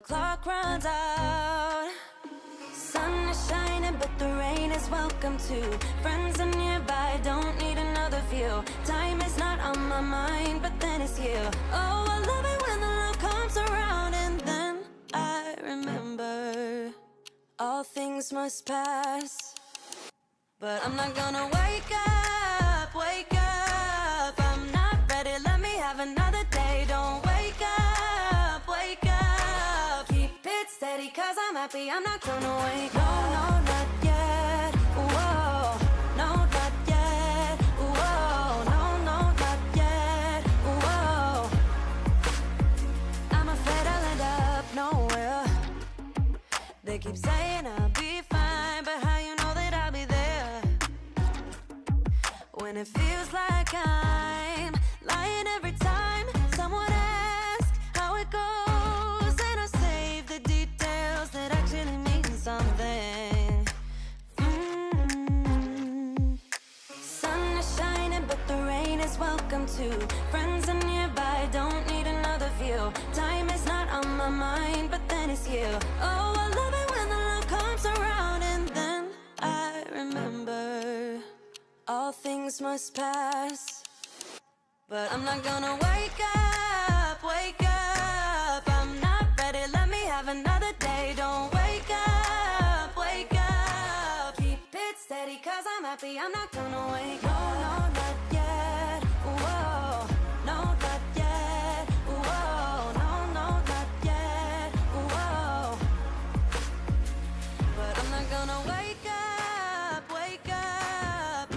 clock runs out. Sun is shining, but the rain is welcome too. Friends are nearby, don't need another view. Time is not on my mind, but then it's you. Oh, I love it when the love comes around, and then I remember all things must pass. But I'm not gonna wake up, wake up. I'm not ready, let me have another day. Don't wake up, wake up. Keep it steady, cause I'm happy, I'm not gonna wake up. No, no, not yet, whoa. No, not yet, whoa. No, no, not yet, whoa. I'm afraid I'll end up nowhere. They keep saying I'll be fine, but how you know that I'll be there when it feels like I'm lying every time someone asks how it goes, and I save the details that actually mean something. Sun is shining, but the rain is welcome too. Friends are nearby, don't need another view. Time is not on my mind, but then it's you. Oh, I love it when the love comes around, and then I remember all things must pass. But I'm not gonna wake up, wake up. I'm not ready, let me have another day. Don't wake up, wake up. Keep it steady, cause I'm happy, I'm not gonna wake up. No, no, not yet, whoa. No, not yet, whoa. No, no, not yet, whoa. But I'm not gonna wake up, wake up.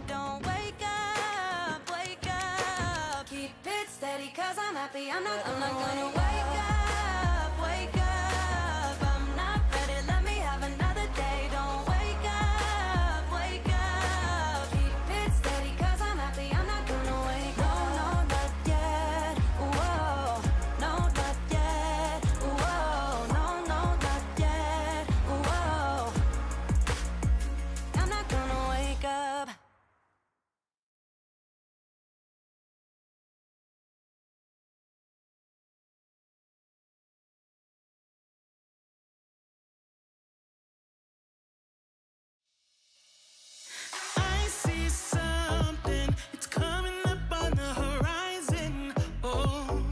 Don't wake up, wake up. Keep it steady, cause I'm happy, I'm not gonna wake up, wake up. I'm not ready, let me have another day. Don't wake up, wake up. Keep it steady, cause I'm happy, I'm not gonna wake up. No, no, not yet, whoa. No, not yet, whoa. No, no, not yet, whoa. I'm not gonna wake up. I see something, it's coming up on the horizon. Oh,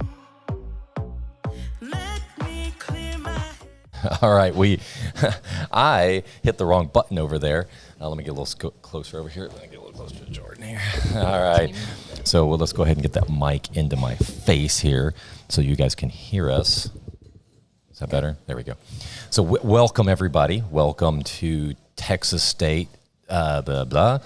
let me clear my head. All right, I hit the wrong button over there. Let me get a little closer over here. Let me get a little closer to Jordan here. All right, so let's go ahead and get that mic into my face here so you guys can hear us. Is that better? There we go. So welcome, everybody. Welcome to Texas State, TFAA.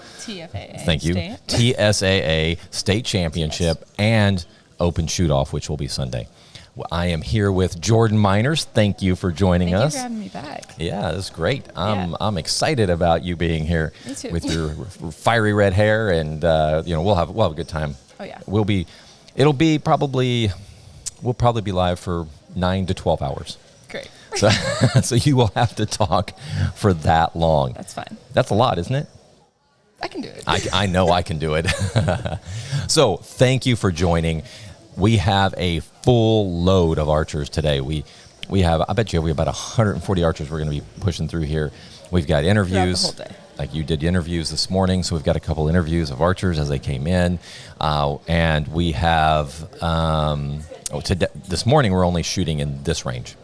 Thank you. State. TSAA State Championship and Open Shoot-Off, which will be Sunday. Well, I am here with Jordan Miners. Thank you for joining Thank us. you for having me back. Yeah, that's great. Yeah. I'm excited about you being here Me too. with your fiery red hair, and we'll have a good time. Oh, yeah. We'll probably be live for 9 to 12 hours. Great. So, so you will have to talk for that long. That's fine. That's a lot, isn't it? I can do it. I know I can do it. So thank you for joining. We have a full load of archers today. We have, I bet you we have about 140 archers we're going to be pushing through here. We've got interviews. Throughout the whole day. Like you did interviews this morning, so we've got a couple interviews of archers as they came in. And we have, this morning we're only shooting in this range,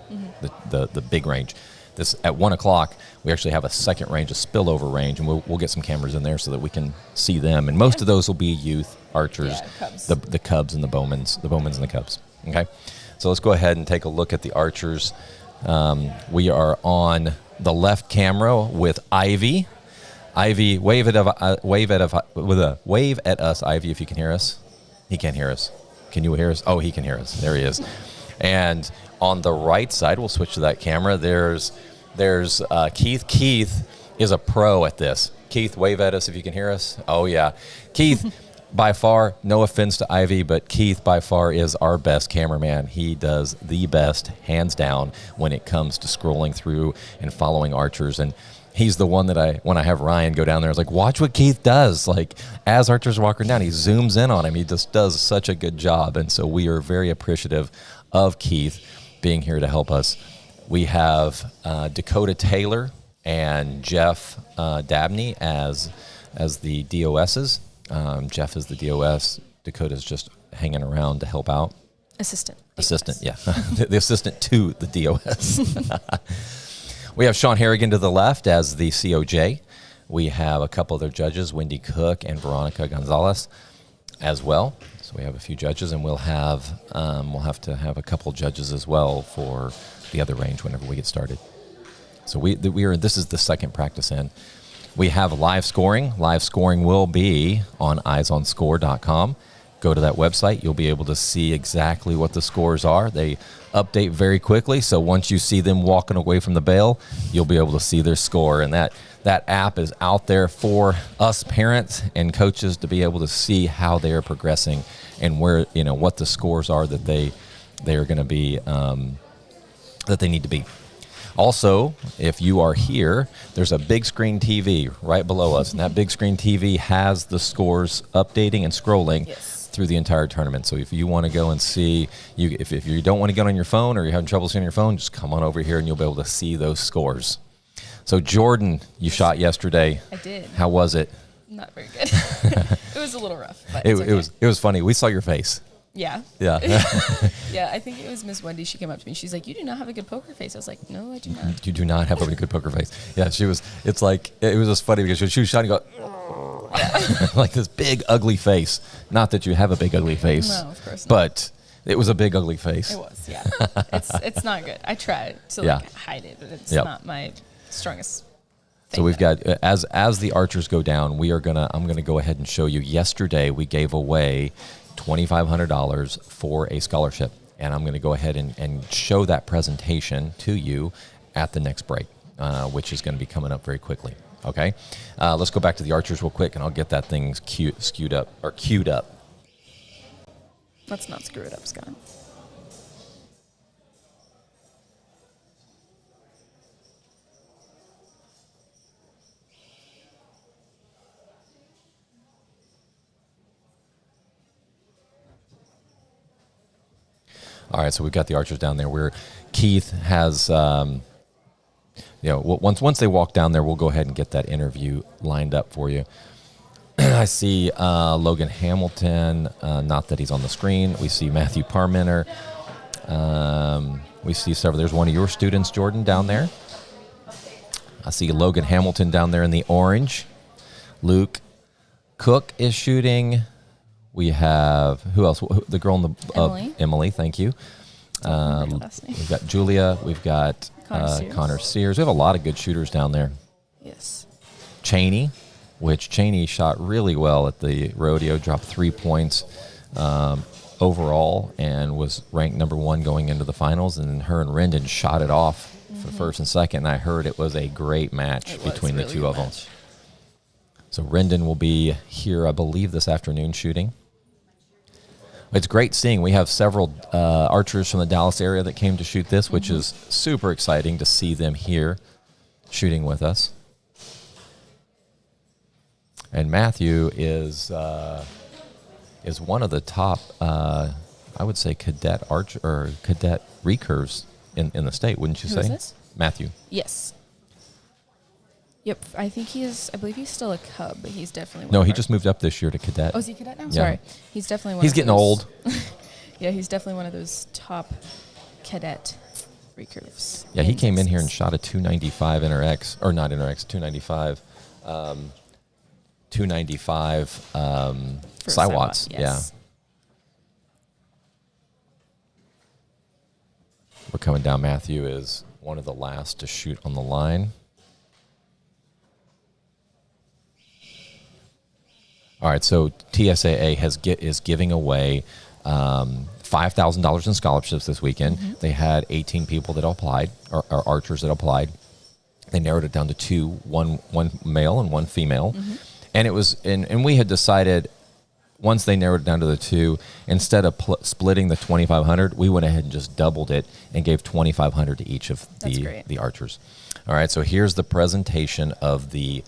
the big range. This at 1 o'clock, we actually have a second range, a spillover range, and we'll get some cameras in there so that we can see them. And most of those will be youth archers, Yeah, cubs. the cubs and the Bowmans and the cubs. Okay, so let's go ahead and take a look at the archers. We are on the left camera with Ivy. Ivy, wave at us, Ivy, if you can hear us. He can't hear us. Can you hear us? Oh, he can hear us. There he is. And on the right side, we'll switch to that camera. There's Keith. Keith is a pro at this. Keith, wave at us if you can hear us. Oh, yeah. Keith, by far, no offense to Ivy, but Keith by far is our best cameraman. He does the best, hands down, when it comes to scrolling through and following archers. And he's the one that when I have Ryan go down there, I was like, watch what Keith does. Like, as archers walking down, he zooms in on him. He just does such a good job. And so we are very appreciative of Keith being here to help us. We have Dakota Taylor and Jeff Dabney as the DOSs. Jeff is the DOS. Dakota's just hanging around to help out. Assistant, yeah. The assistant to the DOS. We have Sean Harrigan to the left as the COJ. We have a couple other judges, Wendy Cook and Veronica Gonzalez as well. So we have a few judges, and we'll have to have a couple judges as well for the other range whenever we get started. So this is the second practice in. We have live scoring. Live scoring will be on eyesonscore.com. Go to that website. You'll be able to see exactly what the scores are. They update very quickly, so once you see them walking away from the bail, you'll be able to see their score. And that app is out there for us parents and coaches to be able to see how they are progressing and where, what the scores are that they are going to be, that they need to be. Also, if you are here, there's a big screen TV right below us, and that big screen TV has the scores updating and scrolling through the entire tournament. So if you want to go and see, if you don't want to get on your phone or you're having trouble seeing your phone, just come on over here and you'll be able to see those scores. So Jordan, you shot yesterday. I did. How was it? Not very good. It was a little rough, but it was funny. We saw your face. Yeah. Yeah. Yeah, I think it was Miss Wendy. She came up to me. She's like, "You do not have a good poker face." I was like, "No, I do not." You do not have a good poker face. Yeah, it was just funny because she was shot and go, like this big ugly face. Not that you have a big ugly face. No, of course not. But it was a big ugly face. It was, yeah. It's not good. I tried to hide it, but it's not my strongest thing. So we've got as the archers go down, I'm gonna go ahead and show you. Yesterday we gave away $2,500 for a scholarship, and I'm going to go ahead and show that presentation to you at the next break, which is going to be coming up very quickly. Okay, let's go back to the archers real quick, and I'll get that thing queued up. Let's not screw it up, Scott. All right, so we've got the archers down there where Keith has, once they walk down there, we'll go ahead and get that interview lined up for you. I see Logan Hamilton, not that he's on the screen. We see Matthew Parmenter. We see several. There's one of your students, Jordan, down there. I see Logan Hamilton down there in the orange. Luke Cook is shooting. We have, who else? The girl in the... Emily. Emily, thank you. We've got Julia. We've got Connor Sears. We have a lot of good shooters down there. Yes. Cheney, which Cheney shot really well at the rodeo, dropped 3 points overall and was ranked number 1 going into the finals. And her and Rendon shot it off for first and second. And I heard it was a great match between the two of them. So Rendon will be here, I believe, this afternoon shooting. It's great seeing. We have several archers from the Dallas area that came to shoot this, which is super exciting to see them here shooting with us. And Matthew is one of the top, I would say, cadet recurves in the state, wouldn't you say? Who is this? Matthew. Yes. Yep, I believe he's still a Cub, but he's definitely No, he just moved up this year to cadet. Oh, is he cadet now? Yeah. Sorry. He's definitely one He's of getting those, old. Yeah, he's definitely one of those top cadet recurves. Yeah, he came in here and shot a 295 InterX, or not InterX, 295 Cywatts. Yes. Yeah. We're coming down. Matthew is one of the last to shoot on the line. All right, so TSAA is giving away $5,000 in scholarships this weekend. They had 18 people that applied, or archers that applied. They narrowed it down to 2, one male and 1 female. And it was, and we had decided, once they narrowed it down to the 2, instead of splitting the $2,500, we went ahead and just doubled it and gave $2,500 to each of the archers. All right, so here's the presentation of the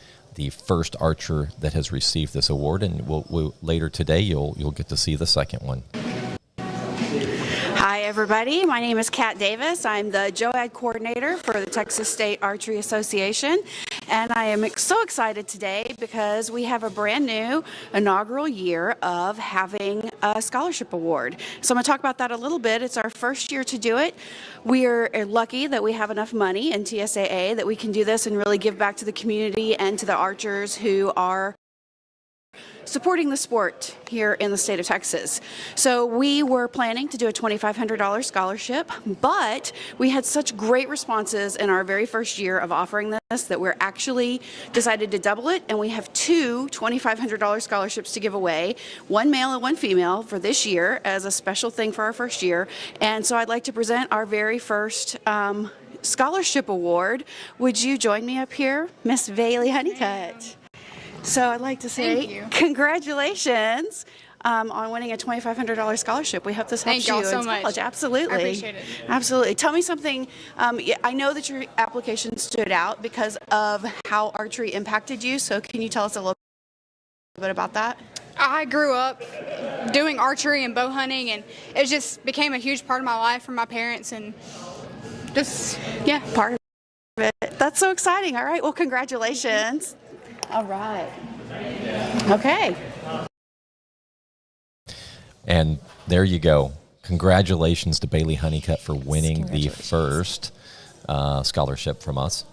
first archer that has received this award, and we'll later today you'll get to see the second one. Hi, everybody. My name is Kat Davis. I'm the JOAD coordinator for the Texas State Archery Association. And I am so excited today because we have a brand new inaugural year of having a scholarship award. So I'm going to talk about that a little bit. It's our first year to do it. We are lucky that we have enough money in TSAA that we can do this and really give back to the community and to the archers who are supporting the sport here in the state of Texas. So we were planning to do a $2,500 scholarship, but we had such great responses in our very first year of offering this that we're actually decided to double it, and we have two $2,500 scholarships to give away, one male and one female for this year as a special thing for our first year. And so I'd like to present our very first scholarship award. Would you join me up here, Miss Bailey Honeycutt? So I'd like to say congratulations on winning a $2,500 scholarship. We hope this helps you in college. Absolutely. I appreciate it. Absolutely. Tell me something. I know that your application stood out because of how archery impacted you. So can you tell us a little bit about that? I grew up doing archery and bow hunting, and it just became a huge part of my life from my parents, and just, yeah. Part of it. That's so exciting. All right. Well, congratulations. All right. Okay. And there you go. Congratulations to Bailey Honeycutt for winning the first scholarship from us.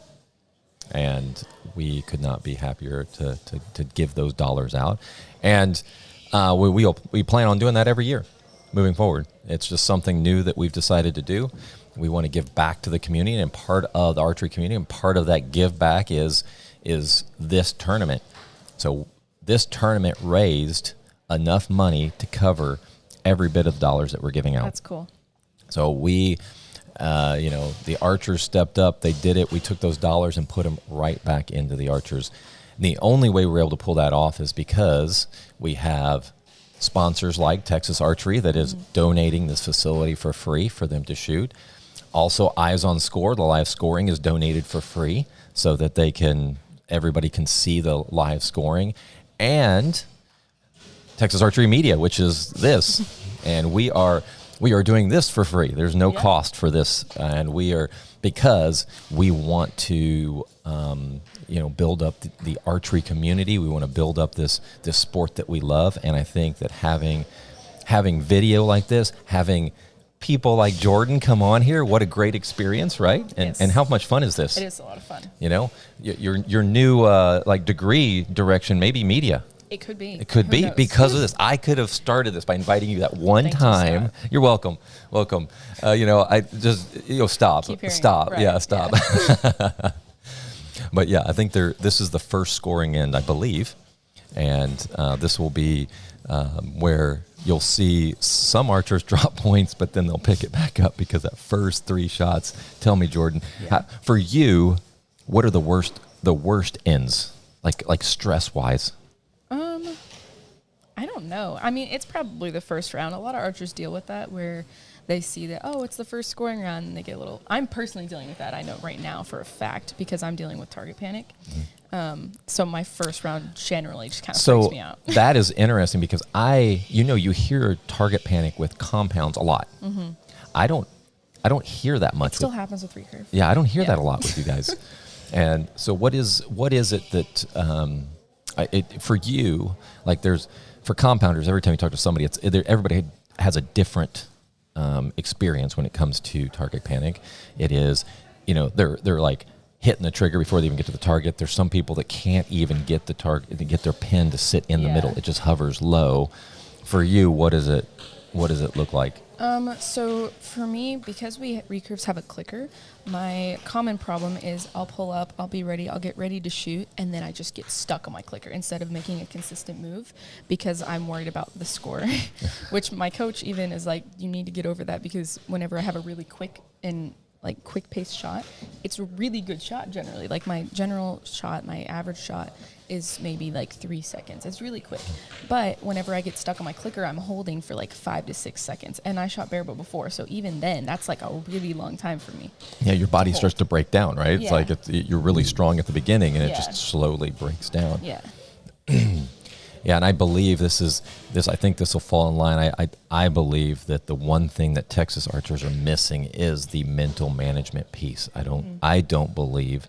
And we could not be happier to give those dollars out. And we plan on doing that every year moving forward. It's just something new that we've decided to do. We want to give back to the community, and part of the archery community, and part of that give back is this tournament. So this tournament raised enough money to cover every bit of dollars that we're giving out. That's cool. So we, the archers stepped up. They did it. We took those dollars and put them right back into the archers. And the only way we're able to pull that off is because we have sponsors like Texas Archery that is donating this facility for free for them to shoot. Also, Eyes on Score, the live scoring, is donated for free so that everybody can see the live scoring. And Texas Archery Media, which is this. And we are doing this for free. There's no cost for this. And because we want to, build up the archery community. We want to build up this sport that we love. And I think that having video like this, having people like Jordan come on here, what a great experience, right? And how much fun is this? It is a lot of fun. Your new degree direction, maybe media. It could be. It could be because of this. I could have started this by inviting you that one time. You're welcome. Welcome. I just stop. Stop. Right. Yeah, stop. Yeah. But yeah, I think this is the first scoring end, I believe, and this will be where you'll see some archers drop points, but then they'll pick it back up because that first three shots. Tell me, Jordan, for you, what are the worst ends, like stress wise? I don't know. I mean, it's probably the first round. A lot of archers deal with that where they see that, it's the first scoring round, and they get a little. I'm personally dealing with that. I know right now for a fact because I'm dealing with target panic. So my first round generally just kind of freaks me out. That is interesting because you hear target panic with compounds a lot. Mm-hmm. I don't hear that much. It still happens with recurve. Yeah, I don't hear that a lot with you guys. And so what is it that for you, like for compounders, every time you talk to somebody, everybody has a different experience when it comes to target panic. It is, they're like hitting the trigger before they even get to the target. There's some people that can't even get the target, get their pin to sit in the middle. It just hovers low. For you, what does it look like? So for me, because recurves have a clicker, my common problem is I'll pull up, I'll be ready, I'll get ready to shoot, and then I just get stuck on my clicker instead of making a consistent move because I'm worried about the score, which my coach even is like, you need to get over that because whenever I have a really quick pace shot, it's a really good shot generally. Like my general shot, my average shot is maybe like 3 seconds. It's really quick. But whenever I get stuck on my clicker, I'm holding for like 5 to 6 seconds. And I shot barebow before, so even then, that's like a really long time for me. Yeah, your body starts to break down, right? It's like you're really strong at the beginning, and it just slowly breaks down. Yeah. Yeah, and I believe this. I think this will fall in line. I believe that the one thing that Texas archers are missing is the mental management piece. I don't believe,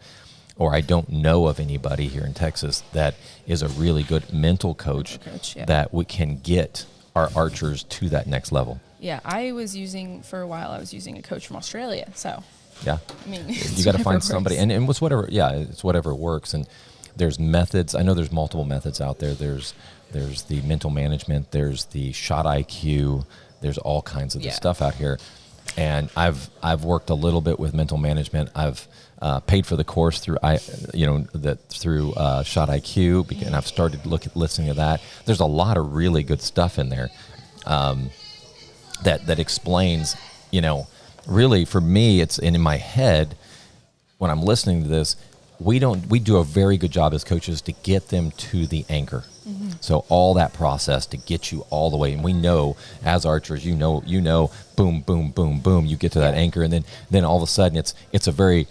or I don't know of anybody here in Texas that is a really good mental coach yeah. that we can get our archers to that next level. Yeah, for a while, I was using a coach from Australia. So, yeah, I mean, you got to find somebody, and it's whatever. Yeah, it's whatever works. And there's methods. I know there's multiple methods out there. There's the mental management. There's the shot IQ. There's all kinds of this stuff out here. And I've worked a little bit with mental management. I've paid for the course through Shot IQ, and I've started listening to that. There's a lot of really good stuff in there that explains. Really for me, it's in my head when I'm listening to this. We do a very good job as coaches to get them to the anchor. Mm-hmm. So all that process to get you all the way, and we know as archers, boom, boom, boom, boom, you get to that anchor, and then all of a sudden it's a very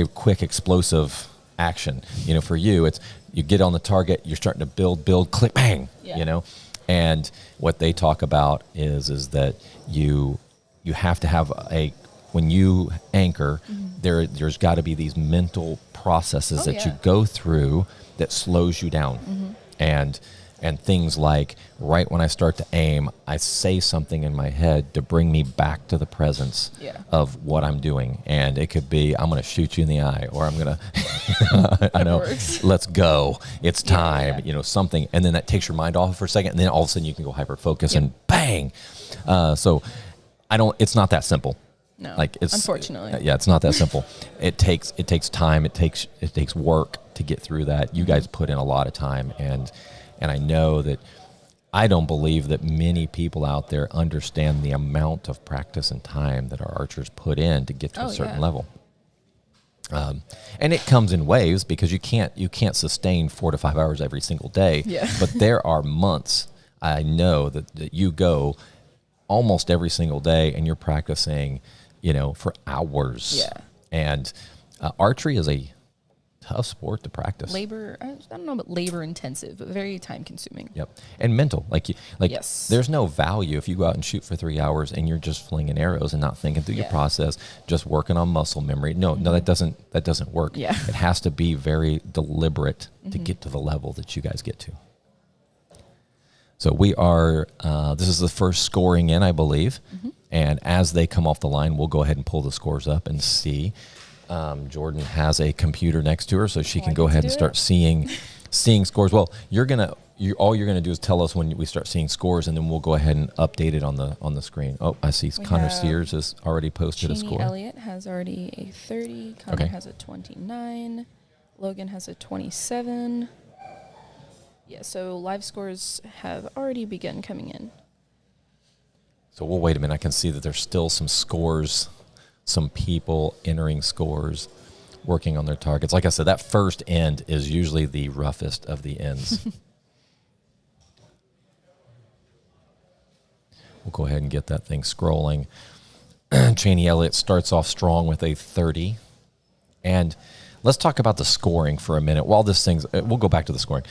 quick, explosive action. For you, it's you get on the target, you're starting to build, click, bang. And what they talk about is that you have to have when you anchor, there's got to be these mental processes that you go through that slows you down. And things like right when I start to aim, I say something in my head to bring me back to the presence of what I'm doing. And it could be, I'm going to shoot you in the eye, or I'm going to, I know, let's go. It's time, something. And then that takes your mind off for a second. And then all of a sudden you can go hyper focus and bang. So it's not that simple. No, it's unfortunately. It's not that simple. It takes time. It takes work to get through that. You guys put in a lot of time, and I know that I don't believe that many people out there understand the amount of practice and time that our archers put in to get to a certain level. And it comes in waves because you can't sustain 4 to 5 hours every single day. Yeah. But there are months I know that you go almost every single day and you're practicing, for hours. Yeah. And archery is a tough sport to practice. I don't know about labor intensive, but very time consuming. Yep. And mental. There's no value if you go out and shoot for 3 hours and you're just flinging arrows and not thinking through your process, just working on muscle memory. No, that doesn't work. Yeah. It has to be very deliberate to get to the level that you guys get to. So we are, this is the first scoring in, I believe. And as they come off the line, we'll go ahead and pull the scores up and see. Jordan has a computer next to her, so she can go ahead and start seeing scores. Well, all you're gonna do is tell us when we start seeing scores, and then we'll go ahead and update it on the screen. Oh, I see Connor Sears has already posted a score. Elliott has already a 30. Connor has a 29. Logan has a 27. Yeah, so live scores have already begun coming in. So we'll wait a minute. I can see that there's still some scores, some people entering scores, working on their targets. Like I said, that first end is usually the roughest of the ends. We'll go ahead and get that thing scrolling. Cheney Elliott starts off strong with a 30. And let's talk about the scoring for a minute. While this thing's, we'll go back to the scoring.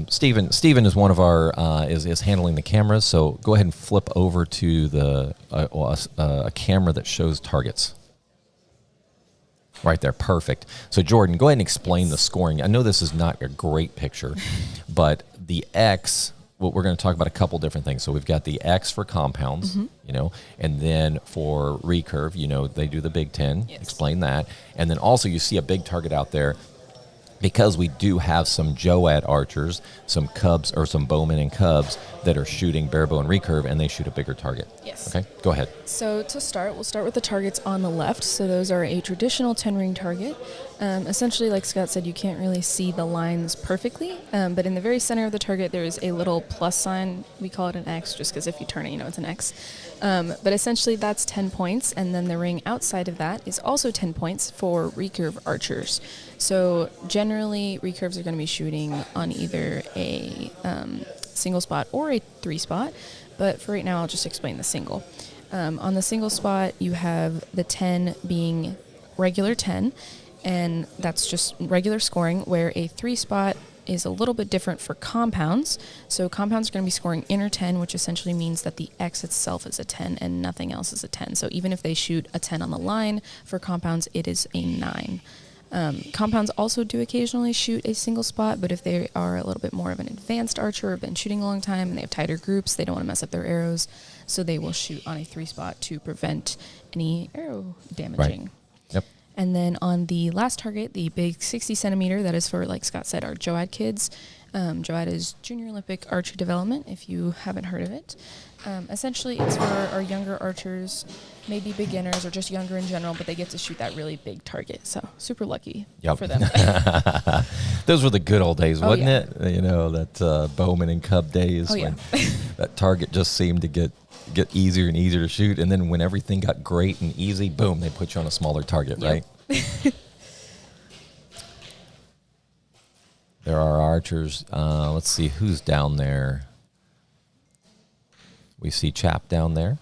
Steven is one of our is handling the cameras. So go ahead and flip over to a camera that shows targets. Right there, perfect. So Jordan, go ahead and explain the scoring. I know this is not a great picture, but the X. Well, we're going to talk about a couple different things. So we've got the X for compounds, and then for recurve, they do the Big 10. Yes. Explain that. And then also you see a big target out there because we do have some Joad archers, some cubs or some bowmen and cubs that are shooting barebow and recurve, and they shoot a bigger target. Yes. Okay, go ahead. So to start, we'll start with the targets on the left. So those are a traditional 10-ring target. Essentially, like Scott said, you can't really see the lines perfectly, but in the very center of the target, there is a little plus sign. We call it an X just because if you turn it, it's an X. But essentially, that's 10 points, and then the ring outside of that is also 10 points for recurve archers. So generally, recurves are going to be shooting on either a single spot or a 3-spot, but for right now, I'll just explain the single. On the single spot, you have the 10 being regular 10, and that's just regular scoring, where a 3-spot is a little bit different for compounds. So compounds are going to be scoring inner 10, which essentially means that the X itself is a 10 and nothing else is a 10. So even if they shoot a 10 on the line, for compounds, it is a 9. Compounds also do occasionally shoot a single spot, but if they are a little bit more of an advanced archer or have been shooting a long time and they have tighter groups, they don't want to mess up their arrows, so they will shoot on a 3 spot to prevent any arrow damaging. Right. Yep. And then on the last target, the big 60 centimeter, that is for, like Scott said, our JOAD kids. JOAD is Junior Olympic Archery Development, if you haven't heard of it. Essentially, it's for our younger archers, maybe beginners or just younger in general, but they get to shoot that really big target. So super lucky for them. Those were the good old days, wasn't yeah. it? You know, that Bowman and Cub days when that target just seemed to get easier and easier to shoot. And then when everything got great and easy, boom, they put you on a smaller target, right? There are archers. Let's see who's down there. We see Chap down there.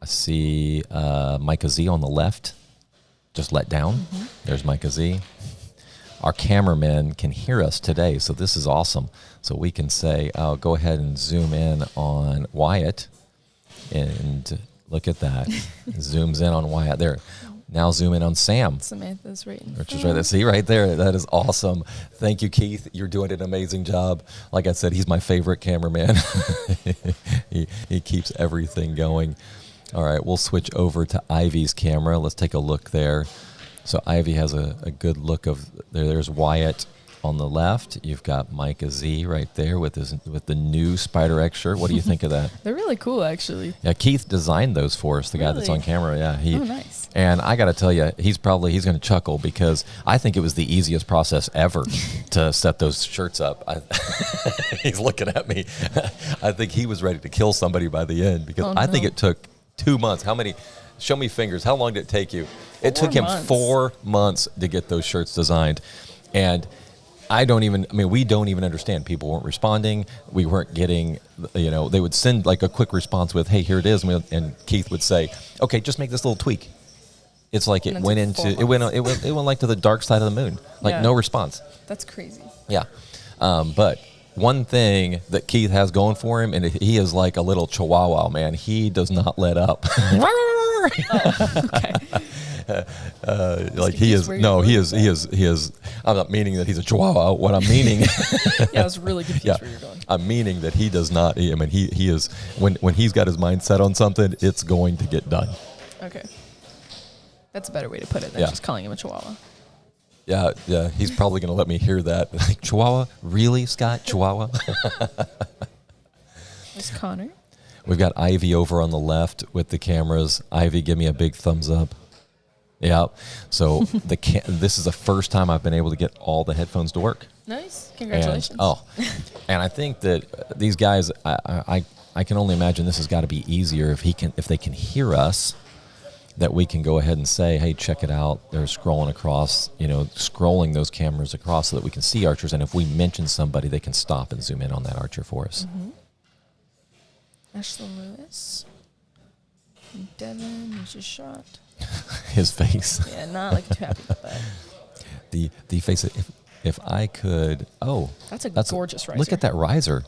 I see Micah Z on the left, just let down. Mm-hmm. There's Micah Z. Our cameraman can hear us today, so this is awesome. So we can say, go ahead and zoom in on Wyatt. And look at that. Zooms in on Wyatt there. Now zoom in on Sam. Samantha's right in Which is right there. See right there. That is awesome. Thank you, Keith. You're doing an amazing job. Like I said, he's my favorite cameraman. he keeps everything going. All right, we'll switch over to Ivy's camera. Let's take a look there. So Ivy has a good look of there. There's Wyatt on the left. You've got Micah Z right there with the new Spider X shirt. What do you think of that? They're really cool, actually. Yeah, Keith designed those for us. The guy that's on camera. Yeah, oh, nice. And I got to tell you, he's going to chuckle because I think it was the easiest process ever to set those shirts up. He's looking at me. I think he was ready to kill somebody by the end because I think it took 2 months. How many? Show me fingers. How long did it take you? It took him 4 months to get those shirts designed. And we don't even understand. People weren't responding. We weren't getting, they would send like a quick response with, hey, here it is. And Keith would say, okay, just make this little tweak. It's like it went like to the dark side of the moon. Like no response. That's crazy. Yeah. But one thing that Keith has going for him, and he is like a little chihuahua, man. He does not let up. Okay. Like he is. I'm not meaning that he's a chihuahua. What I'm meaning. I was really confused where you're going. I'm meaning that he does not. I mean, he is when he's got his mind set on something, it's going to get done. Okay. That's a better way to put it than just calling him a chihuahua. Yeah. He's probably going to let me hear that. Like, Chihuahua? Really, Scott? Chihuahua? There's Connor. We've got Ivy over on the left with the cameras. Ivy, give me a big thumbs up. Yeah. So this is the first time I've been able to get all the headphones to work. Nice. Congratulations. And I think that these guys, I can only imagine this has got to be easier if they can hear us, that we can go ahead and say, hey, check it out. They're scrolling across, scrolling those cameras across so that we can see archers. And if we mention somebody, they can stop and zoom in on that archer for us. Mm-hmm. Ashley Lewis. Devin, he's just shot. His face. Yeah, not like too happy about that. The face. If I could. Oh, that's gorgeous riser. Look at that riser.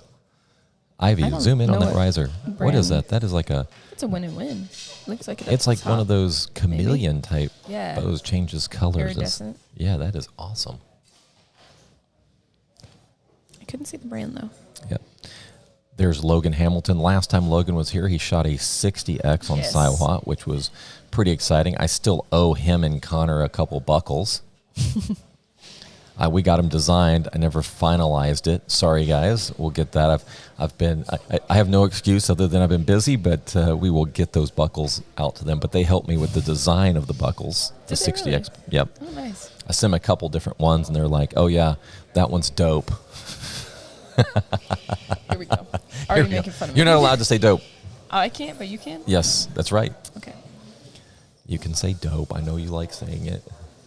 Ivy, zoom in on that riser. What is that? That is like a. It's a win-win. Looks like it's like one of those chameleon type bows, changes colors. Iridescent. Yeah, that is awesome. I couldn't see the brand though. Yep. There's Logan Hamilton. Last time Logan was here, he shot a 60X on Siwat, which was pretty exciting. I still owe him and Connor a couple buckles. We got them designed. I never finalized it. Sorry, guys. We'll get that. I have no excuse other than I've been busy, but we will get those buckles out to them. But they helped me with the design of the buckles, the 60X. Really? Yep. Oh, nice. I sent them a couple different ones, and they're like, oh, yeah, that one's dope. Here we go. Already making fun of me. You're not allowed to say dope. Oh, I can't, but you can? Yes, that's right. Okay. You can say dope. I know you like saying it.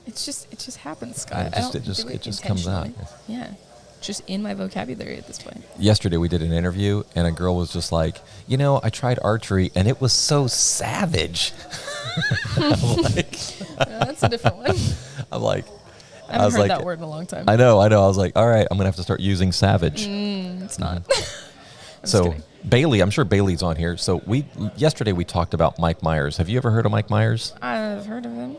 It just happens, Scott. It just comes out. Yeah. Just in my vocabulary at this point. Yesterday we did an interview, and a girl was just like, I tried archery, and it was so savage. I'm like, that's a different one. I'm like, I haven't heard that word in a long time. I know. I was like, all right, I'm gonna have to start using savage. It's not. So Bailey, I'm sure Bailey's on here. So yesterday we talked about Mike Myers. Have you ever heard of Mike Myers? I've heard of him.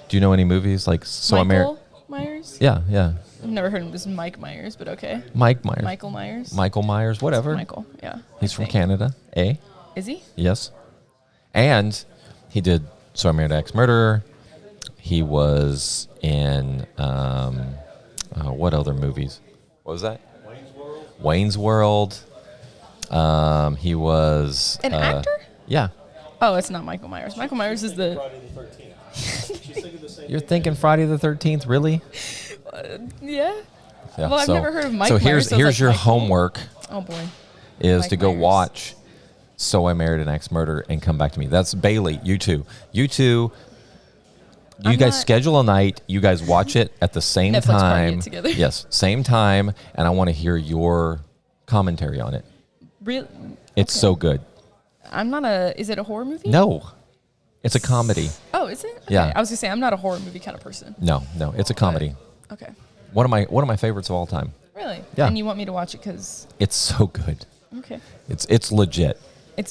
Do you know any movies like Michael Myers? Yeah. I've never heard him as Mike Myers, but okay. Mike Myers. Michael Myers. Michael Myers, whatever. Michael, yeah. He's from Canada, eh? Is he? Yes. And he did So I Married an Ex-Murderer. He was in, what other movies? What was that? Wayne's World. He was... An actor? Yeah. Oh, it's not Michael Myers. Michael Myers is the... You're thinking Friday the 13th, really? Yeah. Yeah. Well, I've never heard of Mike So Myers. here's your homework. Oh, boy. Is Mike to go Myers. watch So I Married an Ex-Murderer and come back to me. That's Bailey. You two. You guys schedule a night. You guys watch it at the same Netflix party time. it together. Yes, same time. And I want to hear your commentary on it. Really? It's so good. Is it a horror movie? No, it's a comedy. Oh, is it? Okay. Yeah. I was going to say, I'm not a horror movie kind of person. No, it's a comedy. Okay. One of my favorites of all time. Really? Yeah. And you want me to watch it because... It's so good. Okay. It's legit.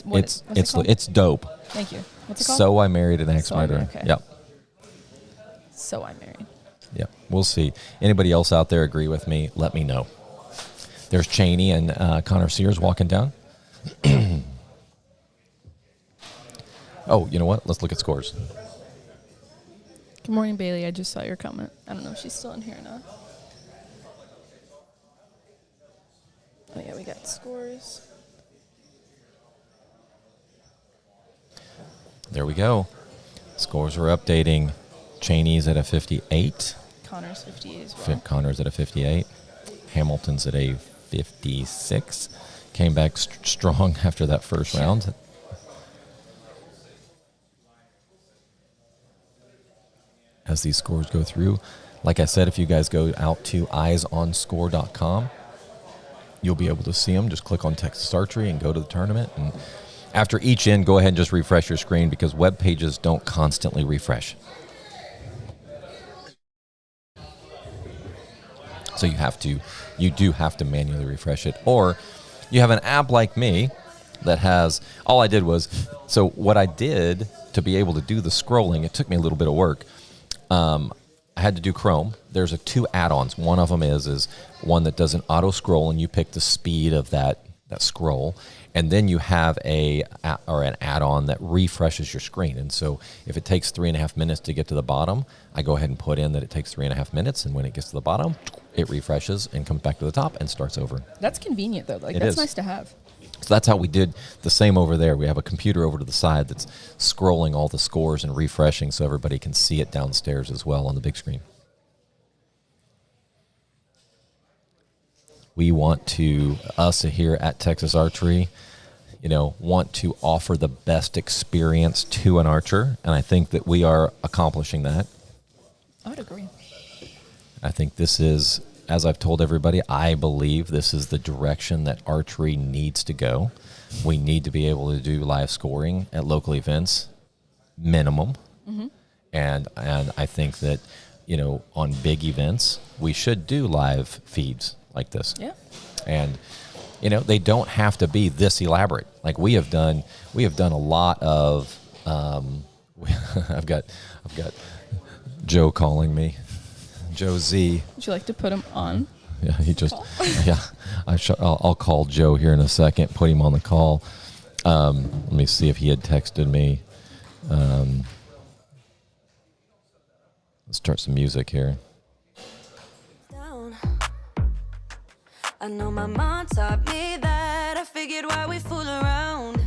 What's it called? It's dope. Thank you. What's it called? So I Married an Ex-Murderer. Okay. Yep. So I Married. Yeah, we'll see. Anybody else out there agree with me? Let me know. There's Cheney and Connor Sears walking down. Oh, you know what? Let's look at scores. Good morning, Bailey. I just saw your comment. I don't know if she's still in here or not. Oh, yeah, we got scores. There we go. Scores are updating. Cheney's at a 58. Connor's 58 as well. Connor's at a 58. Hamilton's at a 56. Came back strong after that first round. As these scores go through, like I said, if you guys go out to eyesonscore.com, you'll be able to see them. Just click on Texas Archery and go to the tournament. And after each end, go ahead and just refresh your screen because web pages don't constantly refresh. So you do have to manually refresh it. Or you have an app like me that has, all I did was, so what I did to be able to do the scrolling, it took me a little bit of work. I had to do Chrome. There's two add-ons. One of them is one that does an auto scroll, and you pick the speed of that scroll. And then you have an add-on that refreshes your screen. And so if it takes 3.5 minutes to get to the bottom, I go ahead and put in that it takes 3.5 minutes. And when it gets to the bottom, it refreshes and comes back to the top and starts over. That's convenient, though. Like, It that's is. nice to have. So that's how we did the same over there. We have a computer over to the side that's scrolling all the scores and refreshing so everybody can see it downstairs as well on the big screen. We want to, us here at Texas Archery, want to offer the best experience to an archer, and I think that we are accomplishing that. I would agree. I think this is, as I've told everybody, I believe this is the direction that archery needs to go. We need to be able to do live scoring at local events, minimum. Mm-hmm. And I think that, on big events, we should do live feeds like this. Yeah. And, they don't have to be this elaborate. Like we have done a lot of, I've got Joe calling me. Joe Z. Would you like to put him on? Yeah, he just, yeah. I'll call Joe here in a second, put him on the call. Let me see if he had texted me. Let's start some music here. Down. I know my mom taught me that. I figured why we fool around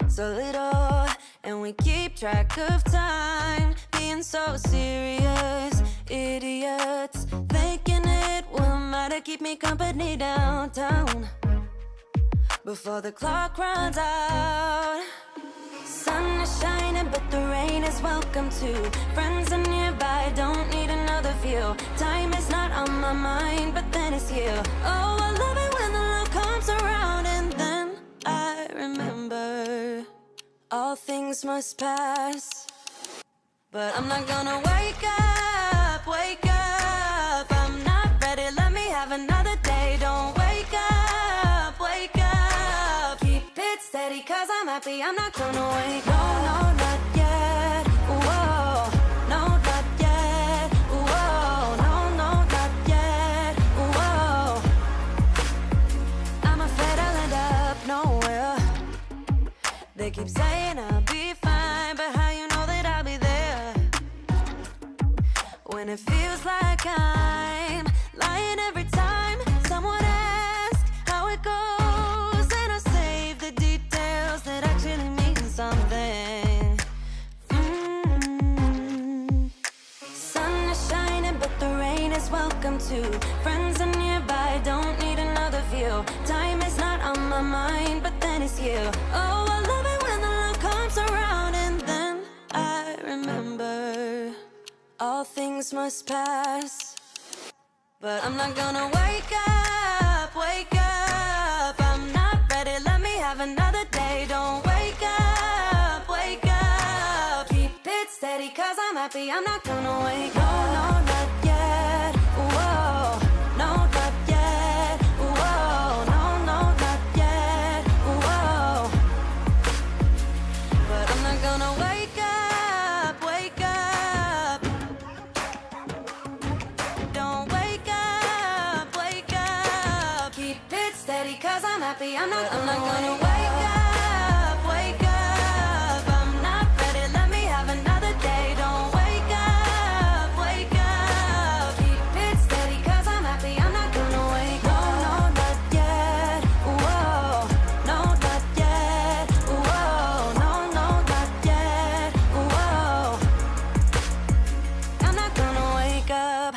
so little, and we keep track of time, being so serious. Idiots thinking it will matter, keep me company downtown before the clock runs out. Sun is shining, but the rain is welcome too. Friends are nearby, don't need another view. Time is not on my mind, but then it's you. Oh, I love it when the love comes around, and then I remember all things must pass. But I'm not gonna wake up happy I'm not gonna wait. No, no, not yet. Whoa, no, not yet. Whoa, no, no, not yet. Whoa, I'm afraid I'll end up nowhere. They keep saying I'll be fine, but how you know that I'll be there when it feels like I'm lying every time someone asks how it goes, and I save the details that actually mean something. Sun is shining, but the rain is welcome too. Friends are nearby, don't need another view. Time is not on my mind, but then it's you. Oh, I love it when the love comes around, and then I remember all things must pass. But I'm not gonna wake up, wake up. I'm not ready, let me have another day. Don't wake up, wake up. Keep it steady, cause I'm happy, I'm not gonna wake up. No, no, not yet. Whoa, no, not yet. Whoa, no, no, not yet. Whoa, but I'm not gonna wake up, wake up. Don't wake up, wake up. Keep it steady, cause I'm happy, I'm not gonna wake up, wake up. I'm not ready, let me have another day. Don't wake up, wake up. Keep it steady, cause I'm happy, I'm not gonna wake up. No, no, not yet. Whoa, no, not yet. Whoa, no, no, not yet. Whoa, I'm not gonna wake up.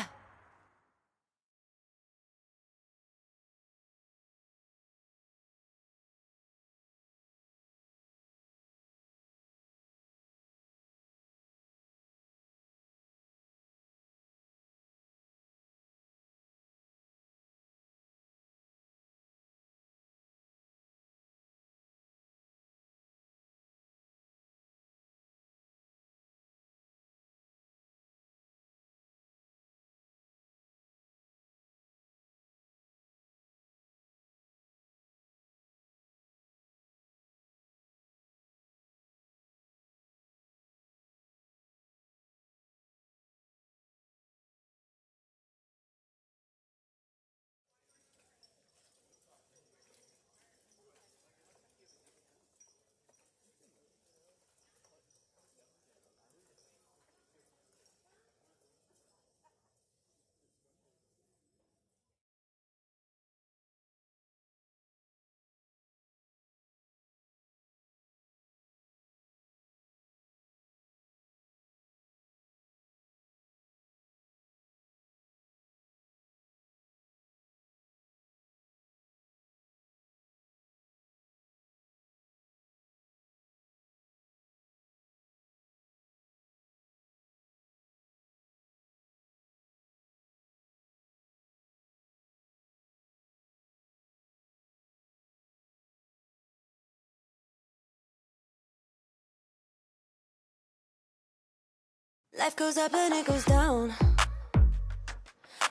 Life goes up and it goes down.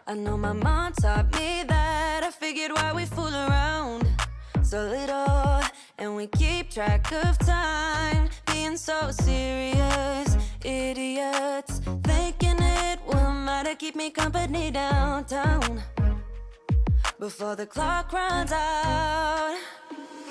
I know my mom taught me that. I figured why we fool around so little, and we keep track of time, being so serious. Idiots thinking it will matter, keep me company downtown before the clock runs out.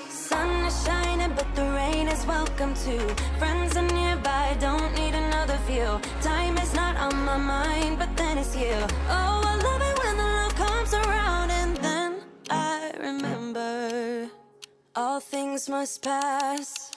Sun is shining, but the rain is welcome too. Friends are nearby, don't need another view. Time is not on my mind, but then it's you. Oh, I love it when the love comes around, and then I remember all things must pass.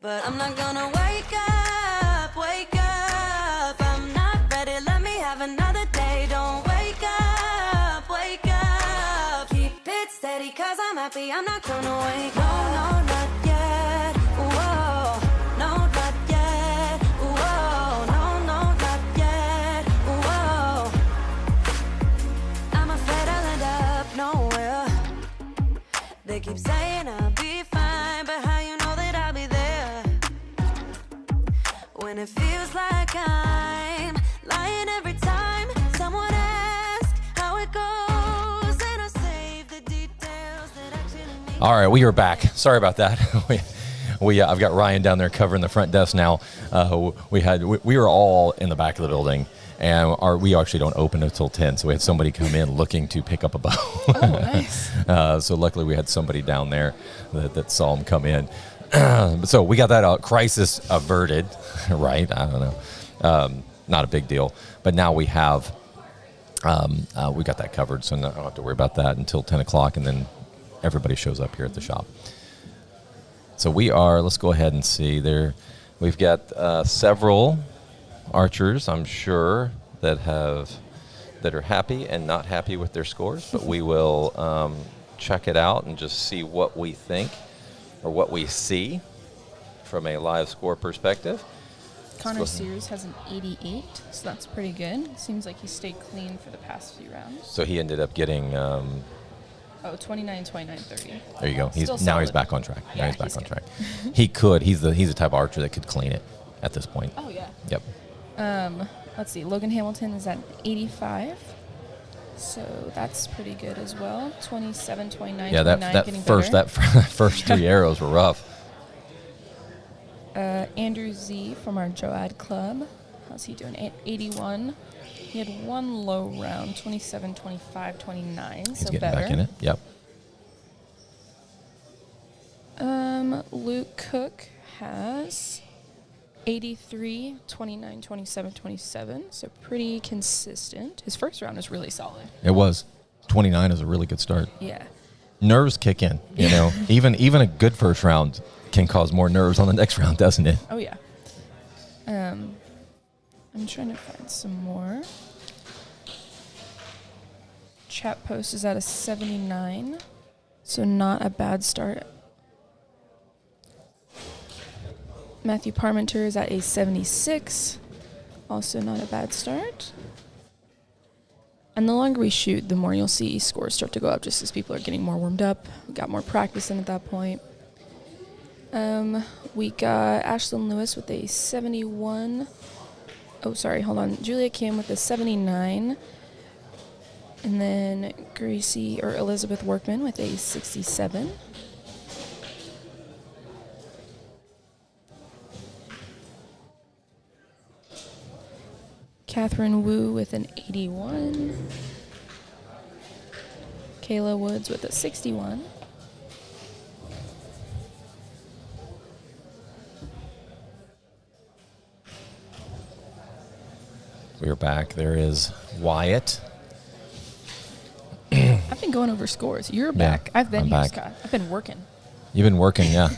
But I'm not gonna wake up, wake up. I'm not ready, let me have another day. Don't wake up, wake up. Keep it steady, cause I'm happy, I'm not gonna wake up. No, no, not yet. Whoa, no, not yet. Whoa, no, no, not yet. Whoa, I'm afraid I'll end up nowhere. They keep saying I'll be fine, but how you know that I'll be there when it feels like I'm lying every time someone asks how it goes, and I save the details that actually mean. All right, we are back. Sorry about that. I've got Ryan down there covering the front desk now. We were all in the back of the building, and we actually don't open until 10, so we had somebody come in looking to pick up a bow. Oh, nice. So luckily we had somebody down there that saw him come in. So we got that crisis averted, right? I don't know. Not a big deal. But now we have, we got that covered, so I don't have to worry about that until 10 o'clock, and then everybody shows up here at the shop. So let's go ahead and see there. We've got several archers, I'm sure, that are happy and not happy with their scores, but we will check it out and just see what we think or what we see from a live score perspective. Connor Sears has an 88, so that's pretty good. Seems like he stayed clean for the past few rounds. So he ended up getting 29, 29, 30. there you go. He's solid. back on track. Yeah, Now he's back he's on good. track. He could. He's the type of archer that could clean it at this point. Oh, yeah. Yep. Let's see. Logan Hamilton is at 85. So that's pretty good as well. 27, 29, Yeah, 29, getting better. that first 3 arrows were rough. Andrew Z from our Joad Club. How's he doing? 81. He had one low round, 27, 25, 29. He's so getting better. back in it. Yep. Luke Cook has 83, 29, 27, 27. So pretty consistent. His first round is really solid. It was. 29 is a really good start. Yeah. Nerves kick in, you know. even a good first round can cause more nerves on the next round, doesn't it? Oh, yeah. I'm trying to find some more. Chat post is at a 79, so not a bad start. Matthew Parmenter is at a 76, also not a bad start. And the longer we shoot, the more you'll see scores start to go up just as people are getting more warmed up. We got more practice in at that point. We got Ashlyn Lewis with a 71. Oh, sorry, hold on. Julia Kim with a 79. And then Gracie or Elizabeth Workman with a 67. Catherine Wu with an 81. Kayla Woods with a 61. We are back. There is Wyatt. I've been going over scores. You're back. I've been I'm here, back. Scott. I've been working. You've been working, yeah.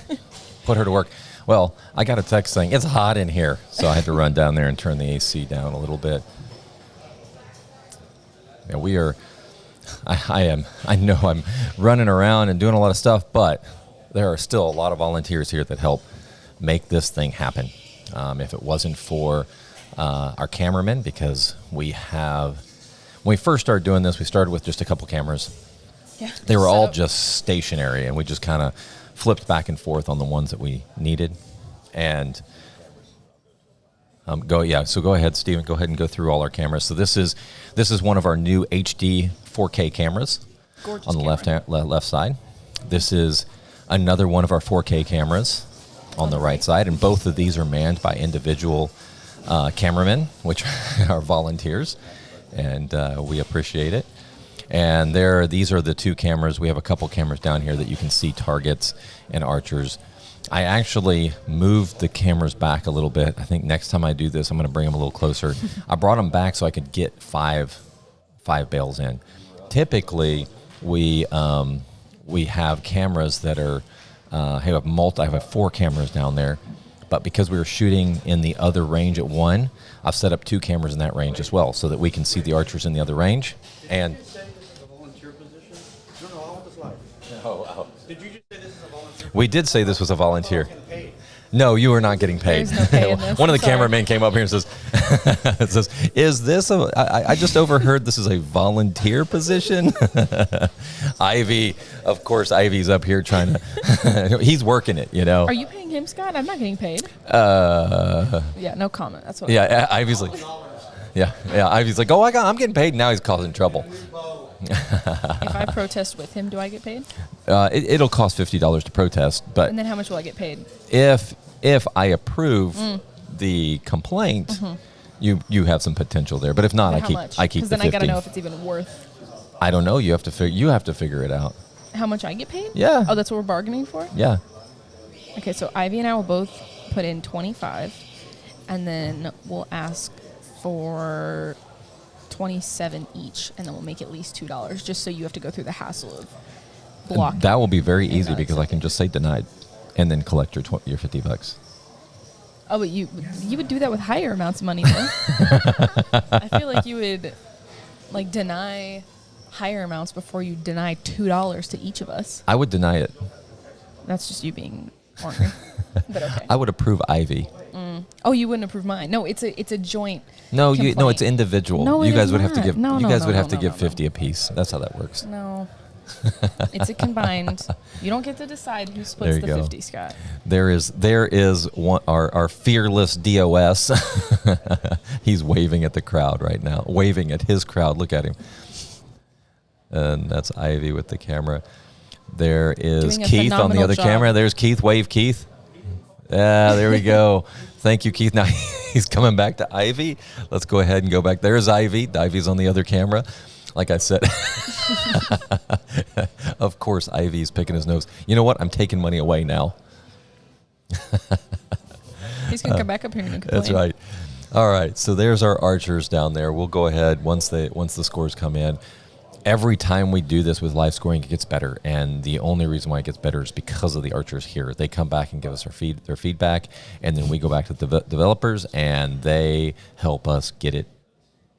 Put her to work. Well, I got a text saying it's hot in here, so I had to run down there and turn the AC down a little bit. Yeah, we are. I know I'm running around and doing a lot of stuff, but there are still a lot of volunteers here that help make this thing happen. If it wasn't for our cameramen, because when we first started doing this, we started with just a couple cameras. Yeah. They were all just stationary, and we just kind of flipped back and forth on the ones that we needed. And go ahead, Stephen. Go ahead and go through all our cameras. So this is one of our new HD 4K cameras. Gorgeous on the camera. left side. This is another one of our 4K cameras on the right side, and both of these are manned by individual cameramen, which are volunteers, and we appreciate it. And these are the two cameras. We have a couple cameras down here that you can see targets and archers. I actually moved the cameras back a little bit. I think next time I do this, I'm going to bring them a little closer. I brought them back so I could get five bales in. Typically, we have cameras that are I have 4 cameras down there, but because we were shooting in the other range at one, I've set up 2 cameras in that range as well, so that we can see the archers in the other range. And we did say this was a volunteer. No, you are not getting paid. There's no pay in this. One of the Sorry. cameramen came up here and says, "Is this I just overheard this is a volunteer position." Ivy, of course, Ivy's up here trying to. He's working it, you know. Are you paying him, Scott? I'm not getting paid. Yeah, no comment. That's what. Yeah, Ivy's like, yeah. Ivy's like, I'm getting paid. Now he's causing trouble. If I protest with him, do I get paid? It'll cost $50 to protest, but And then how much will I get paid? if I approve the complaint, you have some potential there. But if not, And I how keep much? I keep Because the then 50. I gotta know if it's even worth I don't know. You have to figure it out. how much I get paid. Yeah. Oh, that's what we're bargaining for. Yeah. Okay, so Ivy and I will both put in 25, and then we'll ask for 27 each, and then we'll make at least $2, just so you have to go through the hassle of blocking. That will be very and easy not because I can accepting. just say denied, and then collect your $50. Oh, but you would do that with higher amounts of money, though. I feel like you would like deny higher amounts before you deny $2 to each of us. I would deny it. That's just you being ornery. But okay. I would approve Ivy. Oh, you wouldn't approve mine. No, it's a joint. No, complaint. it's individual. No, you it guys is would have to not. give. No, you no, guys no, would no, have to no, give no. 50 apiece. That's how that works. No. It's a combined. You don't get to decide who There splits you the go. 50, Scott. There is one our fearless DOS. He's waving at the crowd right now. Waving at his crowd. Look at him. And that's Ivy with the camera. There is Doing a Keith on the phenomenal other job. camera. There's Keith. Wave, Keith. Yeah, there we go. Thank you, Keith. Now he's coming back to Ivy. Let's go ahead and go back. There's Ivy. Ivy's on the other camera. Like I said, of course, Ivy's picking his nose. You know what? I'm taking money away now. He's going to come back up here and complain. That's right. All right. So there's our archers down there. We'll go ahead once the scores come in. Every time we do this with live scoring, it gets better. And the only reason why it gets better is because of the archers here. They come back and give us their feedback, and then we go back to the developers, and they help us get it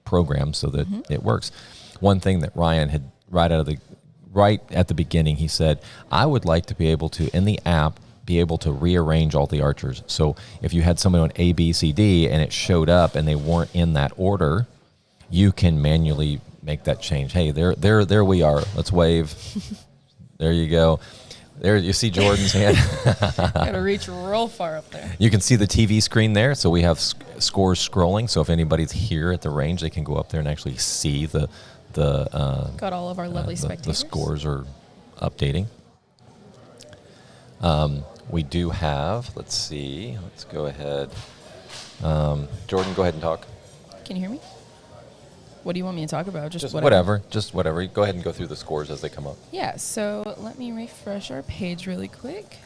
programmed so that it works. One thing that Ryan had right at the beginning, he said, I would like to be able to, in the app, be able to rearrange all the archers. So if you had someone on A, B, C, D, and it showed up and they weren't in that order, you can manually make that change. Hey, there we are. Let's wave. There you go. There you see Jordan's hand. Got to reach real far up there. You can see the TV screen there. So we have scores scrolling. So if anybody's here at the range, they can go up there and actually see the Got all of our lovely the spectators. scores are updating. We do have, let's see, let's go ahead. Jordan, go ahead and talk. Can you hear me? What do you want me to talk about? Just whatever. Go ahead and go through the scores as they come up. Yeah, so let me refresh our page really quick.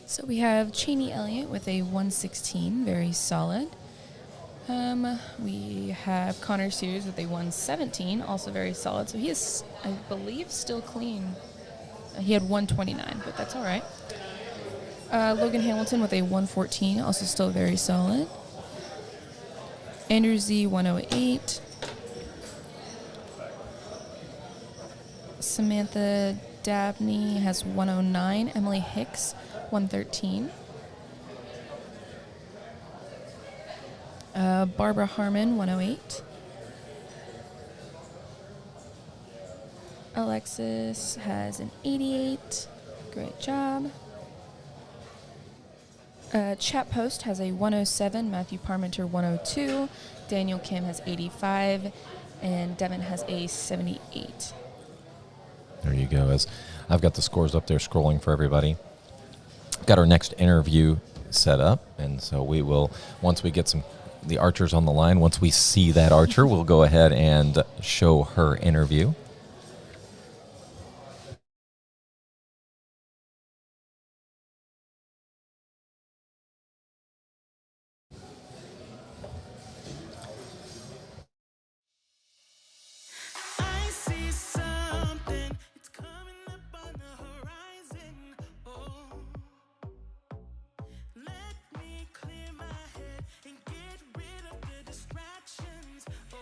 So we have Cheney Elliott with a 116, very solid. We have Connor Sears with a 117, also very solid. So he is, I believe, still clean. He had 129, but that's all right. Logan Hamilton with a 114, also still very solid. Andrew Z, 108. Samantha Dabney has 109. Emily Hicks, 113. Barbara Harmon, 108. Alexis has an 88. Great job. Chat Post has a 107. Matthew Parmenter, 102. Daniel Kim has 85. And Devin has a 78. There you go. As I've got the scores up there scrolling for everybody. Got our next interview set up, and so we will, once we get the archers on the line, once we see that archer, we'll go ahead and show her interview. I see something, it's coming up on the horizon. Oh, let me clear my head and get rid of the distractions. Oh,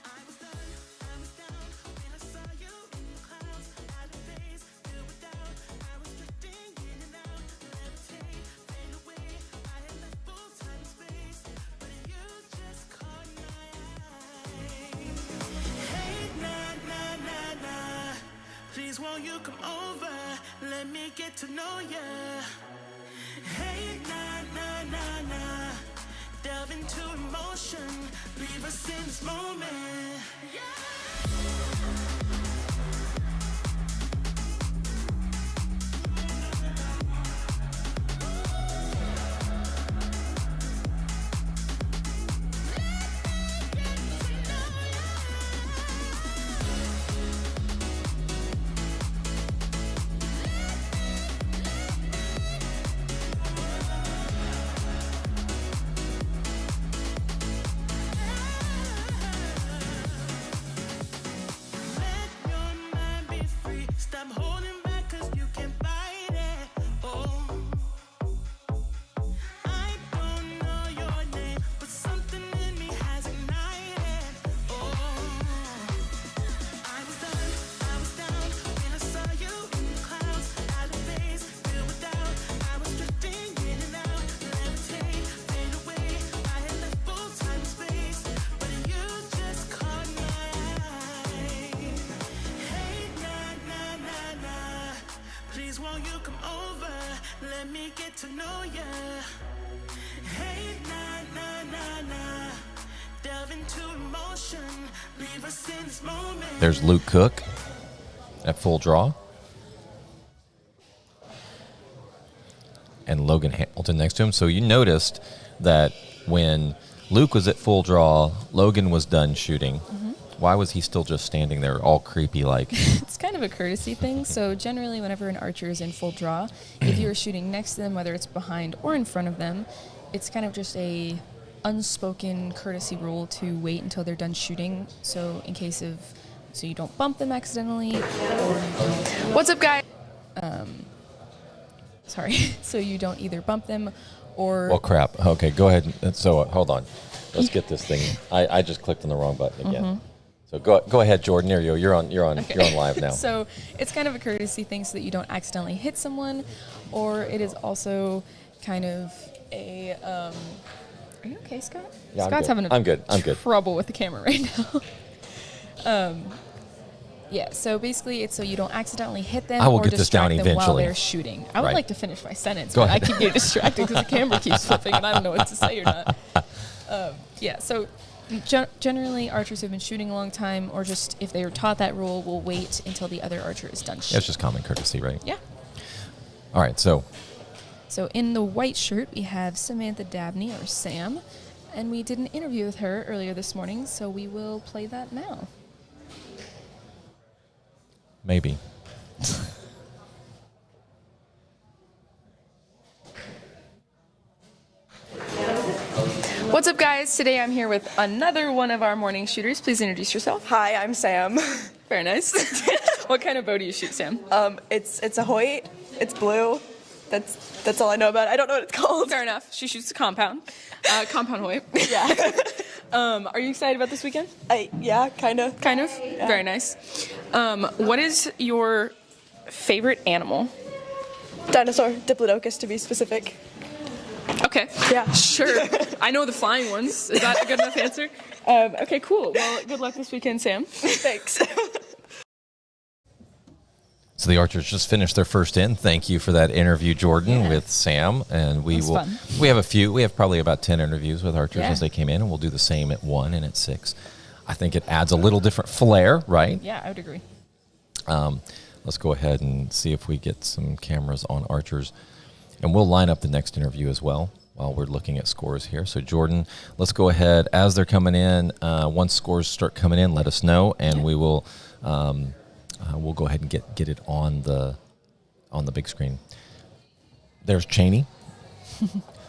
I was down when I saw you in the clouds. Out of phase, filled with doubt. I was drifting in and out, levitate, fade away. I had left both time and space, but you just caught my eye. Hey, nah, please won't you come over? Let me get to know ya. Hey, nah, delve into emotion, leave us in this moment. Let your mind be free. Stop holding back 'cause you can fight it. Oh, I don't know your name, but something in me has ignited. Oh, I was down when I saw you in the clouds. Out of phase, filled with doubt. I was drifting in and out, levitate, fade away. I had left both time and space, but you just caught my eye. Hey, nah, nah, nah, nah. Please won't you come over? Let me get to know ya. Hey, nah, nah, nah, nah. Delve into emotion, leave us in this moment. There's Luke Cook at full draw. And Logan Hamilton next to him. So you noticed that when Luke was at full draw, Logan was done shooting. Why was he still just standing there all creepy like? It's kind of a courtesy thing. So generally, whenever an archer is in full draw, if you're shooting next to them, whether it's behind or in front of them, it's kind of just a unspoken courtesy rule to wait until they're done shooting. So in case of, so you don't bump them accidentally, or What's up, guys? sorry, so you don't either bump them or Well, crap. Okay, go ahead. So hold on. Let's get this thing. I just clicked on the wrong button again. So go ahead, Jordan. There you go. You're on live now. So it's kind of a courtesy thing so that you don't accidentally hit someone, or it is also kind of a. Are you okay, Scott? Yeah, I'm Scott's good. having I'm good. I'm good. trouble with the camera right now. Yeah. So basically, it's so you don't accidentally hit them I will or get this down distract them while eventually. they're shooting. I would Right. like to finish my sentence, Go but ahead. I keep getting distracted because the camera keeps flipping and I don't know what to say or not. Yeah. So. Generally, archers who've been shooting a long time, or just if they were taught that rule, will wait until the other archer is done shooting. It's just common courtesy, right? Yeah. All right. So So in the white shirt, we have Samantha Dabney, or Sam, and we did an interview with her earlier this morning, so we will play that now. maybe. What's up, guys? Today I'm here with another one of our morning shooters. Please introduce yourself. Hi, I'm Sam. Very nice. What kind of bow do you shoot, Sam? It's a Hoyt. It's blue. That's all I know about it. I don't know what it's called. Fair enough. She shoots a compound. Compound Hoyt. Yeah. Are you excited about this weekend? Yeah, kind of. Kind of. Very nice. What is your favorite animal? Dinosaur, Diplodocus to be specific. Okay. Yeah. Sure. I know the flying ones. Is that a good enough answer? Okay, cool. Well, good luck this weekend, Sam. Thanks. So the archers just finished their first in. Thank you for that interview, Jordan, with Sam. And we was will. fun. We have probably about 10 interviews with archers Yeah. as they came in, and we'll do the same at 1 and at 6. I think it adds a little different flair, right? Yeah, I would agree. Let's go ahead and see if we get some cameras on archers. And we'll line up the next interview as well while we're looking at scores here. So, Jordan, let's go ahead. As they're coming in, once scores start coming in, let us know, and we will we'll go ahead and get it on the big screen. There's Cheney.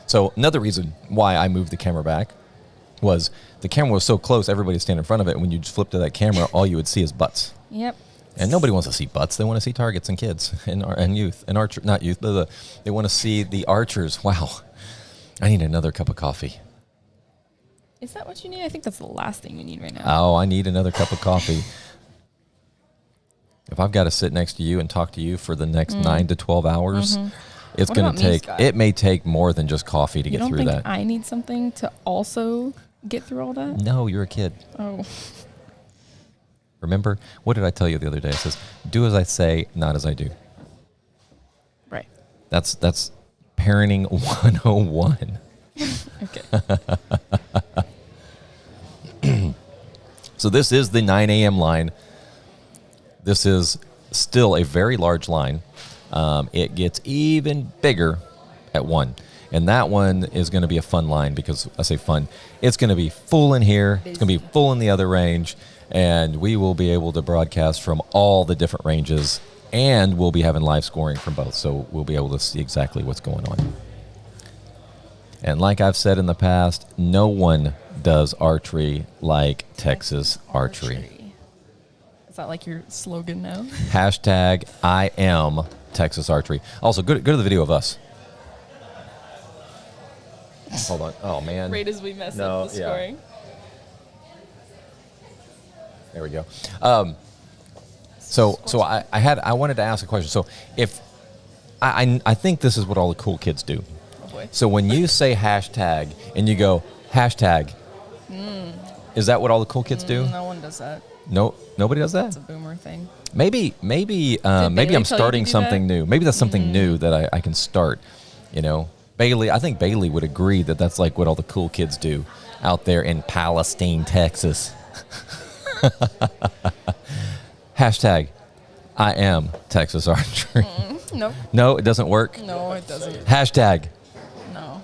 So another reason why I moved the camera back was the camera was so close, everybody stand in front of it. And when you just flip to that camera, all you would see is butts. Yep. And nobody wants to see butts. They want to see targets and kids and youth and archer, not youth. They want to see the archers. Wow. I need another cup of coffee. Is that what you need? I think that's the last thing you need right now. Oh, I need another cup of coffee. If I've got to sit next to you and talk to you for the next 9 to 12 hours, it's What going about to me, take, Scott? it may take more than just coffee to You get don't through think that. I need something to also get through all that? No, you're a kid. Oh. Remember, what did I tell you the other day? It says, do as I say, not as I do. Right. That's parenting 101. Okay. So this is the 9 a.m. line. This is still a very large line. It gets even bigger at 1. And that one is going to be a fun line because I say fun. It's going to be full in here. It's going to be full in the other range. And we will be able to broadcast from all the different ranges. And we'll be having live scoring from both. So we'll be able to see exactly what's going on. And like I've said in the past, no one does archery like Texas Archery. Is that like your slogan now? Hashtag I am Texas Archery. Also, go to the video of us. Hold on. Oh, man. Right as we mess up the scoring. There we go. So I wanted to ask a question. So if I think this is what all the cool kids do. Oh boy. So when you say hashtag and you go hashtag, is that what all the cool kids do? No one does that. No, nobody does that. It's a boomer thing. Maybe Bailey I'm tell you to starting do something that? new. Maybe that's something new that I can start. You know, Bailey. I think Bailey would agree that that's like what all the cool kids do out there in Palestine, Texas. Hashtag I am Texas Archery. Nope. No, it doesn't work. No, it doesn't. Hashtag No.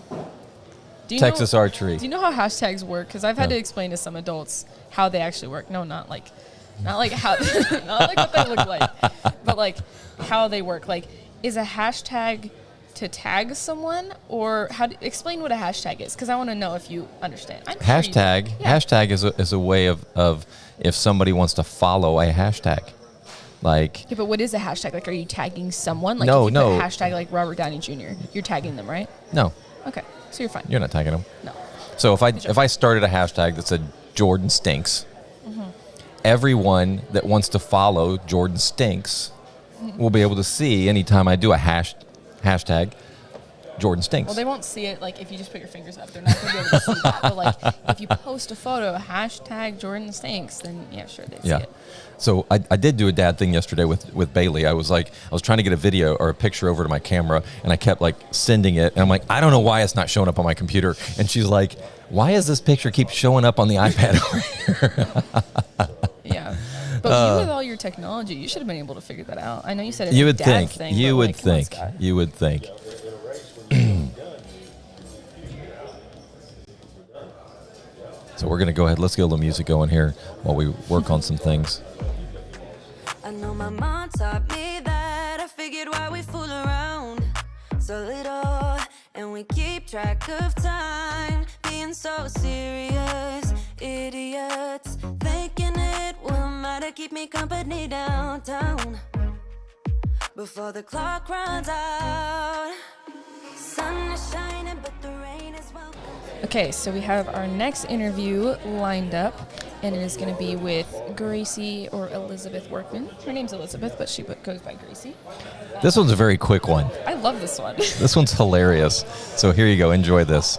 Do you Texas know, Archery. Do you know how hashtags work? Because I've had No. to explain to some adults how they actually work. No, not like how, not like what they look like, but like how they work. Like, is a hashtag to tag someone, or explain what a hashtag is? Because I want to know if you understand. I'm sure you do. Hashtag is a way of if somebody wants to follow a hashtag, like. Yeah, but what is a hashtag? Like, are you tagging someone? Like, No, if you no. put hashtag like Robert Downey Jr., you're tagging them, right? No, Okay, so you're fine. you're not tagging them. No. So if I started a hashtag that said Jordan stinks, everyone that wants to follow Jordan stinks will be able to see anytime I do a hashtag Jordan stinks. Well, they won't see it, like, if you just put your fingers up. They're not going to be able to see that. But, like, if you post a photo, hashtag Jordan stinks, then, yeah, sure, they'd see it. So I did do a dad thing yesterday with Bailey. I was trying to get a video or a picture over to my camera, and I kept, like, sending it. And I'm like, I don't know why it's not showing up on my computer. And she's like, why is this picture keep showing up on the iPad over here? Yeah. But you, with all your technology, you should have been able to figure that out. I know you said it's You a would dad think. thing. You but, would like, come on, think. Scott. You would think. So we're going to go ahead. Let's get a little music going here while we work on some things. I know my mom taught me that. I figured why we fool around so little, and we keep track of time, being so serious. Idiots thinking it will matter, keep me company downtown before the clock runs out. Sun is shining, but the rain is welcome. Okay, so we have our next interview lined up, and it is going to be with Gracie or Elizabeth Workman. Her name's Elizabeth, but she goes by Gracie. This one's a very quick one. I love this one. This one's hilarious. So here you go. Enjoy this.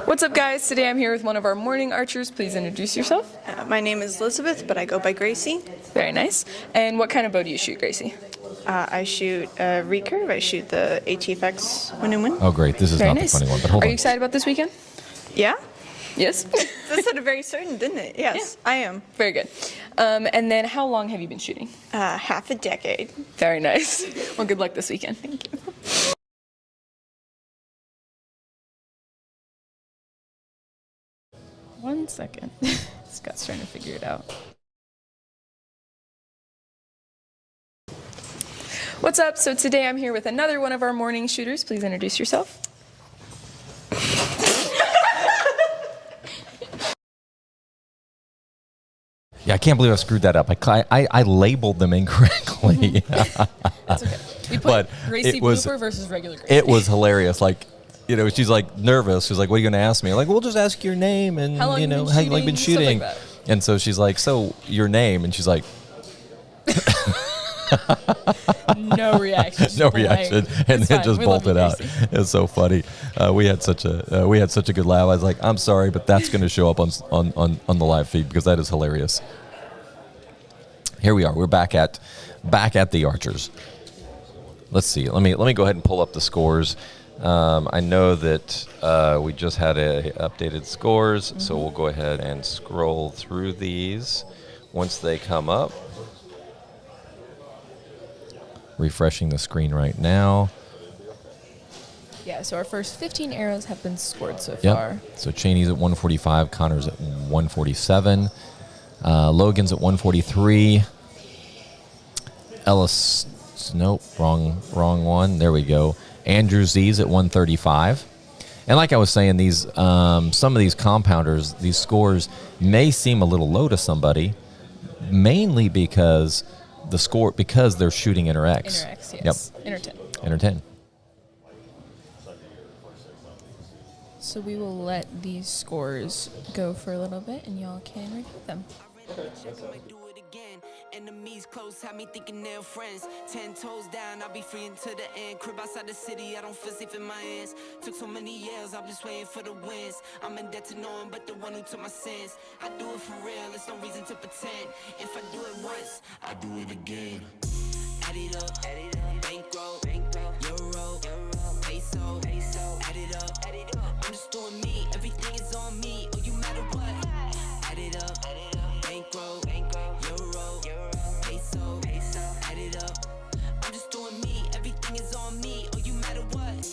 What's up, guys? Today I'm here with one of our morning archers. Please introduce yourself. My name is Elizabeth, but I go by Gracie. Very nice. And what kind of bow do you shoot, Gracie? I shoot a recurve. I shoot the ATFX Winuman. Oh, great. This is Very not nice. the funny one, but hold Are on. you excited about this weekend? Yeah? Yes. That sounded very certain, didn't it? Yes, I am. Very good. And then how long have you been shooting? Half a decade. Very nice. Well, good luck this weekend. Thank you. One second. Scott's trying to figure it out. What's up? So today I'm here with another one of our morning shooters. Please introduce yourself. Yeah, I can't believe I screwed that up. I labeled them incorrectly. That's okay. We put But Gracie it was- Blooper versus regular Gracie. It was hilarious. Like, you know, she's like nervous. She's like, "What are you going to ask me?" I'm like, "We'll just ask your name and How long you you know been how you like been shooting?" shooting." Stuff like And so she's like, "So your name?" And she's like, No reaction. "No Blank. reaction," and It's then fine. just We love you, bolted out. Gracie. It's so funny. We had such a good laugh. I was like, "I'm sorry, but that's going to show up on the live feed because that is hilarious." Here we are. We're back at the Archers. Let's see. Let me go ahead and pull up the scores. I know that we just had updated scores, so we'll go ahead and scroll through these once they come up. Refreshing the screen right now. Yeah, so our first 15 arrows have been scored so Yep. far. So Cheney's at 145, Connor's at 147, Logan's at 143. Ellis, nope, wrong one. There we go. Andrew Z's at 135. And like I was saying, these some of these compounders, these scores may seem a little low to somebody, mainly because they're shooting Inter X. Inter X, yes. Yep. Inter 10. Inter 10. So we will let these scores go for a little bit, and y'all can review them. Enemies close, have me thinking they're friends. 10 toes down, I'll be free until the end. Crib outside the city, I don't feel safe in my hands. Took so many years, I'm just waiting for the wins. I'm in debt to no one but the one who took my sins. I do it for real, there's no reason to pretend. If I do it once, I do it again. Add it up, bankroll, euro, peso, add it up. I'm just doing me, everything is on me. Oh, you matter what? Add it up, bankroll, euro, peso, add it up. I'm just doing me, everything is on me. Oh, you matter what?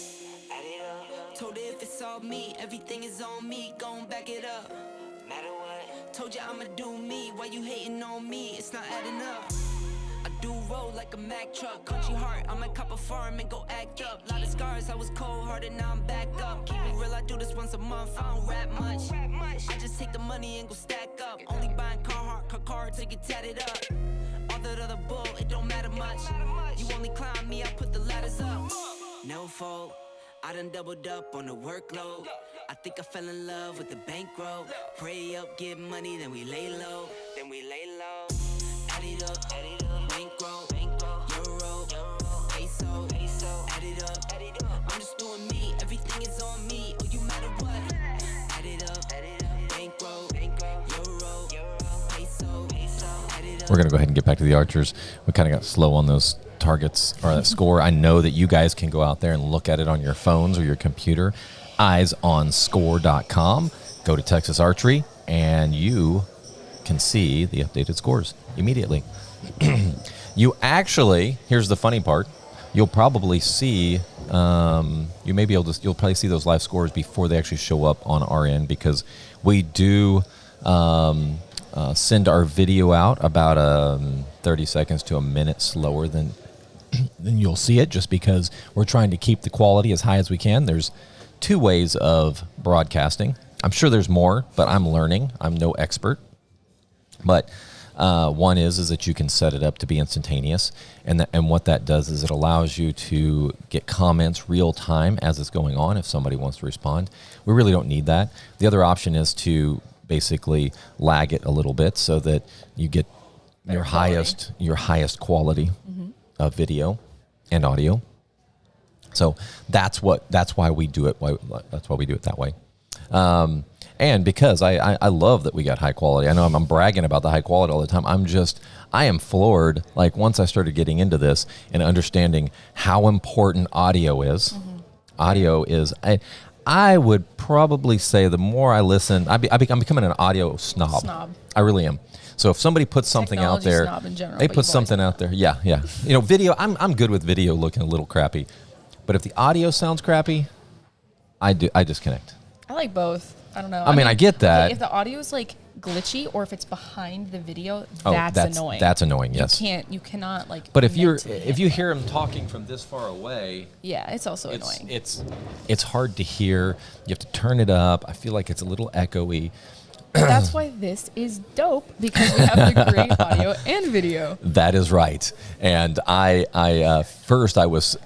Add it up. Told her if it's all me, everything is on me. Gon' back it up. Matter what? Told you I'ma do me. Why you hating on me? It's not adding up. I do roll like a Mack truck, country heart. I might cop a farm and go act up. Lot of scars, I was cold-hearted, now I'm back up. Keep it real, I do this once a month. I don't rap much. I just take the money and go stack up. Only buying car to get tatted up. All that other bull, it don't matter much. You only climb me, I put the ladders up. No fault, I done doubled up on the workload. I think I fell in love with the bankroll. Pray up, get money, then we lay low. Add it up, bankroll, euro, peso, add it up. I'm just doing me, everything is on me. Oh, you matter what? Add it up, bankroll, euro, peso, add it up. We're going to go ahead and get back to the archers. We kind of got slow on those targets or that score. I know that you guys can go out there and look at it on your phones or your computer. eyesonscore.com. Go to Texas Archery, and you can see the updated scores immediately. You actually, here's the funny part, you'll probably see, you'll probably see those live scores before they actually show up on our end, because we do send our video out about 30 seconds to a minute slower than you'll see it, just because we're trying to keep the quality as high as we can. There's two ways of broadcasting. I'm sure there's more, but I'm learning. I'm no expert. But one is that you can set it up to be instantaneous, and what that does is it allows you to get comments real time as it's going on if somebody wants to respond. We really don't need that. The other option is to basically lag it a little bit so that you get your highest quality of video and audio. So that's why we do it. That's why we do it that way. And because I love that we got high quality. I know I'm bragging about the high quality all the time. I am floored. Like, once I started getting into this and understanding how important audio is, audio is, I would probably say the more I listen, I'm becoming an audio snob. I really am. So if somebody puts something out there, snob in general, they but put you've always something been out there. Yeah. You know, video, I'm good with video looking a little crappy. But if the audio sounds crappy, I disconnect. I like both. I don't know. I mean, I get that. Okay, if the audio is like glitchy, or if it's behind the video, Oh, that's annoying. That's annoying. Yes. You cannot like. But if connect to the you video. hear him talking from this far away, yeah, it's also annoying. it's hard to hear. You have to turn it up. I feel like it's a little echoey. That's why this is dope, because we have the great audio and video. That is right. And I first I was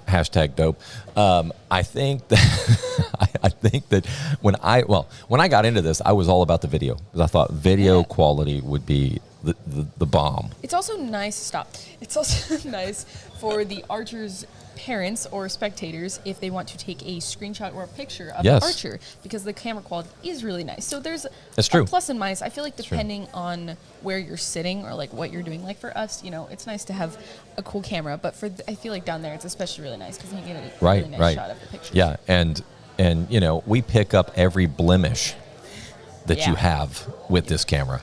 #dope. I think that when I got into this, I was all about the video, because I thought video quality would be the bomb. It's also nice. Stop. It's also nice for the archers' parents or spectators if they want to take a screenshot or a picture of Yes. the archer, because the camera quality is really nice. So there's That's true. a plus and minus. I feel like true. depending on where you're sitting or like what you're doing, like for us, you know, it's nice to have a cool camera. But I feel like down there it's especially really nice because you get a really nice shot of the picture. Yeah, and you know, we pick up every blemish that you Yeah. have with this camera.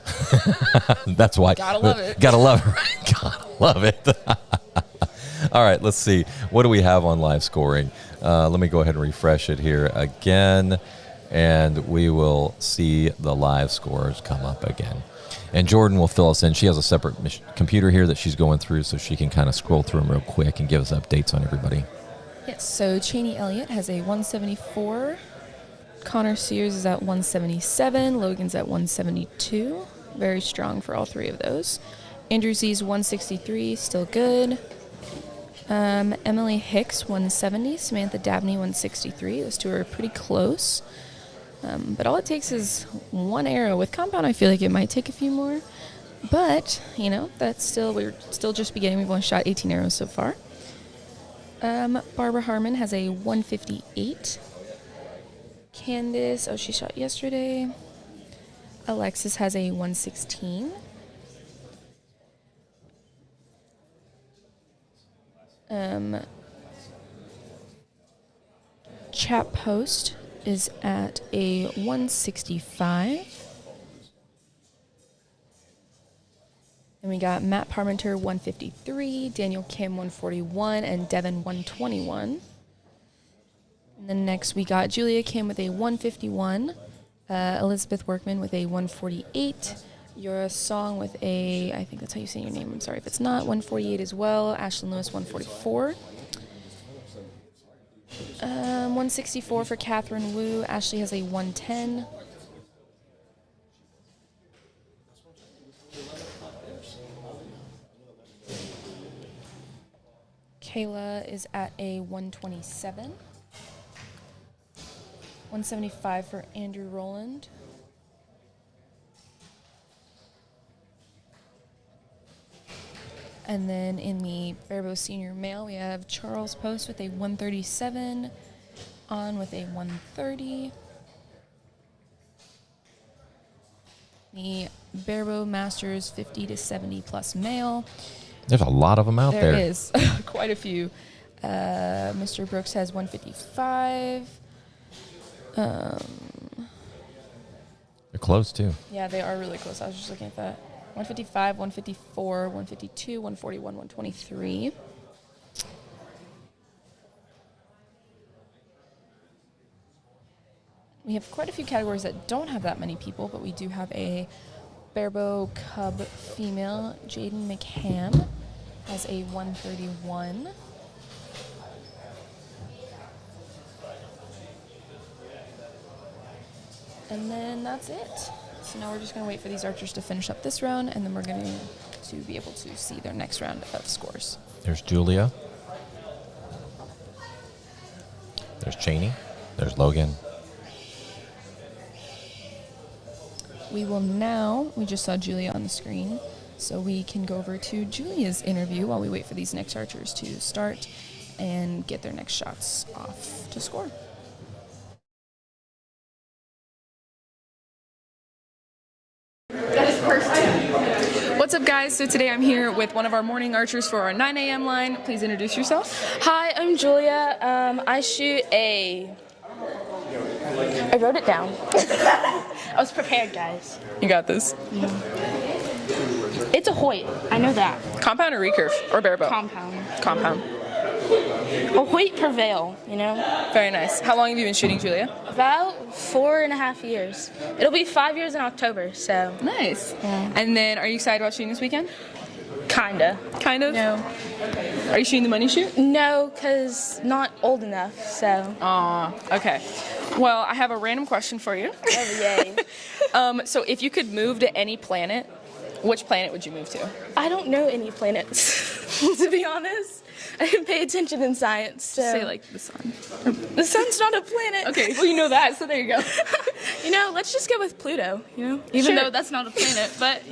That's why. Gotta love it. Gotta love it. Right? Gotta love it. All right, let's see. What do we have on live scoring? Let me go ahead and refresh it here again, and we will see the live scores come up again. And Jordan will fill us in. She has a separate computer here that she's going through, so she can kind of scroll through them real quick and give us updates on everybody. Yes, so Cheney Elliott has a 174. Connor Sears is at 177. Logan's at 172. Very strong for all three of those. Andrew Z's 163, still good. Emily Hicks, 170. Samantha Dabney, 163. Those two are pretty close. But all it takes is one arrow. With compound, I feel like it might take a few more. But, you know, we're still just beginning. We've only shot 18 arrows so far. Barbara Harmon has a 158. Candace, she shot yesterday. Alexis has a 116. Chap Post is at a 165. And we got Matt Parmenter, 153, Daniel Kim, 141, and Devin, 121. And then next we got Julia Kim with a 151, Elizabeth Workman with a 148, Yura Song with a, I think that's how you say your name, I'm sorry if it's not, 148 as well, Ashlyn Lewis, 144. 164 for Catherine Wu. Ashley has a 110. Kayla is at a 127. 175 for Andrew Rowland. And then in the Barebow Senior Male, we have Charles Post with a 137, On with a 130. The Barebow Masters 50 to 70 plus male. There's a lot of them out there. There is quite a few. Mr. Brooks has 155. They're close too. Yeah, they are really close. I was just looking at that. 155, 154, 152, 141, 123. We have quite a few categories that don't have that many people, but we do have a Barebow Cub female. Jaden McHam has a 131. And then that's it. So now we're just going to wait for these archers to finish up this round, and then we're going to be able to see their next round of scores. There's Julia. There's Cheney. There's Logan. We will now, we just saw Julia on the screen, so we can go over to Julia's interview while we wait for these next archers to start and get their next shots off to score. What's up, guys? So today I'm here with one of our morning archers for our 9 a.m. line. Please introduce yourself. Hi, I'm Julia. I shoot I wrote it down. I was prepared, guys. You got this. It's a Hoyt. I know that. Compound or recurve? Or barebow? Compound. Compound. A Hoyt prevail, you know? Very nice. How long have you been shooting, Julia? About 4.5 years. It'll be 5 years in October, so. Nice. Yeah. And then, are you excited about shooting this weekend? Kinda. Kind of? No. Are you shooting the money shoot? No, because not old enough, so. Aw, okay. Well, I have a random question for you. Oh, yay. So if you could move to any planet, which planet would you move to? I don't know any planets, to be honest. I didn't pay attention in science. So. Say like the sun. The sun's not a planet. Okay, well you know that, so there you go. Let's just go with Pluto, Even though that's not a planet, but,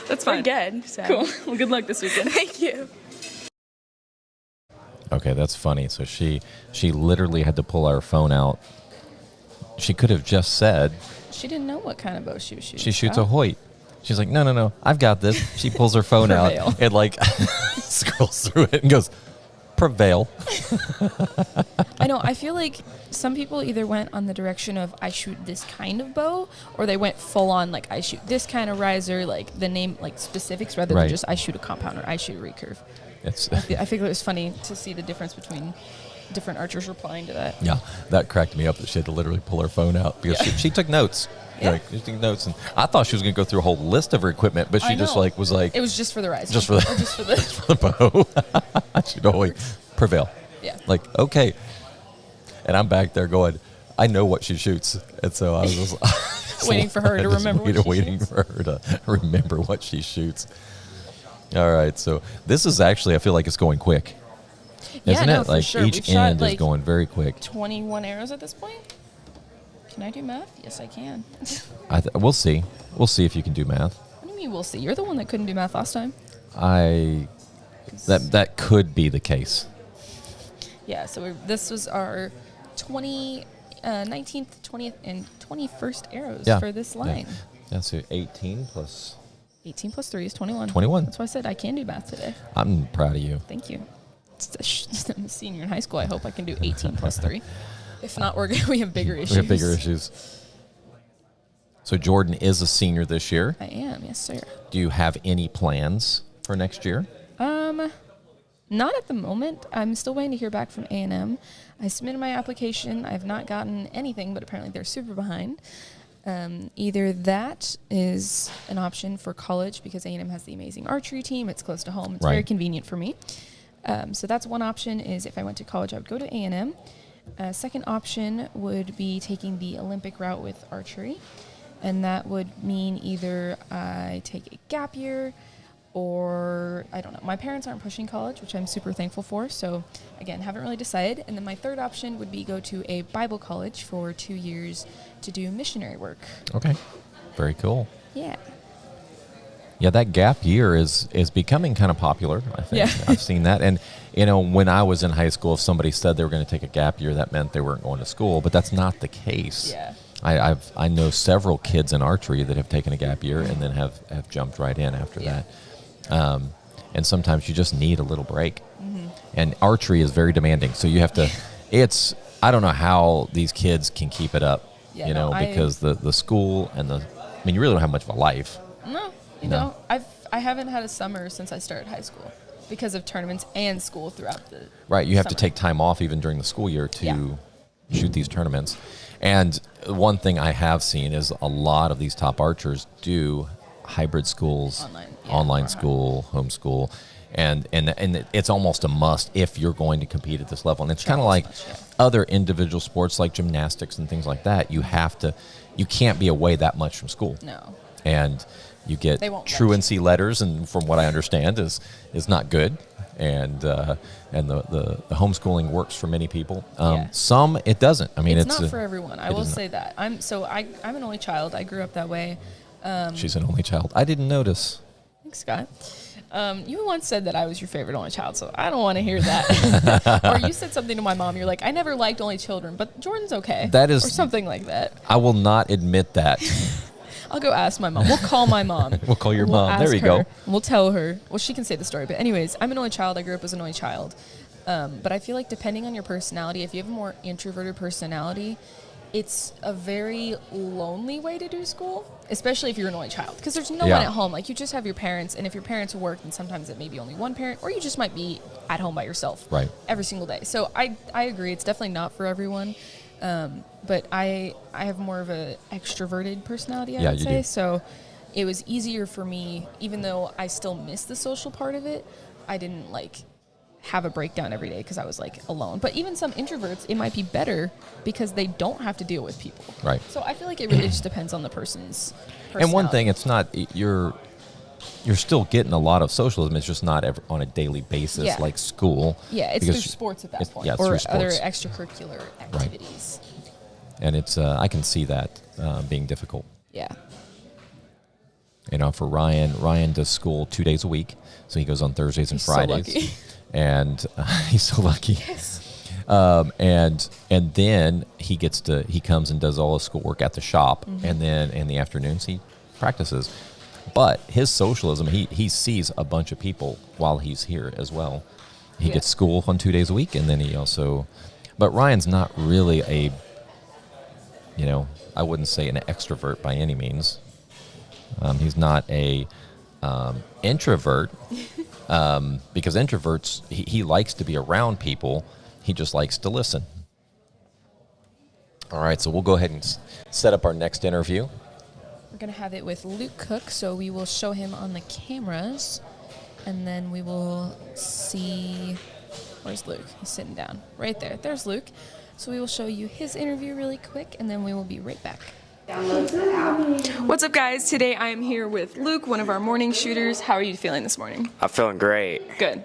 That's we're fine. good. So. Cool. Well, good luck this weekend. Thank you. Okay, that's funny. So she literally had to pull our phone out. She could have just said She didn't know what kind of bow she was shooting. she shoots a Hoyt. She's like, no, I've got this. She pulls her phone Prevail. out and like scrolls through it and goes, Prevail. I know. I feel like some people either went on the direction of I shoot this kind of bow, or they went full on like I shoot this kind of riser, like the name, like specifics, rather Right. than just I shoot a compound or I shoot a recurve. It's I think it was funny to see the difference between different archers replying to that. yeah, that cracked me up that she had to literally pull her phone out because she took notes. Yeah. Like, she took notes, and I thought she was going to go through a whole list of her equipment, but she I just know. was like, It was just for the riser. just for the Or just for the. for the bow. She'd always Prevail. Yeah. Like, okay. And I'm back there going, I know what she shoots. And so I was just Waiting for her to remember what she waiting shoots. for her to remember what she shoots. All right. So this is actually, I feel like it's going quick. Yeah, Isn't no, it? for Like sure. each We've shot, end is like, going very quick. 21 arrows at this point. Can I do math? Yes, I can. We'll see. We'll see if you can do math. What do you mean we'll see? You're the one that couldn't do math last time. That could be the case. Yeah, so this was our 19th, 20th, and 21st arrows Yeah. for this line. Yeah, so 18 plus. 18 plus 3 is 21. 21. That's why I said I can do math today. I'm proud of you. Thank you. I'm a senior in high school. I hope I can do 18 plus 3. If not, we have bigger issues. We have bigger issues. So Jordan is a senior this year. I am, yes, sir. Do you have any plans for next year? Not at the moment. I'm still waiting to hear back from A&M. I submitted my application. I've not gotten anything, but apparently they're super behind. Either that is an option for college because A&M has the amazing archery team. It's close to home. It's very Right. convenient for me. So that's one option is if I went to college, I would go to A&M. Second option would be taking the Olympic route with archery. And that would mean either I take a gap year or I don't know. My parents aren't pushing college, which I'm super thankful for. So again, haven't really decided. And then my third option would be go to a Bible college for 2 years to do missionary work. Okay. Very cool. Yeah. Yeah, that gap year is becoming kind of popular, I think. Yeah. I've seen that. And, when I was in high school, if somebody said they were going to take a gap year, that meant they weren't going to school. But that's not the case. Yeah. I know several kids in archery that have taken a gap year and then have jumped right in after Yeah. that. And sometimes you just need a little break. Mm-hmm. And archery is very demanding. So you have to, I don't know how these kids can keep it up, Yeah, no, because the school and you really don't have much of a life. No, you No. don't. I haven't had a summer since I started high school because of tournaments and school throughout the Right. You have to summer. take time off even during the school year to Yeah. shoot these tournaments. And one thing I have seen is a lot of these top archers do hybrid schools, Online, yeah. school, homeschool, and it's almost a must if you're going to compete at this level. And it's kind of like other individual sports like gymnastics and things like that. You can't be away that much from school. No. And you get They won't let truancy letters, and from what I understand is not good. And the homeschooling works for many people. Yeah. Some it doesn't. I mean, it's not for everyone. I will isn't. say that. I'm an only child. I grew up that way. She's an only child. I didn't notice. Thanks, Scott. You once said that I was your favorite only child, so I don't want to hear that. Or you said something to my mom. You're like, I never liked only children, but Jordan's okay. That is- or something like that. I will not admit that. I'll go ask my mom. We'll call my mom. We'll call your mom. There ask you go. her, and we'll tell her. Well, she can say the story. But anyways, I'm an only child. I grew up as an only child. But I feel like depending on your personality, if you have a more introverted personality, it's a very lonely way to do school, especially if you're an only child. Because there's no Yeah. one at home. Like, you just have your parents. And if your parents work, then sometimes it may be only one parent. Or you just might be at home by yourself Right. every single day. So I agree. It's definitely not for everyone. But I have more of an extroverted personality, I Yeah, would you say. do. So it was easier for me, even though I still miss the social part of it. I didn't have a breakdown every day because I was alone. But even some introverts, it might be better because they don't have to deal with people. Right. So I feel like it really just depends on the person's personality. And one thing, it's not you're still getting a lot of socialism. It's just not on a daily basis Yeah. like school. Yeah, it's because through sports at that point, yeah, it's or through other sports. extracurricular activities. And it's I can see that being difficult. Yeah. For Ryan does school 2 days a week, so he goes on Thursdays and He's so Fridays, lucky. and he's so lucky. Yes. And then he comes and does all his schoolwork at the shop, and then in the afternoons he practices. But his socialism, he sees a bunch of people while he's here as well. He gets school on 2 days a week, and then he also. But Ryan's not really I wouldn't say an extrovert by any means. He's not a introvert because introverts, he likes to be around people. He just likes to listen. All right, so we'll go ahead and set up our next interview. We're going to have it with Luke Cook, so we will show him on the cameras, and then we will see. Where's Luke? He's sitting down. Right there. There's Luke. So we will show you his interview really quick, and then we will be right back. What's up, guys? Today I am here with Luke, one of our morning shooters. How are you feeling this morning? I'm feeling great. Good.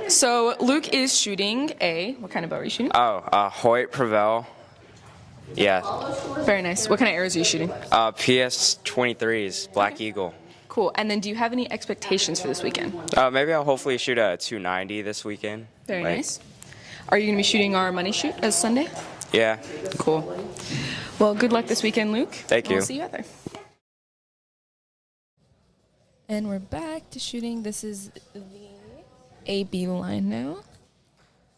So Luke is shooting what kind of bow are you shooting? Hoyt Prevail. Yeah. Very nice. What kind of arrows are you shooting? PS 23s, Black Eagle. Cool. And then do you have any expectations for this weekend? Maybe I'll hopefully shoot a 290 this weekend. Very nice. Are you going to be shooting our money shoot as Sunday? Yeah. Cool. Well, good luck this weekend, Luke. Thank you. We'll see you out there. And we're back to shooting. This is the AB line now.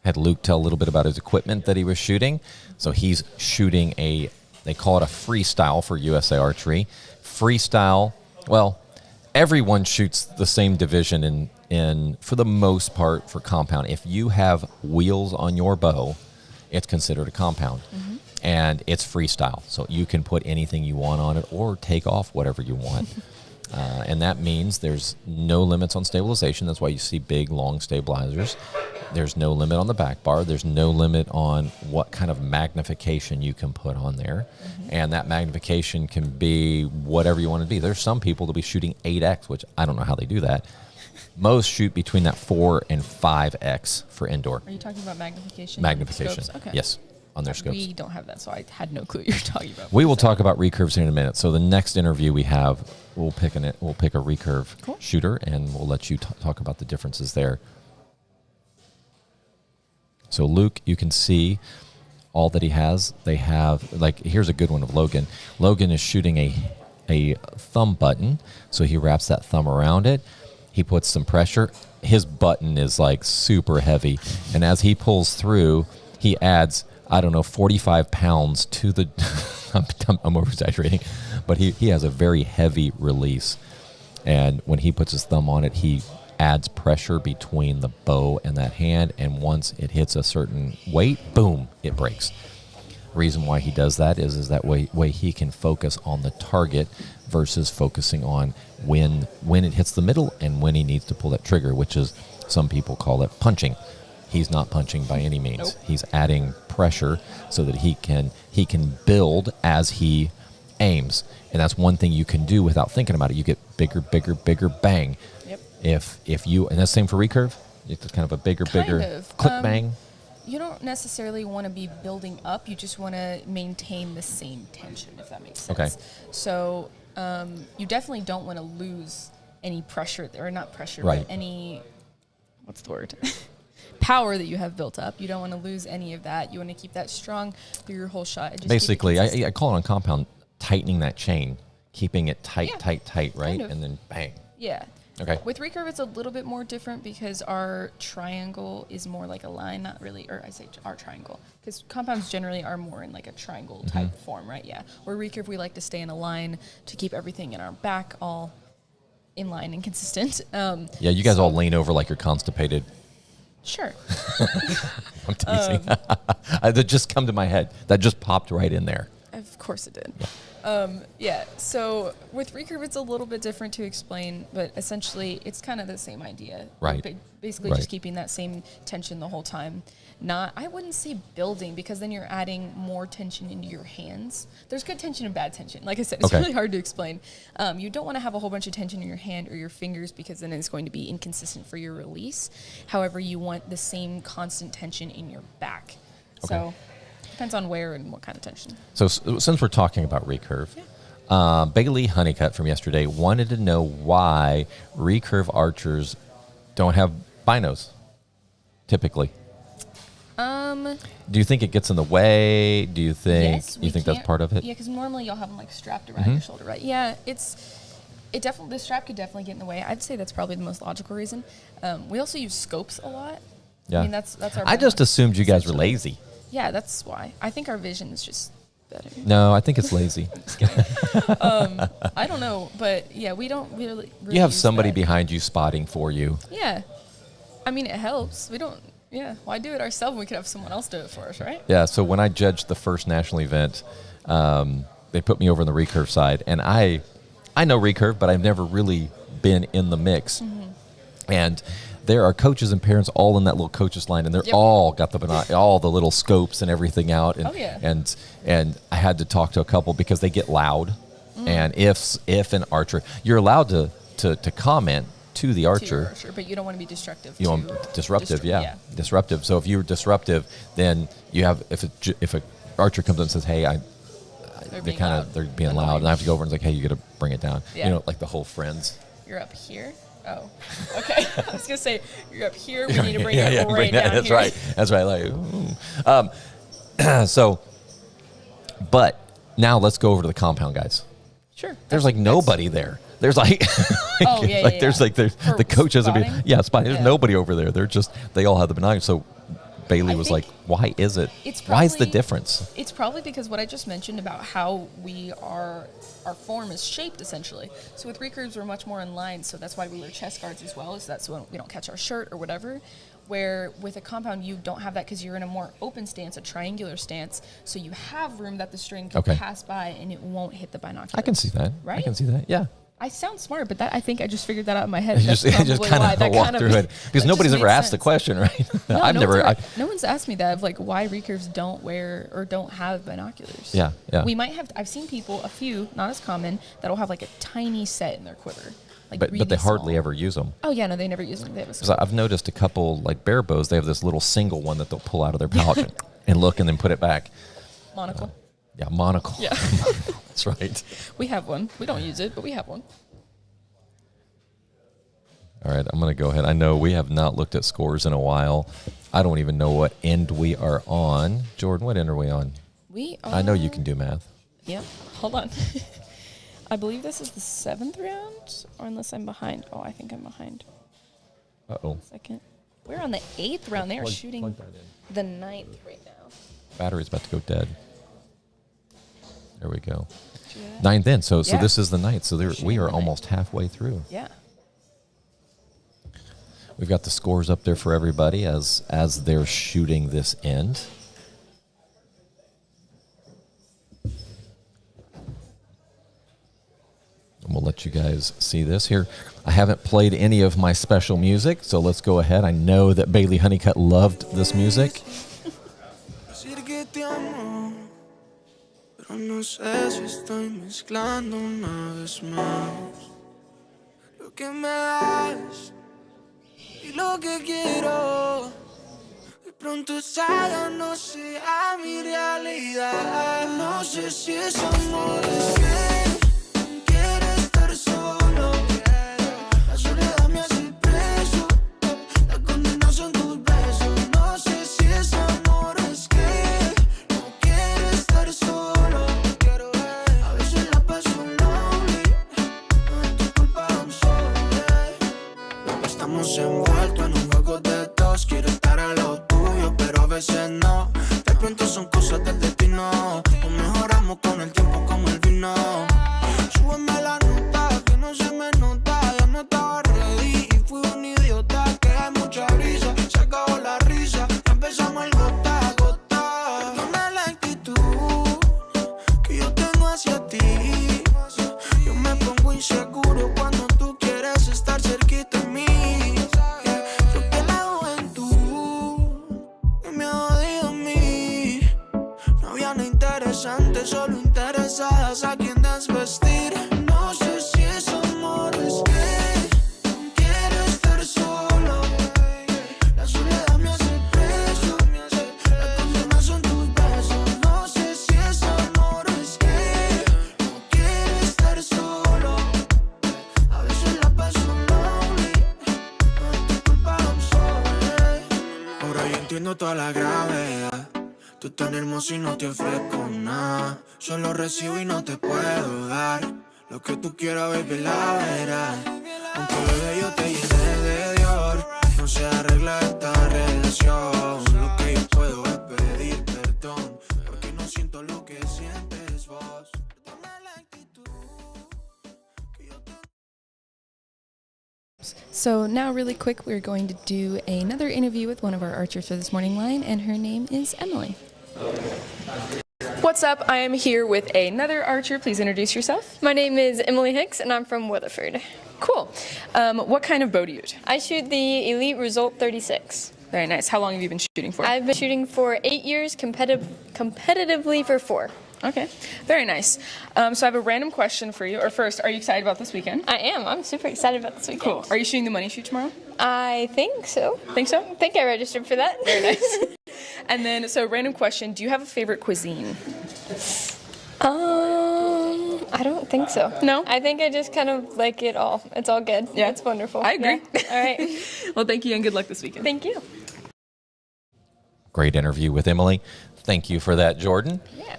Had Luke tell a little bit about his equipment that he was shooting. So he's shooting they call it a freestyle for USA Archery. Freestyle, well, everyone shoots the same division in for the most part for compound. If you have wheels on your bow, it's considered a compound. And it's freestyle. So you can put anything you want on it or take off whatever you want. And that means there's no limits on stabilization. That's why you see big, long stabilizers. There's no limit on the back bar. There's no limit on what kind of magnification you can put on there. And that magnification can be whatever you want to be. There's some people that'll be shooting 8x, which I don't know how they do that. Most shoot between that 4 and 5x for indoor. Are you talking about magnification? Magnification, Scopes? Okay. yes, on their scopes. We don't have that, so I had no clue what you're talking about. We will talk about recurves here in a minute. So the next interview we have, we'll pick a recurve shooter, and we'll let you talk about the differences there. So Luke, you can see all that he has. They have, here's a good one of Logan. Logan is shooting a thumb button, so he wraps that thumb around it. He puts some pressure. His button is super heavy, and as he pulls through, he adds 45 pounds to the. I'm over exaggerating, but he has a very heavy release, and when he puts his thumb on it, he adds pressure between the bow and that hand, and once it hits a certain weight, boom, it breaks. Reason why he does that is that way he can focus on the target versus focusing on when it hits the middle and when he needs to pull that trigger, which is some people call it punching. He's not punching by any means. Nope. He's adding pressure so that he can build as he aims, and that's one thing you can do without thinking about it. You get bigger, bang. Yep. If you, and that's the same for recurve. It's kind of a bigger click bang. You don't necessarily want to be building up. You just want to maintain the same tension, if that makes sense. Okay. So you definitely don't want to lose any pressure, or not pressure, right. but any, what's the word? Power that you have built up. You don't want to lose any of that. You want to keep that strong through your whole shot. Just basically, I call it on compound tightening that chain, keeping it tight, right? Kind of. And then bang. Yeah. Okay. With recurve, it's a little bit more different because our triangle is more like a line, not really, or I say our triangle, because compounds generally are more in a triangle type form, right? Yeah. Where recurve, we like to stay in a line to keep everything in our back all in line and consistent. Yeah, you guys all lean over like you're constipated. Sure. I'm teasing. That just come to my head. That just popped right in there. Of course it did. Yeah. Yeah, so with recurve, it's a little bit different to explain, but essentially it's kind of the same idea. Right. Basically Right. just keeping that same tension the whole time. I wouldn't say building, because then you're adding more tension into your hands. There's good tension and bad tension. Like I said, it's Okay. really hard to explain. You don't want to have a whole bunch of tension in your hand or your fingers, because then it's going to be inconsistent for your release. However, you want the same constant tension in your back. Okay. So depends on where and what kind of tension. So since we're talking about recurve, Bailey Honeycutt from yesterday wanted to know why recurve archers don't have binos typically. Do you think it gets in the way? Do you think Yes, you think that's part of it? Yeah, because normally you'll have them like strapped around your shoulder, right? Yeah, the strap could definitely get in the way. I'd say that's probably the most logical reason. We also use scopes a lot. Yeah. I mean, that's our. I just assumed you guys were essentially. lazy. Yeah, that's why. I think our vision is just better. No, I think it's lazy. I don't know, but yeah, we don't really You have use somebody that. behind you spotting for you. Yeah, I mean, it helps. We don't. Yeah, why do it ourselves when we could have someone else do it for us, right? Yeah, so when I judged the first national event, they put me over on the recurve side, and I know recurve, but I've never really been in the mix. And there are coaches and parents all in that little coaches line, and they're Yep. all got all the little scopes and everything out. And, Oh, yeah. and I had to talk to a couple because they get loud. And if an archer, you're allowed to comment to the To archer. your archer, but you don't want to be destructive. You want disruptive, yeah, disruptive. So if you're disruptive, then you have if a archer comes in and says, "Hey, they're being being loud," and I have to go over and like, "Hey, you got to bring it down." Yeah. You know, like the whole Friends. You're up here. Oh, okay. I was gonna say you're up here. We need to bring it right bring down that. That's here. right. That's right. Like, so, but now let's go over to the compound, guys. Sure. There's like nobody there. There's like, Oh, yeah, like yeah, there's yeah. like there's For the coaches are spotting? spotting. There's Yeah. nobody over there. They all have the binoculars. So Bailey I was think like, why is it? it's Why is the probably- difference? It's probably because what I just mentioned about how our form is shaped essentially. So with recurves, we're much more in line. So that's why we wear chest guards as well. Is that's so we don't catch our shirt or whatever. Where with a compound, you don't have that because you're in a more open stance, a triangular stance. So you have room that the string can Okay. pass by and it won't hit the binoculars. I can see that. I Right? can see that. Yeah. I sound smart, but I think I just figured that out in my head. You That's just probably kind why. of That walk kind of- through it because that nobody's just ever made asked the sense. question, right? No, I've never. no one's asked me that of like why recurves don't wear or don't have binoculars. Yeah, yeah. We might have. I've seen people, a few, not as common, that'll have like a tiny set in their quiver. Like but really they hardly small. ever use them. Oh yeah, no, they never use them. They have a 'Cause I've noticed a couple like bear bows. They have this little single one that they'll pull out of their pouch and look and then put it back. monocle. Yeah, monocle. Yeah. That's right. We have one. We don't use it, but we have one. All right, I'm going to go ahead. I know we have not looked at scores in a while. I don't even know what end we are on. Jordan, what end are we on? We are. I know you can do math. Yep. Hold on. I believe this is the 7th round, or unless I'm behind. Oh, I think I'm behind. Uh-oh. Second. We're on the 8th round. They are shooting plug that the 9th right now. Battery's about to go dead. There we go. Yeah. 9th in. So Yeah. this is the 9th. So we Shooting are the almost halfway through. Yeah. We've got the scores up there for everybody as they're shooting this end. And we'll let you guys see this here. I haven't played any of my special music, so let's go ahead. I know that Bailey Honeycutt loved this music. Decir que te amo, pero no sé si estoy mezclando una vez más lo que me das y lo que quiero. De pronto esa ya no sea mi realidad. No sé si es amor, es que quiero estar solo. La soledad me hace preso, la condena son tus besos. No sé si es amor, es que no quiero estar solo. A veces la paso lonely, no es tu culpa, I'm sorry. Estamos envueltos en un juego de dos. Quiero estar a lo tuyo, pero a veces no. De pronto son cosas del destino. O mejoramos con el tiempo como el vino. interesante, solo interesadas a quien desvestir. No sé si es amor, es que quiero estar solo. La soledad me hace preso, la condena son tus besos. No sé si es amor, es que no quiero estar solo. A veces la paso lonely, no es tu culpa, I'm sorry. Ahora yo entiendo toda la gravedad. Tú tan hermosa y no te ofrezco nada. Solo recibo y no te puedo dar. Lo que tú quieras, baby, la verás. Aunque bebé yo te llene de Dior, no se arregla esta relación. Lo que yo puedo es pedir perdón, porque no siento lo que sientes vos. Perdona la actitud que yo te... So now really quick, we're going to do another interview with one of our archers for this morning line, and her name is Emily. What's up? I am here with another archer. Please introduce yourself. My name is Emily Hicks, and I'm from Weatherford. Cool. What kind of bow do you use? I shoot the Elite Result 36. Very nice. How long have you been shooting for? I've been shooting for 8 years, competitively for 4. Okay, very nice. So I have a random question for you. Or first, are you excited about this weekend? I am. I'm super excited about this weekend. Cool. Are you shooting the money shoot tomorrow? I think so. Think so? I think I registered for that. Very nice. And then, so random question, do you have a favorite cuisine? I don't think so. No? I think I just kind of like it all. It's all good. Yeah. It's wonderful. I agree. Yeah. All right. Well, thank you and good luck this weekend. Thank you. Great interview with Emily. Thank you for that, Jordan. Yeah.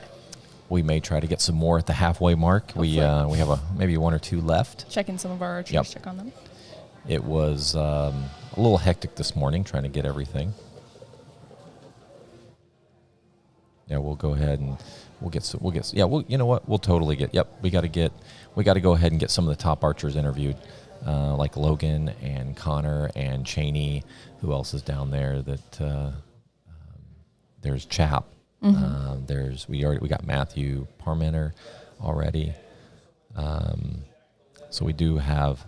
We may try to get some more at the halfway mark. We have maybe one or two left. Check in some of our archers, Yep. check on them. It was a little hectic this morning trying to get everything. Yeah, we'll go ahead and you know what? We'll totally get. Yep, we got to go ahead and get some of the top archers interviewed, like Logan and Connor and Cheney. Who else is down there? There's Chap. We got Matthew Parmenter already. So we do have.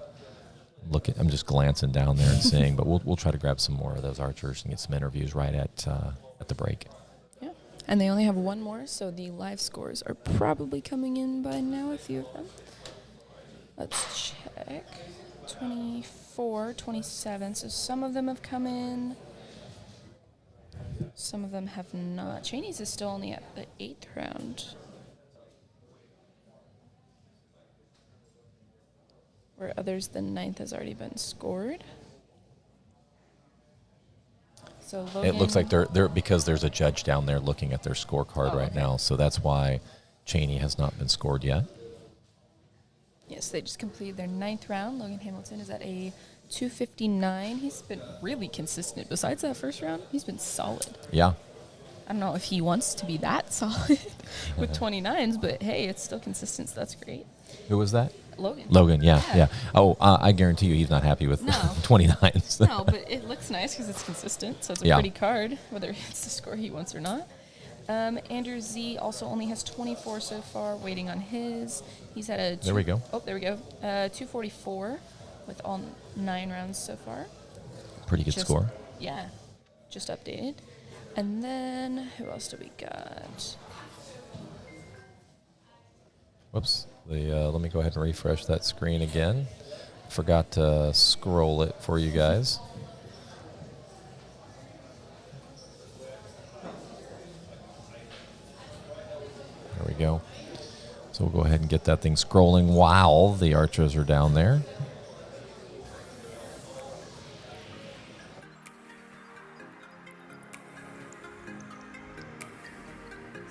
I'm just glancing down there and seeing, but we'll try to grab some more of those archers and get some interviews right at the break. Yeah. And they only have one more, so the live scores are probably coming in by now, a few of them. Let's check. 24, 27. So some of them have come in. Some of them have not. Cheney's is still only at the 8th round. Where others, the 9th has already been scored. So Logan, It looks like they're because there's a judge down there looking at their scorecard right now, so that's why Cheney has not been scored yet. yes, they just completed their 9th round. Logan Hamilton is at a 259. He's been really consistent. Besides that first round, he's been solid. Yeah. I don't know if he wants to be that solid with 29s, but hey, it's still consistent, so that's great. Who was that? Logan. Yeah. Oh, I guarantee you he's not happy with No. 29s. No, but it looks nice because it's consistent, so it's a Yeah. pretty card, whether it's the score he wants or not. Andrew Z also only has 24 so far, waiting on his. He's had a... There we go. Oh, there we go. 244 with all 9 rounds so far. Pretty good score. Yeah, just updated. And then, who else do we got? Whoops. Let me go ahead and refresh that screen again. Forgot to scroll it for you guys. There we go. So we'll go ahead and get that thing scrolling while the archers are down there.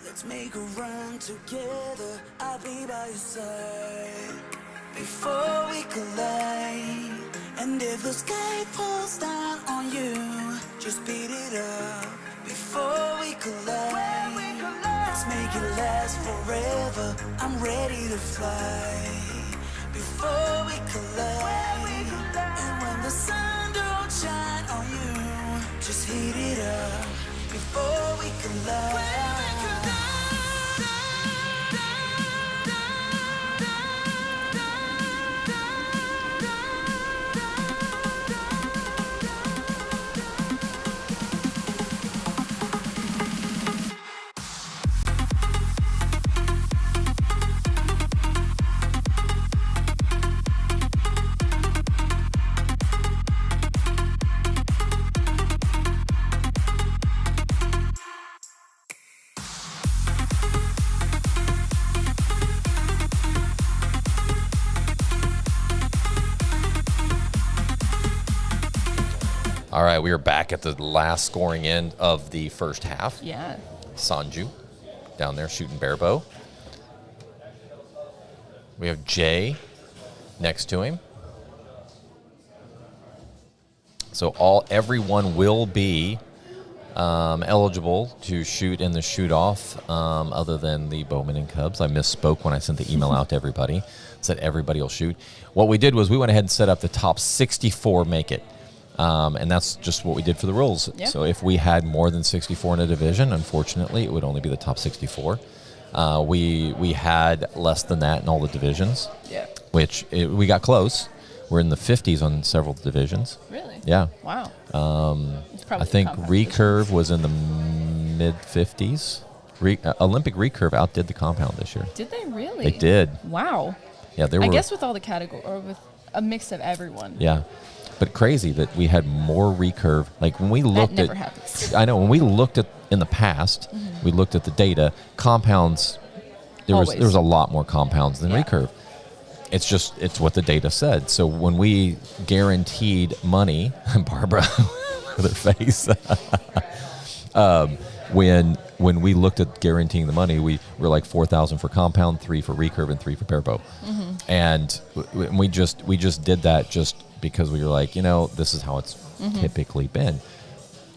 Let's make a run together, I'll be by your side before we collide. And if the sky falls down on you, just beat it up before we collide. Let's make it last forever, I'm ready to fly before we collide. And when the sun don't shine on you, just heat it up before we collide. All right, we are back at the last scoring end of the first half. Yeah. Sanju down there shooting bare bow. We have Jay next to him. So everyone will be eligible to shoot in the shoot-off, other than the Bowman and Cubs. I misspoke when I sent the email out to everybody. Said everybody will shoot. What we did was we went ahead and set up the top 64 make it. And that's just what we did for the rules. Yeah. So if we had more than 64 in a division, unfortunately, it would only be the top 64. We had less than that in all the divisions, we got close. We're in the 50s on several divisions. Really? Yeah. Wow. I think recurve was in the mid-50s. Olympic recurve outdid the compound this year. Did they really? They did. Wow. Yeah, I guess with all the category, or with a mix of everyone. Yeah. But crazy that we had more recurve. Like when we looked that never happens. I know, when we looked at in the past, we looked at the data, compounds, there was a lot more compounds than recurve. It's what the data said. So when we guaranteed money, Barbara with her face, when we looked at guaranteeing the money, we were like 4,000 for compound, 3 for recurve, and 3 for bare bow. And we just did that just because we were like, this is how it's typically been.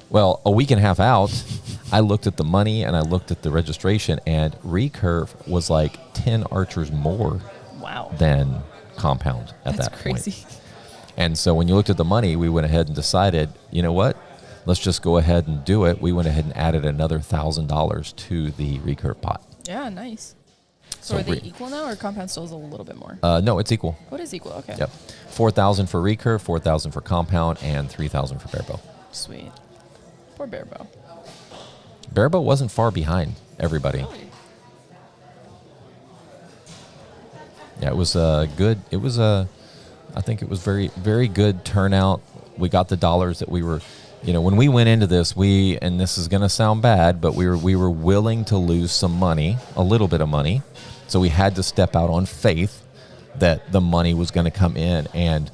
Well, a week and a half out, I looked at the money and I looked at the registration, and recurve was like 10 archers more than compound at that point. That's crazy. And so when you looked at the money, we went ahead and decided, you know what? Let's just go ahead and do it. We went ahead and added another $1,000 to the recurve pot. Yeah, nice. So are they equal now, or compound still is a little bit more? No, it's equal. Oh, it is equal. Okay. Yep. 4,000 for recurve, 4,000 for compound, and 3,000 for bare bow. Sweet. Poor bare bow. Bare bow wasn't far behind everybody. Really? Yeah, it was good. It was I think it was very, very good turnout. We got the dollars that we were, when we went into this, and this is going to sound bad, but we were willing to lose some money, a little bit of money. So we had to step out on faith that the money was going to come in. And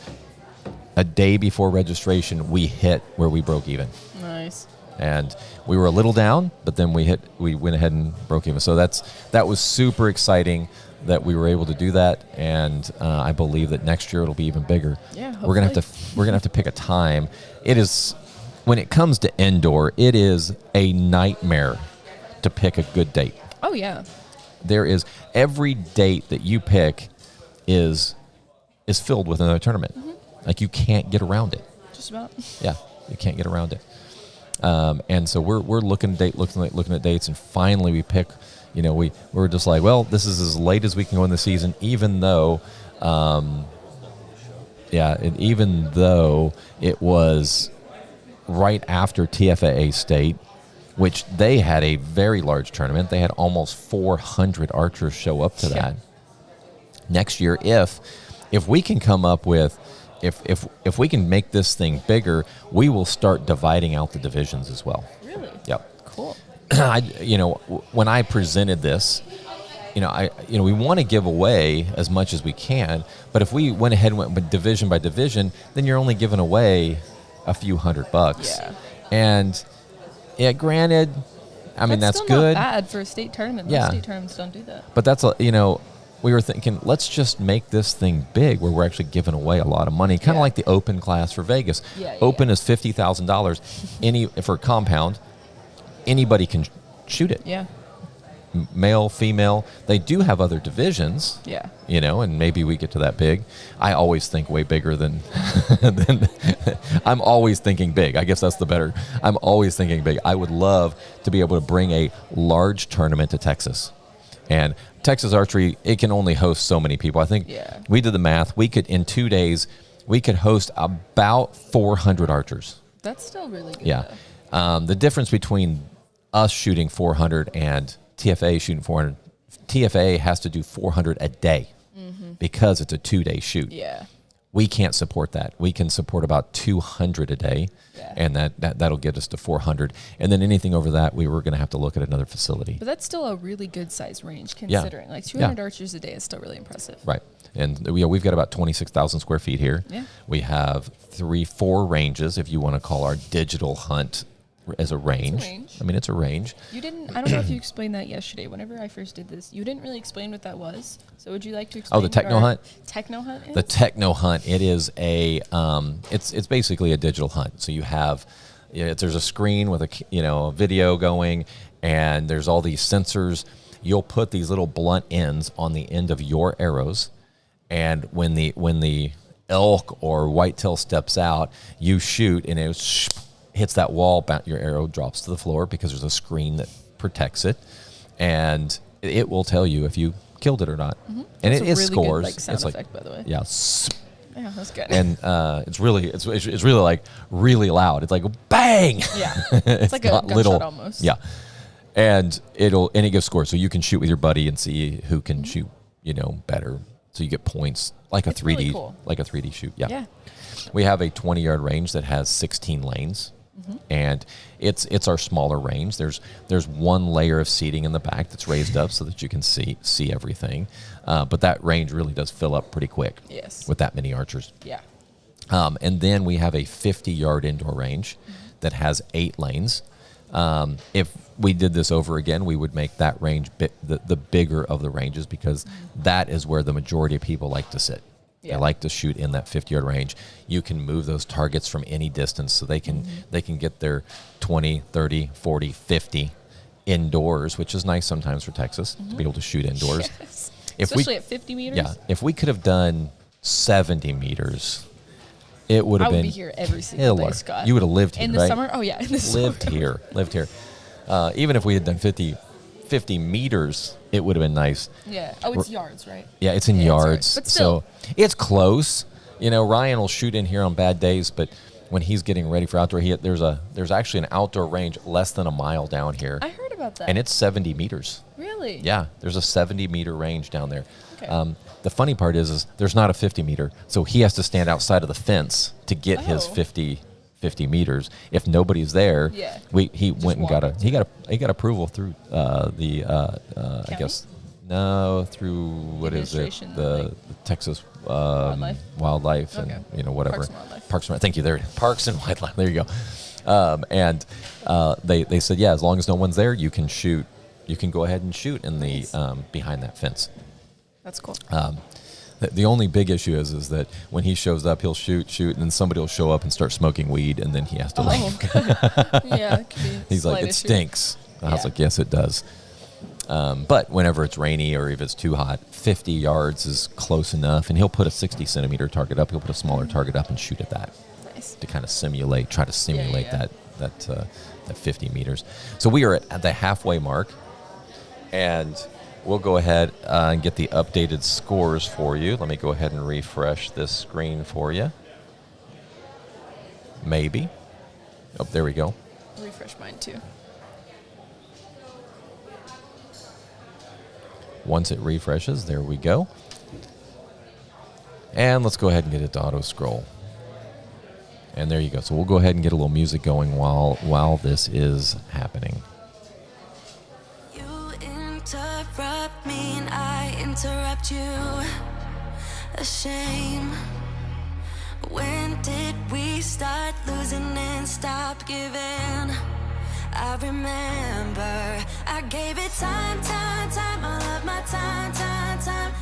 a day before registration, we hit where we broke even. Nice. And we were a little down, but then we went ahead and broke even. So that was super exciting that we were able to do that, and I believe that next year it'll be even bigger. Yeah, we're gonna have to pick a time. It is, when it comes to indoor, it is a nightmare to pick a good date. Oh yeah. There is, every date that you pick is filled with another tournament. Like you can't get around it. Just about. Yeah, you can't get around it. And so we're looking at dates, and finally we pick. We're just like, well, this is as late as we can go in the season, even though, even though it was right after TSAA State, which they had a very large tournament. They had almost 400 archers show up to that. Next year, if we can come up with, if we can make this thing bigger, we will start dividing out the divisions as well. Really? Yep. Cool. When I presented this, we want to give away as much as we can, but if we went ahead and went division by division, then you're only giving away a few $100. Yeah. And granted, that's still good. Not bad for a state tournament. Yeah. Most state tournaments don't do that. But that's we were thinking, let's just make this thing big where we're actually giving away a lot of money, kind of like the open class for Vegas. Open is $50,000 for a compound. Anybody can shoot it. Yeah. Male, female. They do have other divisions. Yeah. And maybe we get to that big. I always think way bigger than I'm always thinking big. I guess that's the better. I'm always thinking big. I would love to be able to bring a large tournament to Texas. And Texas Archery, it can only host so many people. I think we did the math. We could, in 2 days, we could host about 400 archers. That's still really good. Yeah. The difference between us shooting 400 and TSAA shooting 400, TSAA has to do 400 a day because it's a 2-day shoot. Yeah. We can't support that. We can support about 200 a day, and that'll get us to 400. And then anything over that, we were going to have to look at another facility. But that's still a really good size range considering. Like 200 archers a day is still really impressive. Right. And we've got about 26,000 square feet here. Yeah. We have 4 ranges, if you want to call our digital hunt as a range. It's a range. I mean, it's a range. You didn't, I don't know if you explained that yesterday. Whenever I first did this, you didn't really explain what that was. So would you like to explain? Oh, the techno hunt? Techno hunt is? The techno hunt, it is it's basically a digital hunt. So you have, there's a screen with a video going, and there's all these sensors. You'll put these little blunt ends on the end of your arrows, and when the elk or whitetail steps out, you shoot, and it hits that wall, your arrow drops to the floor because there's a screen that protects it, and it will tell you if you killed it or not. Mm-hmm. And That's it a really scores. Good, sound it's effect, by the way. Yeah. Yeah, that's good. And it's really like really loud. It's like bang. Yeah. It's like a gunshot little, almost. Yeah. And it gives scores, so you can shoot with your buddy and see who can shoot, better. So you get points like a 3D, really cool. like a 3D shoot. Yeah. Yeah. We have a 20-yard range that has 16 lanes. Mm-hmm. And it's our smaller range. There's one layer of seating in the back that's raised up so that you can see everything. But that range really does fill up pretty quick. Yes. With that many archers. Yeah. And then we have a 50-yard indoor range that has 8 lanes. If we did this over again, we would make that range the bigger of the ranges, because that is where the majority of people like to sit. Yeah. They like to shoot in that 50-yard range. You can move those targets from any distance, so they can get their 20, 30, 40, 50 indoors, which is nice sometimes for Texas to be able to shoot indoors. Yes. If Especially at 50 meters. Yeah. If we could have done 70 meters, it would have been I would be here every single killer. day, Scott. You would have lived here, in the right? summer. Oh yeah, in the summer. Lived here. Even if we had done 50 meters, it would have been nice. Yeah. Oh, it's yards, right? Yeah, it's in yards. But still. So it's close. Ryan will shoot in here on bad days, but when he's getting ready for outdoor, there's actually an outdoor range less than a mile down here. I heard about that. And it's 70 meters. Really? Yeah, there's a 70-meter range down there. Okay. The funny part is there's not a 50-meter, so he has to stand outside of the fence to get his 50 meters. If nobody's there, he went and got approval through I guess through what is it, the Texas Wildlife and whatever Parks and Wildlife. Thank you. There, Parks and Wildlife. There you go. And they said, yeah, as long as no one's there, you can shoot. You can go ahead and shoot in the behind that fence. That's cool. The only big issue is that when he shows up, he'll shoot, and then somebody will show up and start smoking weed, and then he has to leave. Yeah, it could be He's like, it stinks. I was like, yes, it does. But whenever it's rainy or if it's too hot, 50 yards is close enough, and he'll put a 60-centimeter target up. He'll put a smaller target up and shoot at that. Nice. To kind of try to simulate that 50 meters. So we are at the halfway mark, and we'll go ahead and get the updated scores for you. Let me go ahead and refresh this screen for you. Maybe. Oh, there we go. I'll refresh mine too. Once it refreshes, there we go. And let's go ahead and get it to auto scroll. And there you go. So we'll go ahead and get a little music going while this is happening. Interrupt me and I interrupt you. A shame. When did we start losing and stop giving? I remember I gave it time. I love my time.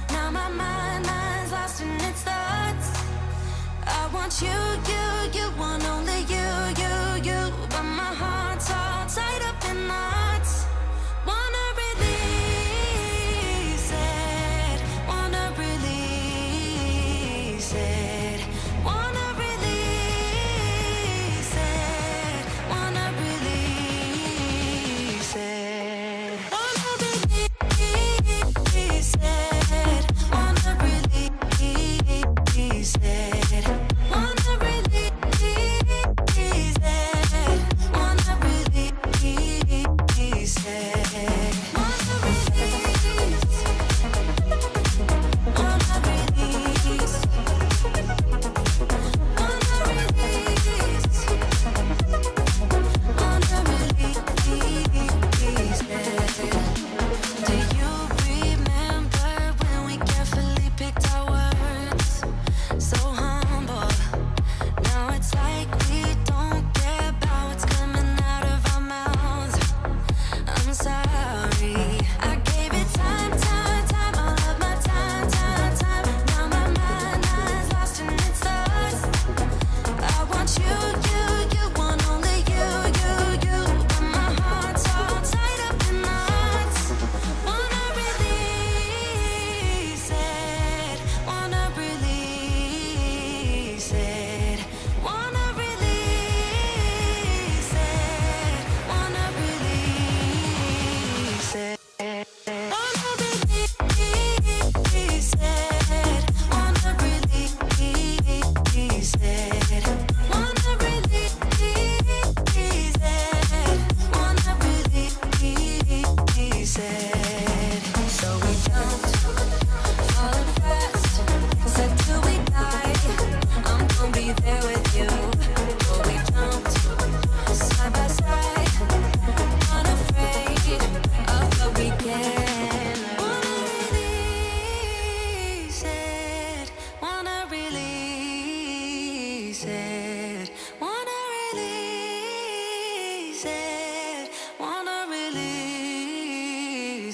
Now my mind's lost in its thoughts. I want you want only you. But my heart's all tied up in knots. Wanna release it. Wanna release it. Wanna release it. Wanna release it. Wanna release it. Wanna release it. Wanna release it.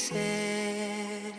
said.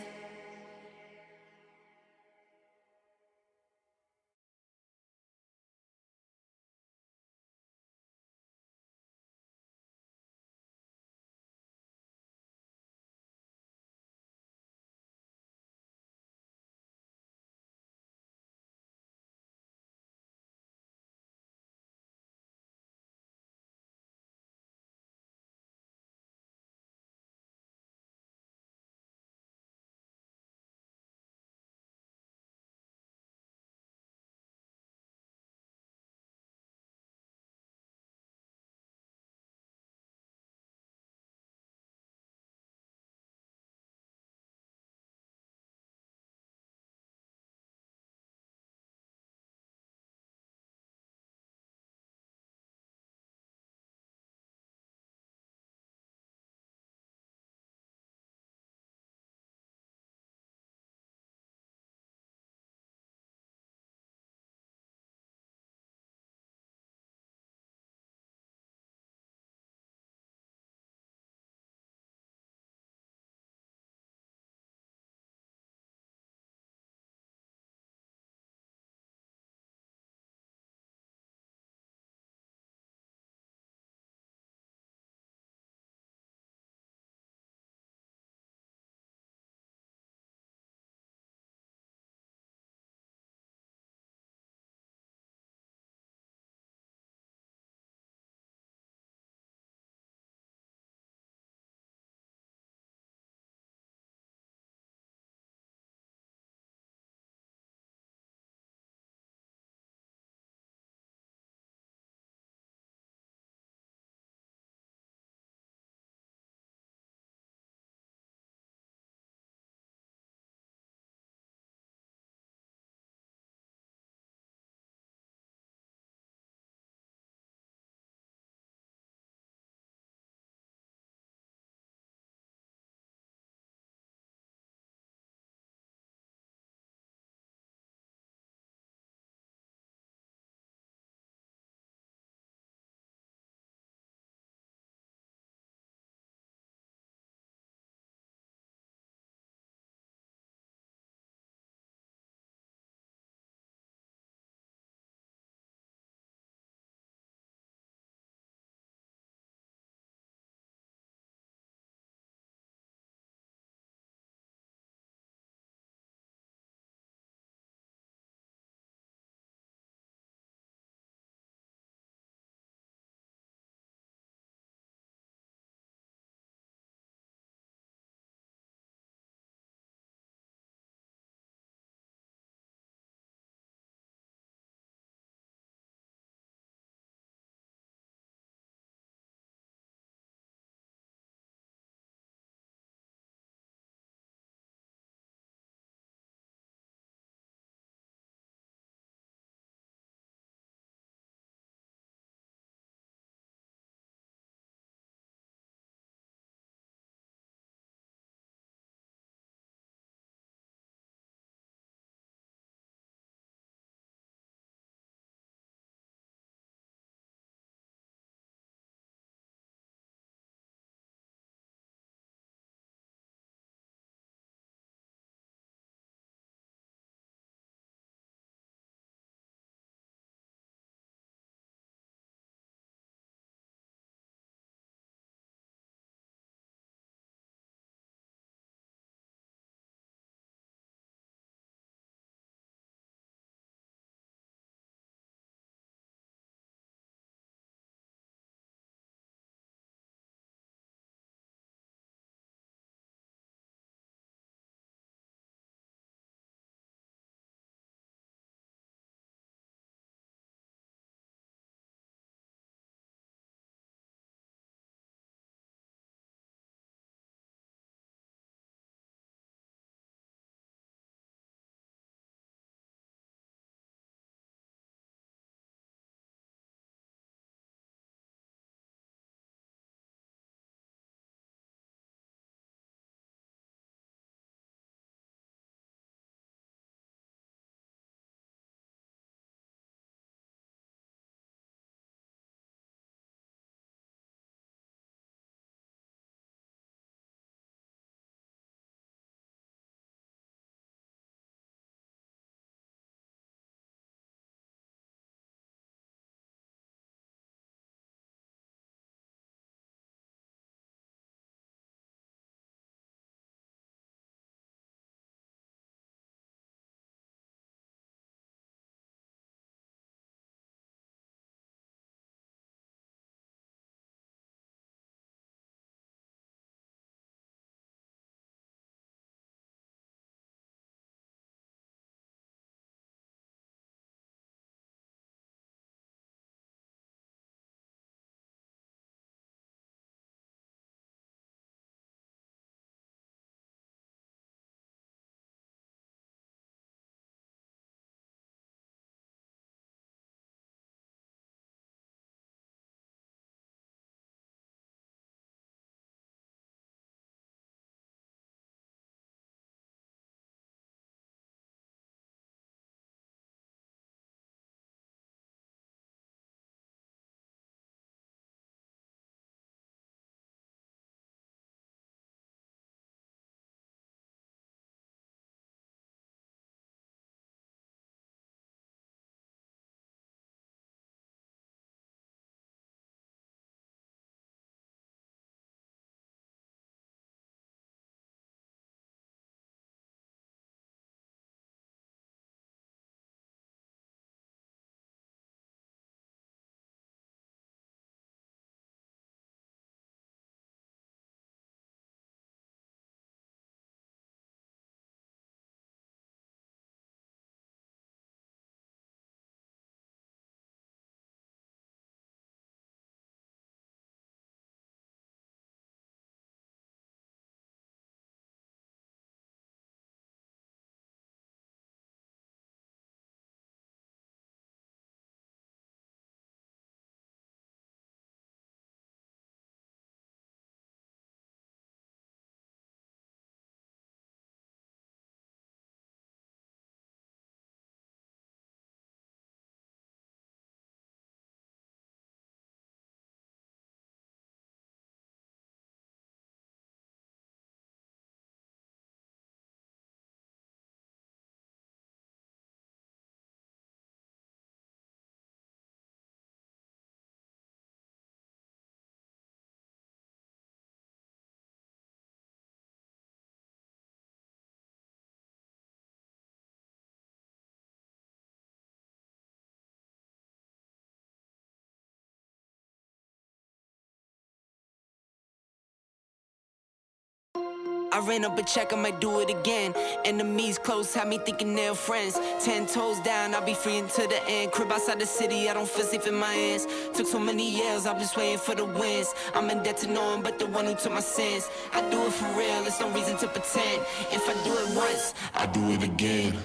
I ran up a check, I might do it again. Enemies close, had me thinking they're friends. 10 toes down, I'll be free until the end. Crib outside the city, I don't feel safe in my hands. Took so many years, I'm just waiting for the wins. I'm in debt to no one but the one who took my sins. I do it for real, there's no reason to pretend. If I do it once, I do it again.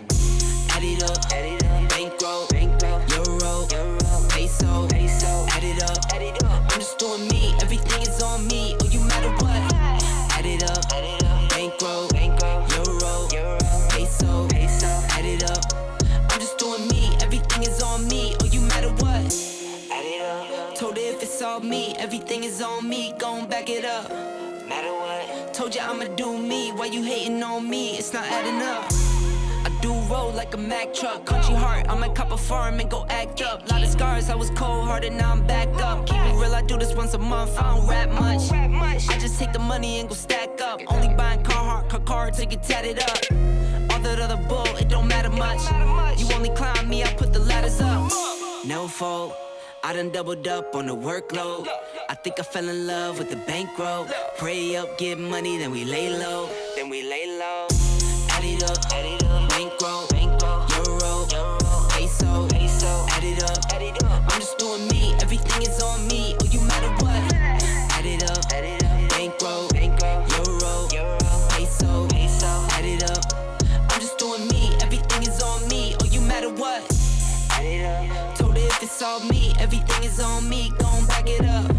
Add it up, bankroll, euro, peso, add it up. I'm just doing me, everything is on me. Oh, you matter what? Add it up, bankroll, euro, peso, add it up. I'm just doing me, everything is on me. Oh, you matter what? Add it up. Told her if it's all me, everything is on me. Gon' back it up. Matter what? Told ya I'ma do me. Why you hating on me? It's not adding up. I do roll like a Mack truck. Country heart, I might cop a farm and go act up. Lot of scars, I was cold-hearted, now I'm back up. Keep it real, I do this once a month, I don't rap much. I just take the money and go stack up. Only buying car to get tatted up. All that other bull, it don't matter much. You only climb me, I put the ladders up. No fault, I done doubled up on the workload. I think I fell in love with the bankroll. Pray up, get money, then we lay low. Add it up, bankroll, euro, peso, add it up. I'm just doing me, everything is on me. Oh, you matter what? Add it up, bankroll, euro, peso, add it up. I'm just doing me, everything is on me. Oh, you matter what? Add it up. Told her if it's all me, everything is on me. Gon' back it up.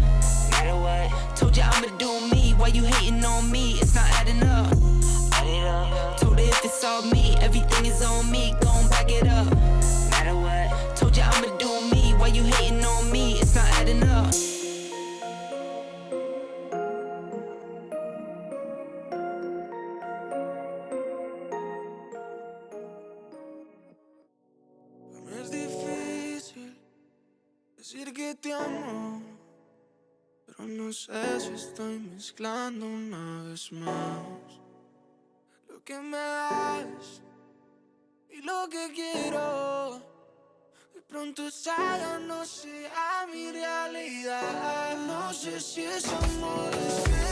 Matter what? Told ya I'ma do me. Why you hating on me? It's not adding up. Told her if it's all me, everything is on me. Gon' back it up. Matter what? Told ya I'ma do me. Why you hating on me? It's not adding up. Es difícil decir que te amo, pero no sé si estoy mezclando una vez más lo que me das y lo que quiero. De pronto ya no sea mi realidad. No sé si es amor, es que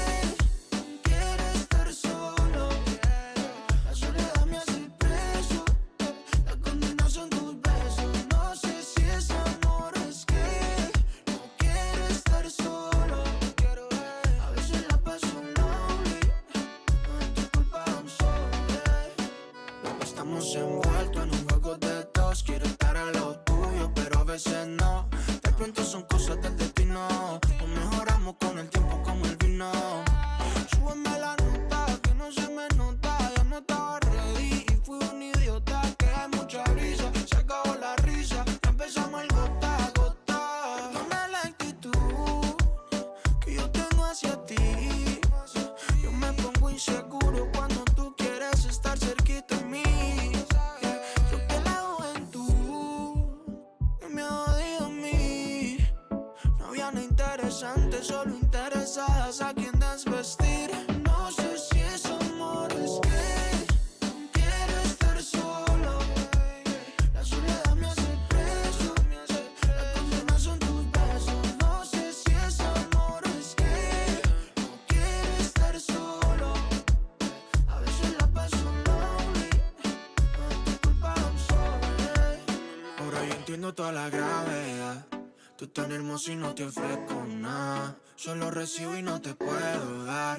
quiero estar solo. La soledad me hace preso, la condena son tus besos. No sé si es amor, es que no quiero estar solo. A veces la paso lonely, no es tu culpa, I'm sorry. Estamos envueltos en un juego de dos. Quiero estar a lo tuyo, pero a veces no. De pronto son cosas del destino. Nos mejoramos con el tiempo como el vino. Súbeme la nota, que no se me nota. Ya no estaba ready y fui un idiota. Que hay mucha brisa, se acabó la risa. Ya empezamos el gota a gota. Perdona la actitud que yo tengo hacia ti. Yo me pongo inseguro cuando tú quieres estar cerquita de mí. Creo que la juventud no me ha jodido a mí. No había nada interesante, solo interesadas a quien desvestir. No sé si es amor, es que quiero estar solo. La soledad me hace preso, la condena son tus besos. No sé si es amor, es que no quiero estar solo. A veces la paso lonely, no es tu culpa, I'm sorry. Ahora yo entiendo toda la gravedad. Tú tan hermosa y no te ofrezco nada. Solo recibo y no te puedo dar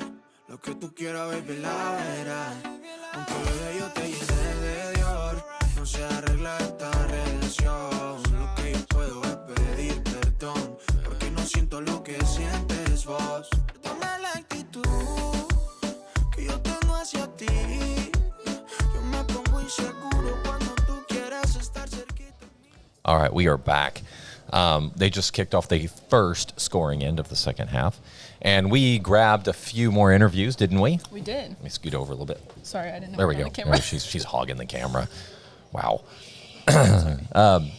lo que tú quieras, baby, la verás. Aunque bebé yo te llene de Dior, no se arregla esta relación. Lo que yo puedo es pedir perdón, porque no siento lo que sientes vos. Perdona la actitud que yo tengo hacia ti. Yo me pongo inseguro cuando tú quieres estar cerquita. All right, we are back. They just kicked off the first scoring end of the second half, and we grabbed a few more interviews, didn't we? We did. Let me scoot over a little bit. Sorry, I didn't know There we we were go. on the camera. Oh, she's hogging the camera. Wow.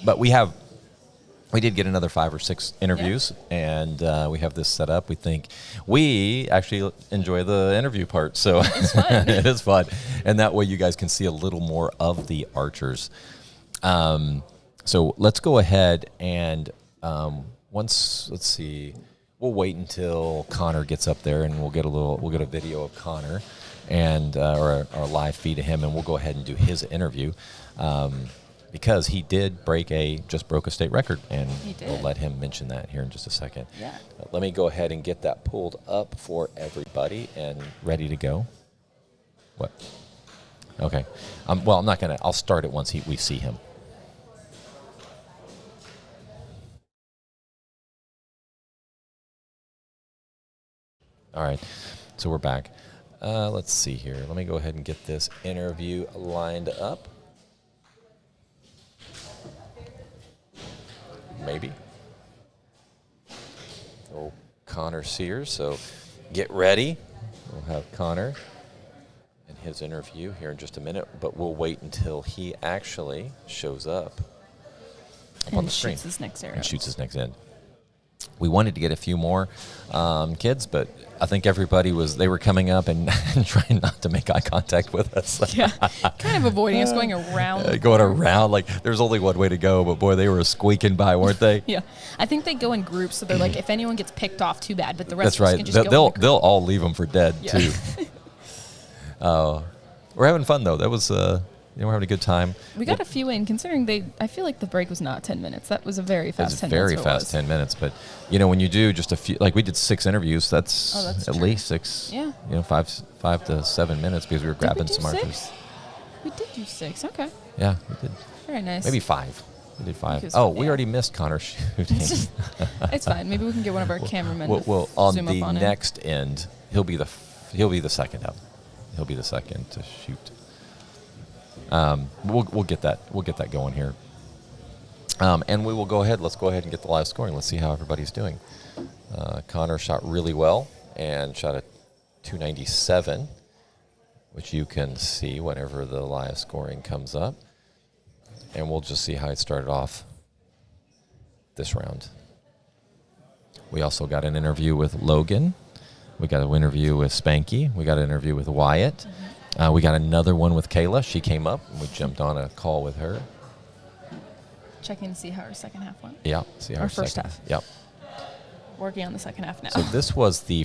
But we did get another 5 or 6 interviews, and we have this set up. We actually enjoy the interview part, so It's fun. it is fun, and that way you guys can see a little more of the archers. So let's go ahead and let's see. we'll wait until Connor gets up there, and we'll get a video of Connor, and or a live feed of him, and we'll go ahead and do his interview, because he just broke a state record, and we'll let him mention that here in just a second. Yeah. Let me go ahead and get that pulled up for everybody and ready to go. What? Okay. Well, I'm not gonna. I'll start it once we see him. All right, so we're back. Let's see here. Let me go ahead and get this interview lined up. Maybe. Oh, Connor Sears. So get ready. We'll have Connor and his interview here in just a minute, but we'll wait until he actually shows up on the screen. Shoots his next arrow. And shoots his next end. We wanted to get a few more kids, but I think everybody they were coming up and trying not to make eye contact with us. Yeah, kind of avoiding us, going around. Going around, like there's only one way to go, but boy, they were squeaking by, weren't they? Yeah, I think they go in groups, so they're like, if anyone gets picked off, too bad, but the rest That's of us right. can just go. They'll all leave them for dead, too. We're having fun, though. That was, we're having a good time. We got a few in, considering I feel like the break was not 10 minutes. That was a very fast 10 minutes. Very fast 10 minutes. But, when you do just a few, like we did 6 interviews, that's at least 6, 5 to 7 minutes, because we were grabbing some archers. We did do 6, okay. Yeah, we did. Very nice. Maybe 5. We did 5. Because, we already missed Connor shooting. It's fine. Maybe we can get one of our cameramen Well, to on zoom the up on next end, he'll be the second up. He'll be the second to shoot. We'll get that going here. And we will go ahead. Let's go ahead and get the live scoring. Let's see how everybody's doing. Connor shot really well and shot a 297, which you can see whenever the live scoring comes up. And we'll just see how it started off this round. We also got an interview with Logan. We got an interview with Spanky. We got an interview with Wyatt. We got another one with Kayla. She came up, and we jumped on a call with her. Checking to see how our second half went. Yeah, see how our first half. Yep. Working on the second half now. So this was the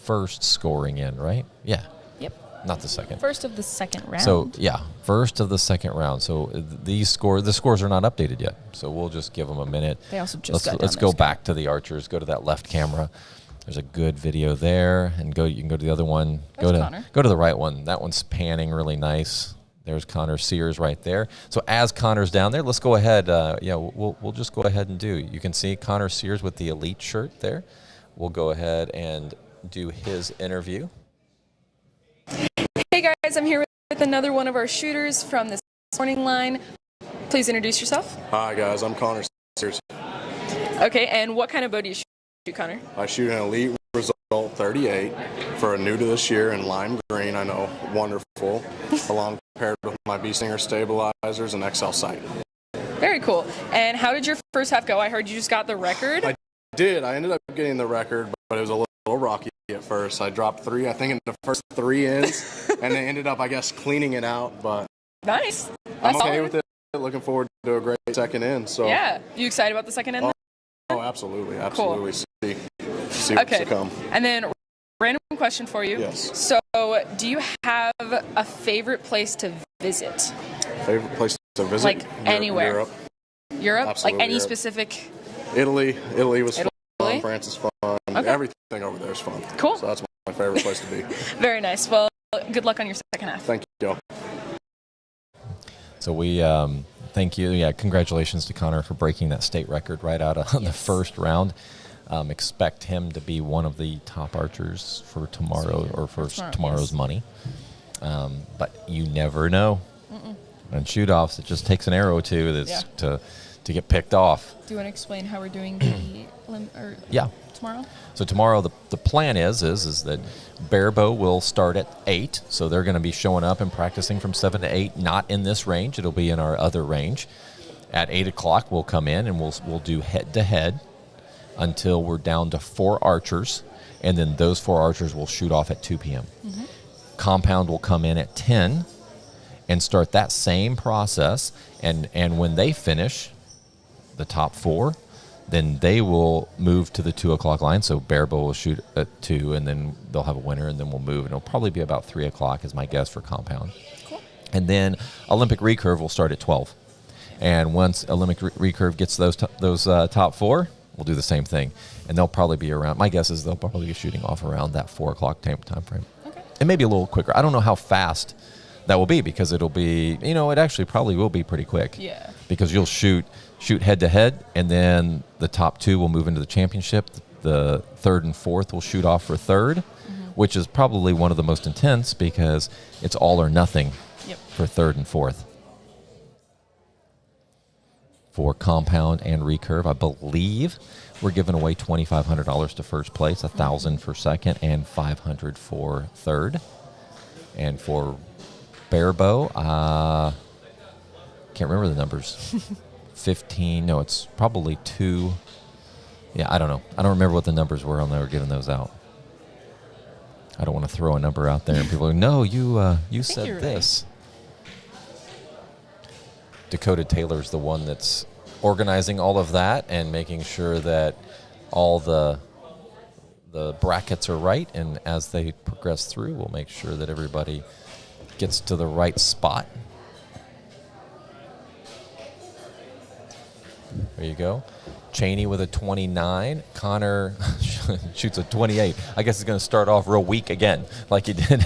first scoring in, right? Yeah. Yep. Not the second. First of the second round. So yeah, first of the second round. So the scores are not updated yet. So we'll just give them a minute. They also just let's go back to the archers. Go to that left camera. There's a good video there, and you can go to the other one. Connor. Go to the right one. That one's panning really nice. There's Connor Sears right there. So as Connor's down there, let's go ahead. We'll just go ahead and do. You can see Connor Sears with the elite shirt there. We'll go ahead and do his interview. Hey guys, I'm here with another one of our shooters from this morning line. Please introduce yourself. Hi guys, I'm Connor Sears. Okay, and what kind of bow do you shoot, Connor? I shoot an elite result 38 for a new to this year in lime green. I know, wonderful, along paired with my Bee Stinger stabilizers and XL sight. Very cool. And how did your first half go? I heard you just got the record. I did. I ended up getting the record, but it was a little rocky at first. I dropped 3, I think, in the first 3 ends, and they ended up, I guess, cleaning it out. But nice. I'm okay with it. Looking forward to a great second end. So yeah, you excited about the second end? Oh, absolutely. Cool. See what's to come. And then, random question for you. Yes. So, do you have a favorite place to visit? Favorite place to visit? Like anywhere. Europe? Like Absolutely, any Europe. specific? Italy was Italy? fun. France is fun. Okay. Everything over there is fun. Cool. So that's my favorite place to be. Very nice. Well, good luck on your second half. Thank you. So we thank you. Yeah, congratulations to Connor for breaking that state record right out on the first round. Expect him to be one of the top archers for tomorrow or for tomorrow's money. But you never know. On shoot-offs, it just takes an arrow or two to get picked off. Do you want to explain how we're doing the tomorrow? So tomorrow the plan is that bear bow will start at 8. So they're going to be showing up and practicing from 7 to 8. Not in this range. It'll be in our other range. At 8 o'clock, we'll come in and we'll do head-to-head until we're down to 4 archers. And then those 4 archers will shoot off at 2 p.m. Mm-hmm. Compound will come in at 10 and start that same process. And when they finish, the top 4, then they will move to the 2 o'clock line. So Barebow will shoot at 2, and then they'll have a winner, and then we'll move. And it'll probably be about 3 o'clock is my guess for compound. Cool. And then Olympic recurve will start at 12. And once Olympic recurve gets those top 4, we'll do the same thing. And they'll probably be around, my guess is they'll probably be shooting off around that 4 o'clock time frame. Okay. And maybe a little quicker. I don't know how fast that will be, because it'll be, it actually probably will be pretty quick. Yeah. Because you'll shoot head to head, and then the top 2 will move into the championship. The 3rd and 4th will shoot off for 3rd, which is probably one of the most intense, because it's all or nothing for 3rd and 4th. For compound and recurve, I believe we're giving away $2,500 to first place, $1,000 for second, and $500 for third. And for barebow, can't remember the numbers. 15. No, it's probably 2. Yeah, I don't know. I don't remember what the numbers were when they were giving those out. I don't want to throw a number out there and people are like, no, you said this. Right. Dakota Taylor's the one that's organizing all of that and making sure that all the brackets are right, and as they progress through, we'll make sure that everybody gets to the right spot. There you go. Cheney with a 29. Connor shoots a 28. I guess he's going to start off real weak again, like he did.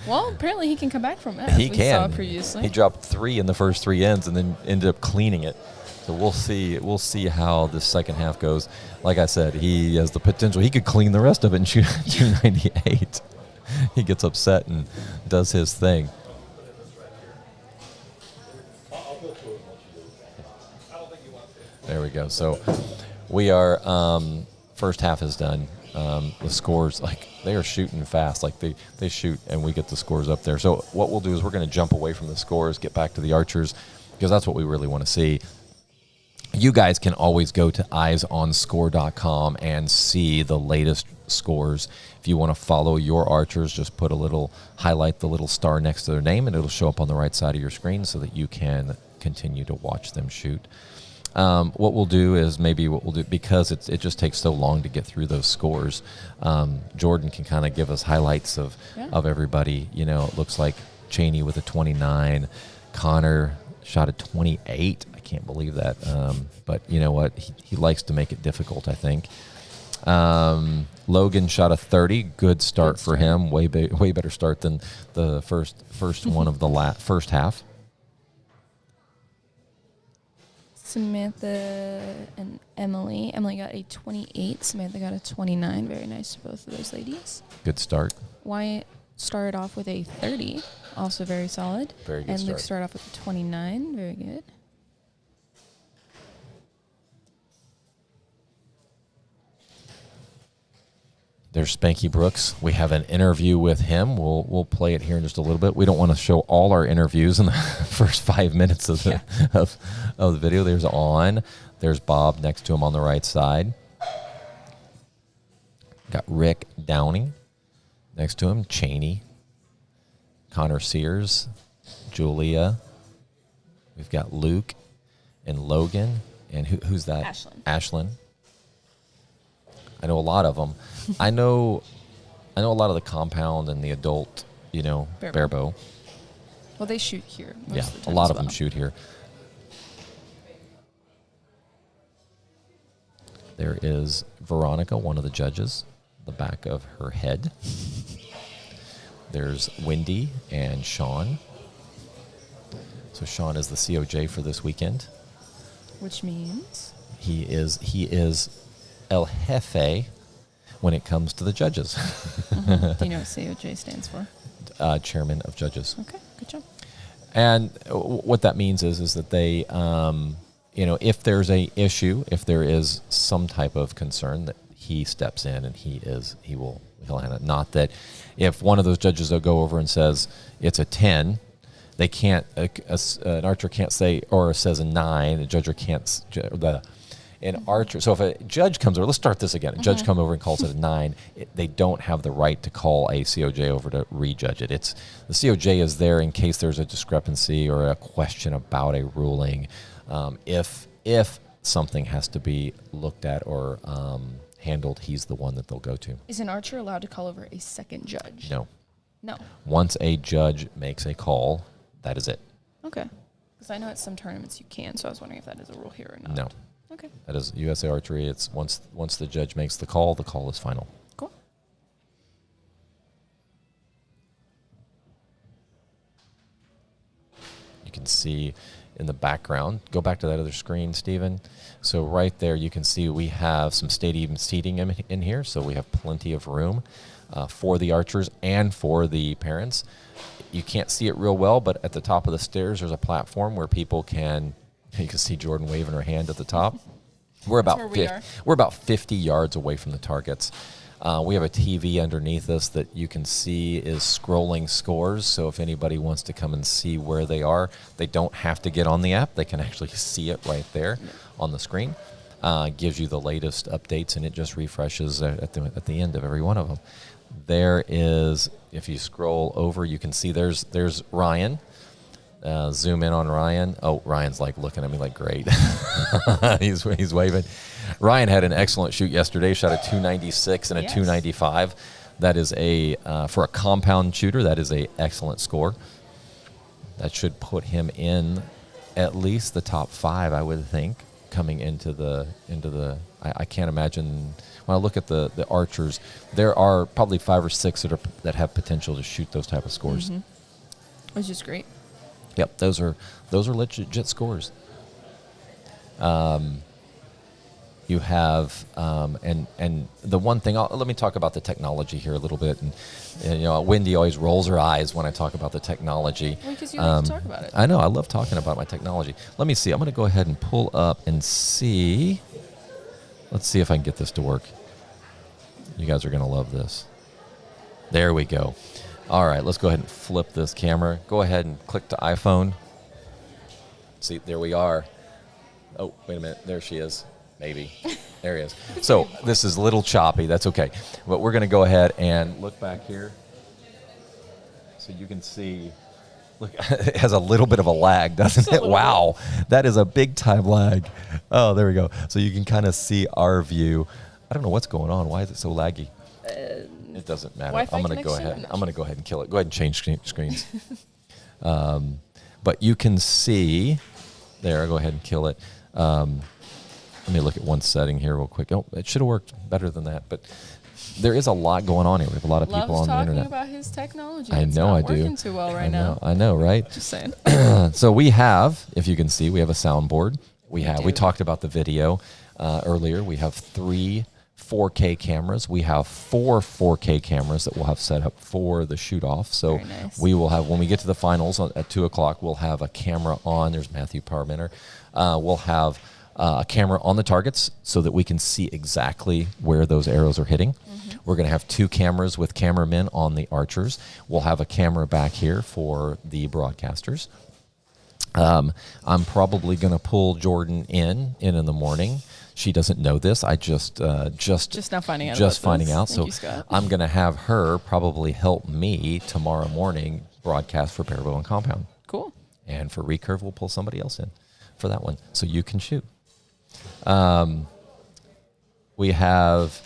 Well, apparently he can come back from that. He we can. Saw previously. He dropped 3 in the first 3 ends and then ended up cleaning it. So we'll see. We'll see how the second half goes. Like I said, he has the potential. He could clean the rest of it and shoot 298. He gets upset and does his thing. There we go. So we are, first half is done. The scores, like, they are shooting fast. Like, they shoot and we get the scores up there. So what we'll do is we're going to jump away from the scores, get back to the archers, because that's what we really want to see. You guys can always go to eyesonscore.com and see the latest scores. If you want to follow your archers, just highlight the little star next to their name, and it'll show up on the right side of your screen so that you can continue to watch them shoot. What we'll do is because it just takes so long to get through those scores, Jordan can kind of give us highlights of everybody. It looks like Cheney with a 29, Connor shot a 28. I can't believe that. But you know what? He likes to make it difficult, I think. Logan shot a 30. Good start for him. Way better start than the first one of the first half. Samantha and Emily. Emily got a 28. Samantha got a 29. Very nice to both of those ladies. Good start. Wyatt started off with a 30. Also very solid. Very good and start. Luke started off with a 29. Very good. There's Spanky Brooks. We have an interview with him. We'll play it here in just a little bit. We don't want to show all our interviews in the first 5 minutes of the video. There's On. There's Bob next to him on the right side. Got Rick Downing next to him. Cheney. Connor Sears. Julia. We've got Luke and Logan. And who's that? Ashlyn. I know a lot of them. I know a lot of the compound and the adult, barebow. Well, they shoot here. Yeah, a lot of them shoot here. There is Veronica, one of the judges, the back of her head. There's Wendy and Sean. So Sean is the COJ for this weekend. Which means? He is El Jefe when it comes to the judges. Mm-hmm. Do you know what COJ stands for? Chairman of Judges. Okay, good job. And what that means is that they, if there's a issue, if there is some type of concern, that he steps in and he'll handle it. Not that if one of those judges will go over and says it's a 10, they can't, an archer can't say, or says a 9, a judge can't, an archer. So if a judge comes over, let's start this again. A judge comes over and calls it a 9. They don't have the right to call a COJ over to rejudge it. The COJ is there in case there's a discrepancy or a question about a ruling. If something has to be looked at or handled, he's the one that they'll go to. Is an archer allowed to call over a second judge? No. No. Once a judge makes a call, that is it. Okay. Because I know at some tournaments you can, so I was wondering if that is a rule here or not. No. Okay. That is USA Archery. It's once the judge makes the call is final. Cool. You can see in the background, go back to that other screen, Stephen. So right there, you can see we have some stadium seating in here, so we have plenty of room for the archers and for the parents. You can't see it real well, but at the top of the stairs, there's a platform where people can. You can see Jordan waving her hand at the top. We're about we're about 50 yards away from the targets. We have a TV underneath us that you can see is scrolling scores. So if anybody wants to come and see where they are, they don't have to get on the app. They can actually see it right there on the screen. Gives you the latest updates, and it just refreshes at the end of every one of them. There is, if you scroll over, you can see there's Ryan. Zoom in on Ryan. Oh, Ryan's like looking at me like, great. he's waving. Ryan had an excellent shoot yesterday. Shot a 296 and a 295. That is for a compound shooter, that is a excellent score. That should put him in at least the top 5, I would think, coming into the. I can't imagine. When I look at the archers, there are probably 5 or 6 that have potential to shoot those type of scores. Mm-hmm. Which is great. Yep, those are legit scores. You have and the one thing. Let me talk about the technology here a little bit. And Wendy always rolls her eyes when I talk about the technology. Well, because you like to talk about it. I know. I love talking about my technology. Let me see. I'm going to go ahead and pull up and see. Let's see if I can get this to work. You guys are going to love this. There we go. All right, let's go ahead and flip this camera. Go ahead and click to iPhone. See, there we are. Oh, wait a minute. There she is. Maybe. There he is. So this is a little choppy. That's okay. But we're going to go ahead and look back here. So you can see, look, it has a little bit of a lag, doesn't it? Wow. That is a big time lag. Oh, there we go. So you can kind of see our view. I don't know what's going on. Why is it so laggy? It doesn't matter. Wi-Fi I'm going to go ahead. connection? I'm going to go ahead and kill it. Go ahead and change screens. But you can see there. Go ahead and kill it. Let me look at one setting here real quick. Oh, it should have worked better than that. But there is a lot going on here. We have a lot of people on the internet. Talking about his technology. I It's know not I do. Working too well right now. I know, right? Just saying. So we have, if you can see, we have a soundboard. We talked about the video earlier. We have 3 4K cameras. We have 4 4K cameras that we'll have set up for the shoot off. So we will have, when we get to the finals at 2:00, we'll have a camera on. There's Matthew Parmenter. We'll have a camera on the targets so that we can see exactly where those arrows are hitting. Mm-hmm. We're going to have 2 cameras with cameramen on the archers. We'll have a camera back here for the broadcasters. I'm probably going to pull Jordan in the morning. She doesn't know this. I just now finding out. Just about finding this. out. Thank So you, Scott. I'm going to have her probably help me tomorrow morning broadcast for Barebow and Compound. Cool. And for recurve, we'll pull somebody else in for that one, so you can shoot. We have,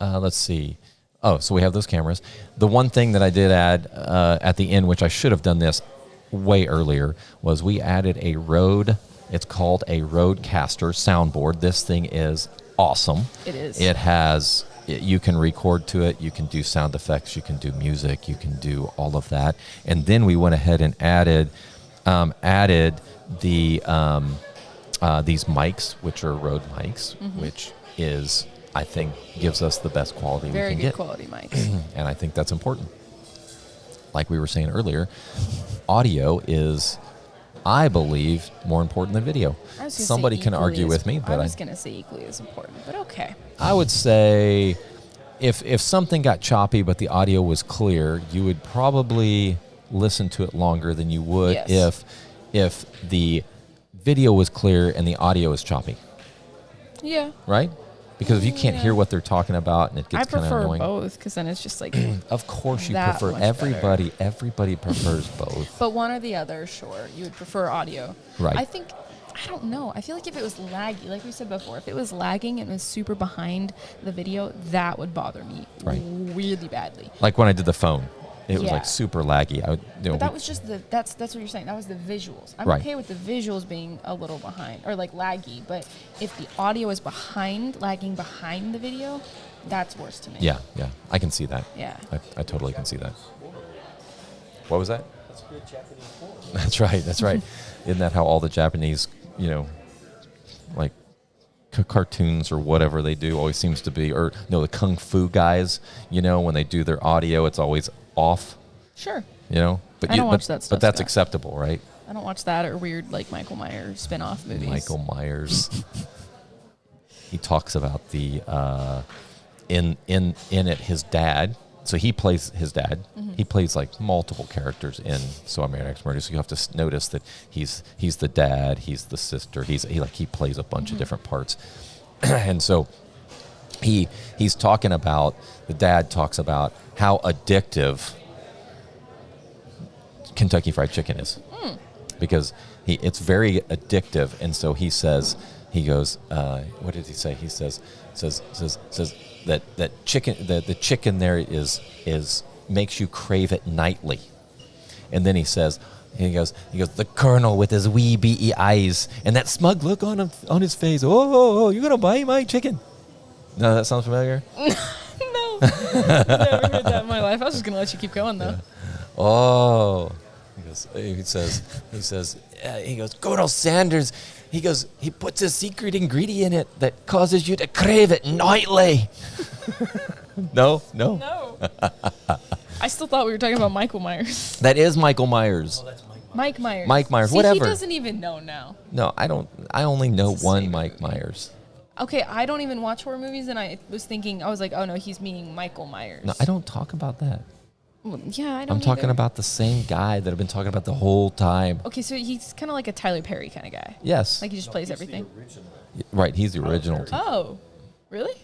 let's see. Oh, so we have those cameras. The one thing that I did add at the end, which I should have done this way earlier, was we added a Rode. It's called a Rodecaster soundboard. This thing is awesome. It is. It has. You can record to it. You can do sound effects. You can do music. You can do all of that. And then we went ahead and added the these mics, which are Rode mics, which is, I think, gives us the best quality Very we can good get. quality mics. And I think that's important. Like we were saying earlier, audio is, I believe, more important than video. Somebody can argue with me, but I was going to say equally as important, but okay. I would say if something got choppy but the audio was clear, you would probably listen to it longer than you would if the video was clear and the audio is choppy. Yeah. Right? Because if you can't hear what they're talking about and it gets kind of annoying. I prefer both, because then it's just like of course you that prefer. much Everybody prefers both. But one or the other, sure. You would prefer audio. Right. I think I don't know. I feel like if it was laggy, like we said before, if it was lagging and it was super behind the video, that would bother me really badly. Like when I did the phone. It was Yeah. like super laggy. But that was just that's what you're saying. That was the visuals. I'm Right. okay with the visuals being a little behind or like laggy, but if the audio is lagging behind the video, that's worse to me. Yeah, I can see that. Yeah. I totally can see that. What was that? That's good Japanese porn. That's right. Isn't that how all the Japanese, like cartoons or whatever they do always seems to be, or no, the kung fu guys, when they do their audio, it's always off. Sure. But I don't watch that stuff, But that's Scott. acceptable, right? I don't watch that or weird like Michael Myers spin-off movies. Michael Myers. He talks about the in it his dad. So he plays his dad. Mm-hmm. He plays like multiple characters in So I Married an Ex-Murderer. So you have to notice that he's the dad, he's the sister, he plays a bunch of different parts. And so he's talking about, the dad talks about how addictive Kentucky Fried Chicken is. Because it's very addictive, and so he goes, what did he say? He says that chicken, the chicken there is makes you crave it nightly, and then he goes, the Colonel with his wee beady eyes and that smug look on his face. Oh, you're gonna buy my chicken? No, that sounds familiar. No, never heard that in my life. I was just gonna let you keep going though. Yeah. Oh. He goes, Colonel Sanders, he puts a secret ingredient in it that causes you to crave it nightly. No. I still thought we were talking about Michael Myers. That is Michael Myers. Mike Myers. Mike Myers, See, whatever. He doesn't even know now. No, I don't. I only know one Mike Myers. Okay, I don't even watch horror movies, and I was like, oh no, he's meaning Michael Myers. No, I don't talk about that. Well, yeah, I don't I'm talking either. about the same guy that I've been talking about the whole time. Okay, so he's kind of like a Tyler Perry kind of guy. Yes. Like he just plays everything. Right, he's the original. Oh, really?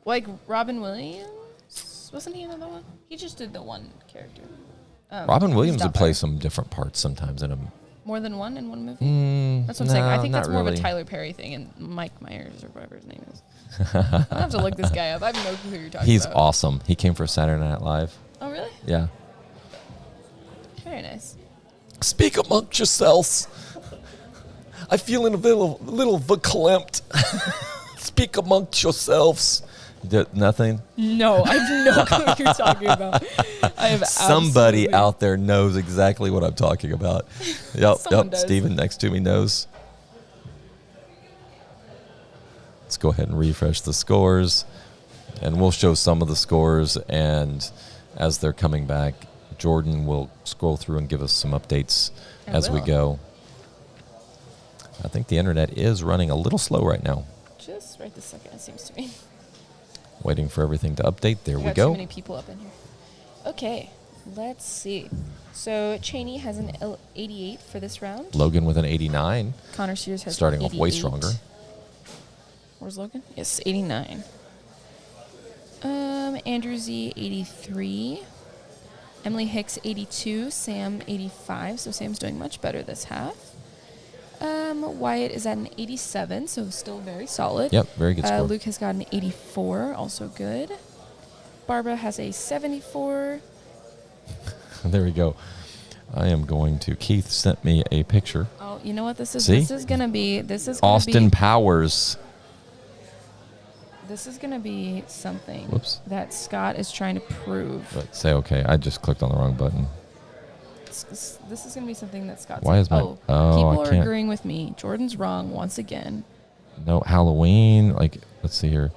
Like Robin Williams? Wasn't he another one? He just did the one character. Robin Williams who's would play Doubtfire. some different parts sometimes in a. More than one in one movie? That's what I'm saying. I think not that's more of really. a Tyler Perry thing, and Mike Myers or whatever his name is. I'll have to look this guy up. I have no clue who you're talking He's about. awesome. He came for Saturday Night Live. Oh, really? Yeah. Very nice. Speak amongst yourselves. I feel in a little verklempt. Speak amongst yourselves. Nothing? No, I have no clue what you're talking about. I have Somebody absolutely- out there knows exactly what I'm talking about. Yep, Someone does. Steven next to me knows. Let's go ahead and refresh the scores. And we'll show some of the scores. And as they're coming back, Jordan will scroll through and give us some updates as we go. I think the internet is running a little slow right now. Just right this second, it seems to me. Waiting for everything to update. There we Got go. too many people up in here. Okay, let's see. So Cheney has an 88 for this round. Logan with an 89. Connor Sears has starting an off way 88. stronger. Where's Logan? Yes, 89. Andrew Z, 83. Emily Hicks, 82. Sam, 85. So Sam's doing much better this half. Wyatt is at an 87, so still very solid. Yep, very good score. Luke has got an 84, also good. Barbara has a 74. There we go. I am going to. Keith sent me a picture. Oh, you know what this is? See? This is gonna be Austin Powers. This is gonna be something Whoops. that Scott is trying to prove. But say okay. I just clicked on the wrong button. This is gonna be something that Scott's Why is my- oh, oh, people I are can't- agreeing with me. Jordan's wrong once again. No, Halloween. Like, let's see here.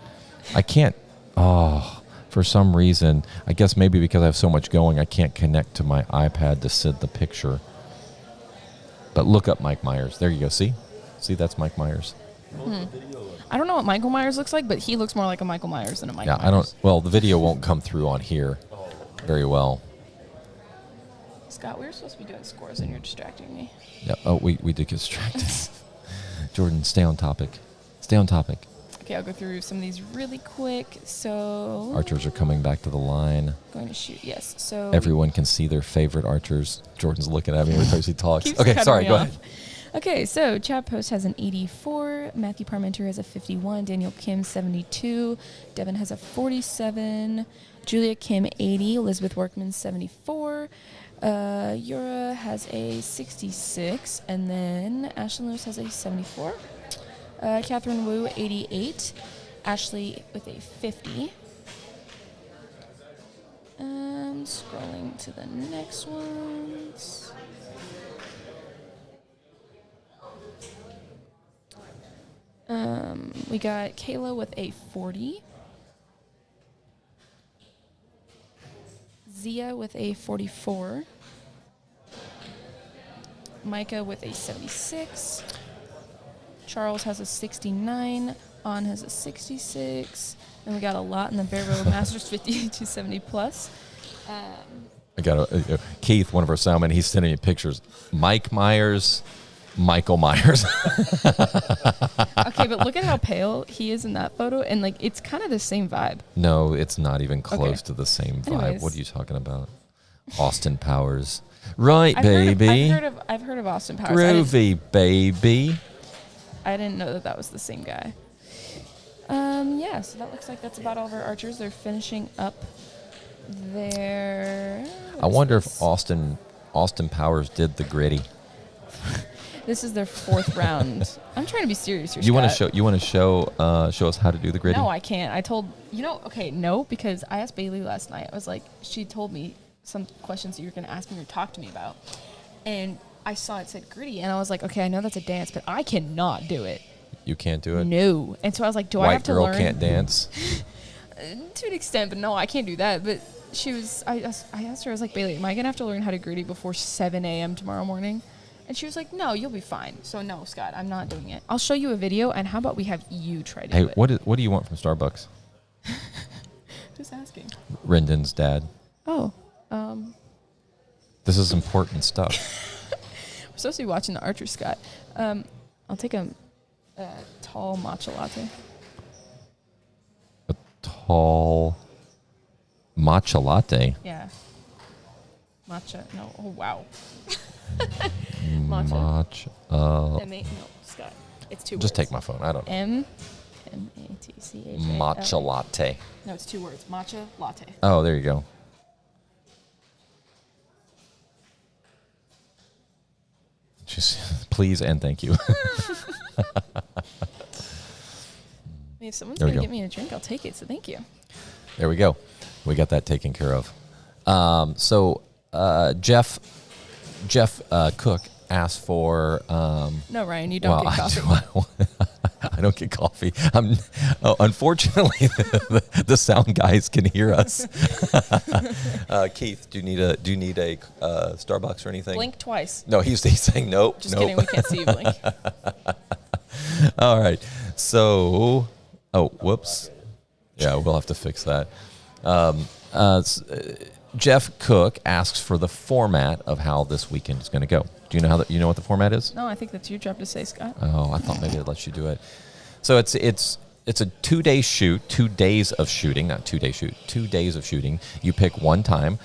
I can't. Oh, for some reason, I guess maybe because I have so much going, I can't connect to my iPad to send the picture. But look up Mike Myers. There you go. See, that's Mike Myers. I don't know what Michael Myers looks like, but he looks more like a Michael Myers than a Michael Yeah, Myers. I don't. Well, the video won't come through on here very well. Scott, we were supposed to be doing scores, and you're distracting me. Yeah. Oh, we did get distracted. Jordan, stay on topic. Stay on topic. Okay, I'll go through some of these really quick. So Archers are coming back to the line. going to shoot. Yes. So Everyone can see their favorite archers. Jordan's looking at me every time she talks. keeps Okay, cutting sorry. me Go off. ahead. Okay, so Chad Post has an 84, Matthew Parmenter has a 51, Daniel Kim 72, Devin has a 47, Julia Kim 80, Elizabeth Workman 74, Yura has a 66, and then Ashlyn Lewis has a 74, Catherine Wu 88, Ashley with a 50. Scrolling to the next ones. We got Kayla with a 40. Zia with a 44. Micah with a 76. Charles has a 69. On has a 66. And we got a lot in the Bear Road Masters 50 to 70 plus. I got Keith, one of our soundmen. He's sending me pictures. Mike Myers, Michael Myers. Okay, but look at how pale he is in that photo, and like it's kind of the same vibe. No, it's not even close to the same vibe. Anyways. What are you talking about? Austin Powers, right, I've baby? I've heard of Austin Powers. Groovy, baby. I didn't know that was the same guy. Yeah, so that looks like that's about all of our archers. They're finishing up their. I wonder if Austin Powers did the gritty. This is their 4th round. I'm trying to be serious here. You want Scott. to show us how to do the gritty? No, I can't. I told because I asked Bailey last night. I was like, she told me some questions that you're going to ask me or talk to me about, and I saw it said gritty, and I was like, okay, I know that's a dance, but I cannot do it. You can't do it? No. And so I was like, do I have to learn? White girl can't dance? To an extent, but no, I can't do that. But I asked her, I was like, Bailey, am I going to have to learn how to gritty before 7 a.m. tomorrow morning? And she was like, no, you'll be fine. So no, Scott, I'm not doing it. I'll show you a video, and how about we have you try to do it? What do you want from Starbucks? Just asking. Rendon's dad. Oh. This is important stuff. We're supposed to be watching the Archer, Scott. I'll take a tall matcha latte. A tall matcha latte? Yeah. Matcha. No. Oh, wow. Matcha. No, Scott. It's 2 words. Just take my phone. I don't know. M-A-T-C-H-A. Matcha latte. No, it's 2 words. Matcha latte. Oh, there you go. Just please and thank you. If someone's There we going to go. get me a drink, I'll take it. So thank you. There we go. We got that taken care of. Jeff Cook asked for. No, Ryan, you don't get coffee. I don't get coffee. Unfortunately, the sound guys can hear us. Keith, do you need a Starbucks or anything? Blink twice. No, he's saying nope. Just kidding. We can't see you blink. All right. So, whoops. Yeah, we'll have to fix that. Jeff Cook asks for the format of how this weekend is going to go. Do you know you know what the format is? No, I think that's your job to say, Scott. Oh, I thought maybe I'd let you do it. So it's a 2-day shoot, 2 days of shooting, not 2-day shoot, 2 days of shooting. You pick one time.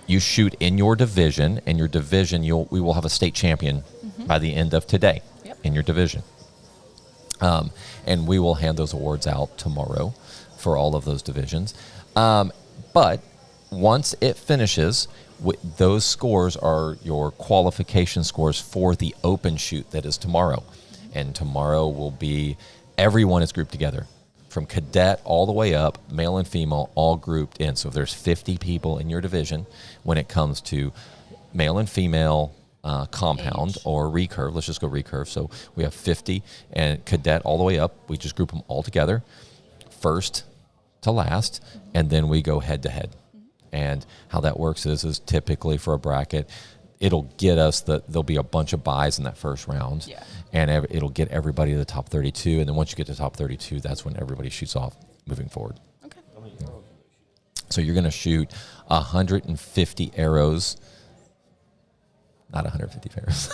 You shoot in your division, and your division we will have a state champion by the end of today in your division. And we will hand those awards out tomorrow for all of those divisions. But once it finishes, those scores are your qualification scores for the open shoot that is tomorrow. And tomorrow will be, everyone is grouped together, from cadet all the way up, male and female, all grouped in. So if there's 50 people in your division, when it comes to male and female compound or recurve, let's just go recurve. So we have 50 and cadet all the way up. We just group them all together, first to last, and then we go head to head. And how that works is typically for a bracket, it'll get us there'll be a bunch of buys in that first round, and it'll get everybody to the top 32. And then once you get to the top 32, that's when everybody shoots off moving forward. Okay. So you're going to shoot 150 arrows. Not 150 arrows.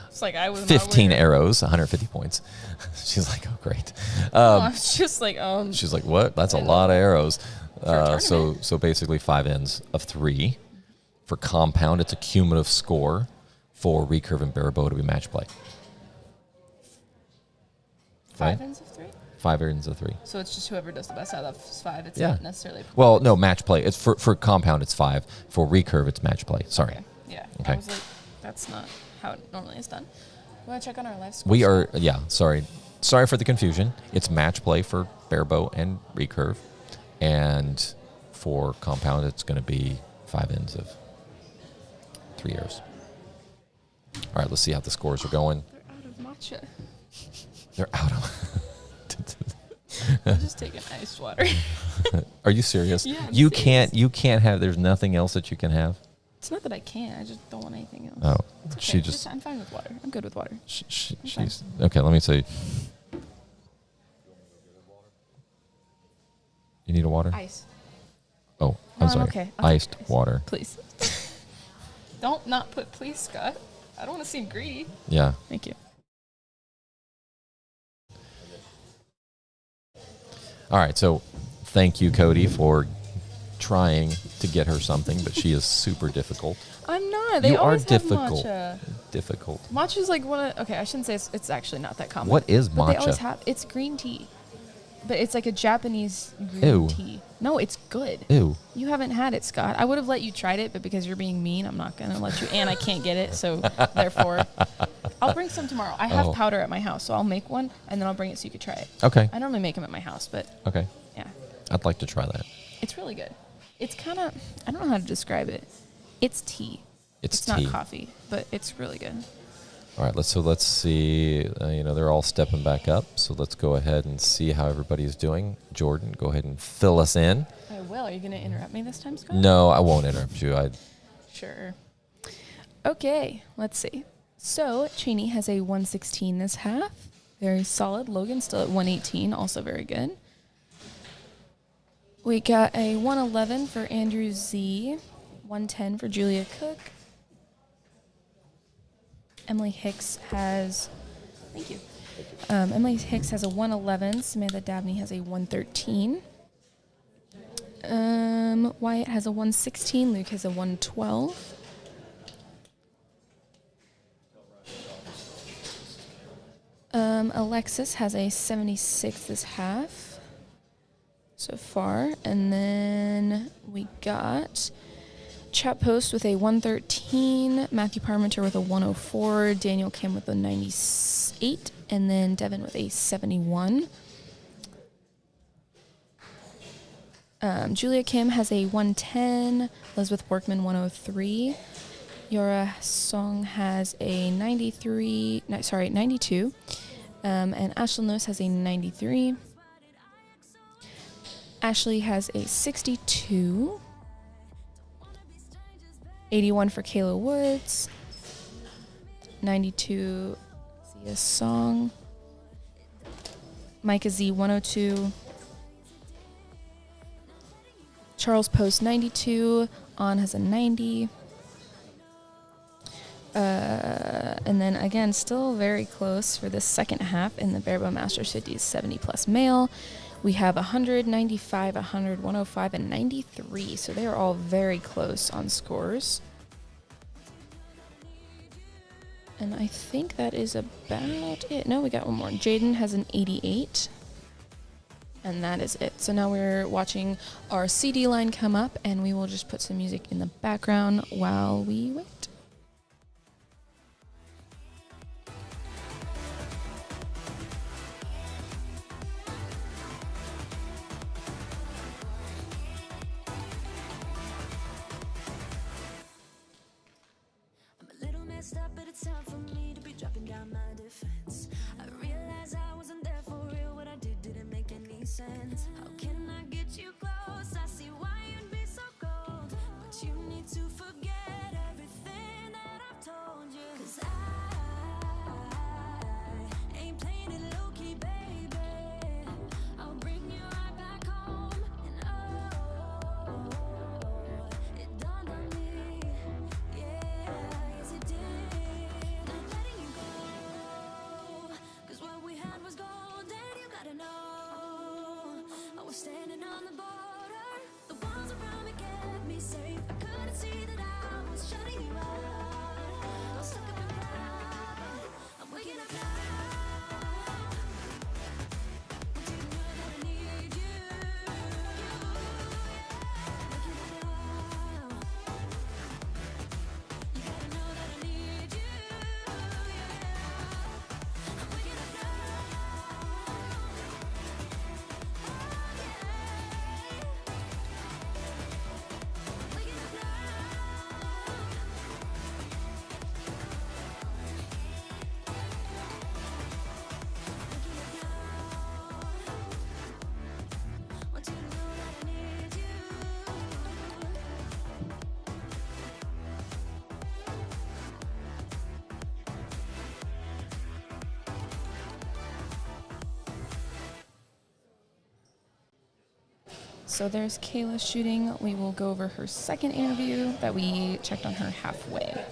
It's like I was 15 arrows, 150 points. She's like, oh, great. I was just like, She's like, what? That's a lot of arrows. So basically 5 ends of 3. For compound, it's a cumulative score. For recurve and barebow, it'll be match play. 5 ends of 3? 5 ends of 3. So it's just whoever does the best out of 5. It's Yeah. not necessarily. Well, no, match play. It's for compound, it's 5. For recurve, it's match play. Sorry. Okay. Yeah. Okay. I was like, that's not how it normally is done. Want to check on our live score? We are, yeah, sorry. Sorry for the confusion. It's match play for barebow and recurve. And for compound, it's going to be 5 ends of 3 years. All right, let's see how the scores are going. They're out of matcha. They're out of. I'll just take an iced water. Are you serious? Yeah, I'm you serious. can't have. There's nothing else that you can have. It's not that I can't. I just don't want anything else. Oh, It's okay. she just. I'm fine with water. I'm good with water. She's okay. Let me see. You need a water? Ice. Oh, No, I'm I'm sorry. okay. I'll take Iced water. Please. Don't not put please, Scott. I don't want to seem greedy. Yeah. Thank you. All right. So, thank you, Cody, for trying to get her something, but she is super difficult. I'm not. They You are always have difficult. matcha. Difficult. Matcha's like one of. Okay, I shouldn't say it's actually not that common. What is But they always matcha? have. It's green tea, but it's like a Japanese green Ew. tea. No, it's good. Ew. You haven't had it, Scott. I would have let you try it, but because you're being mean, I'm not gonna let you. And I can't get it, so therefore, I'll bring some tomorrow. I have Oh. powder at my house, so I'll make one and then I'll bring it so you could try it. Okay. I normally make them at my house, but Okay. yeah, I'd like to try that. it's really good. It's kind of, I don't know how to describe it. It's tea. It's not tea. coffee, but it's really good. All right, let's see. They're all stepping back up, so let's go ahead and see how everybody's doing. Jordan, go ahead and fill us in. I will. Are you going to interrupt me this time, Scott? No, I won't interrupt you. Sure. Okay, let's see. So Cheney has a 116 this half. Very solid. Logan still at 118, also very good. We got a 111 for Andrew Z, 110 for Julia Cook. Emily Hicks has, thank you. Emily Hicks has a 111. Samantha Dabney has a 113. Wyatt has a 116. Luke has a 112. Alexis has a 76 this half so far. And then we got Chat Post with a 113, Matthew Parmenter with a 104, Daniel Kim with a 98, and then Devin with a 71. Julia Kim has a 110, Elizabeth Workman 103, Yora Song has a 92, and Ashley Lewis has a 93. Ashley has a 62. 81 for Kayla Woods. 92, Zia Song. Micah Z, 102. Charles Post, 92. On has a 90. And then again, still very close for this second half in the Barebow Masters 50s 70 plus male. We have 100, 95, 100, 105, and 93. So they are all very close on scores. And I think that is about it. No, we got one more. Jaden has an 88. And that is it. So now we're watching our CD line come up, and we will just put some music in the background while we wait. Up, but it's time for me to be dropping down my defense. I realize I wasn't there for real. What I did didn't make any sense. How can I get you close? I see why you'd be so cold, but you need to forget everything that I've told you. 'Cause I ain't playing it low key, baby. I'll bring you right back home, and oh, it dawned on me, yeah, yes it did. Standing on the board. So there's Kayla shooting. We will go over her second interview that we checked on her halfway.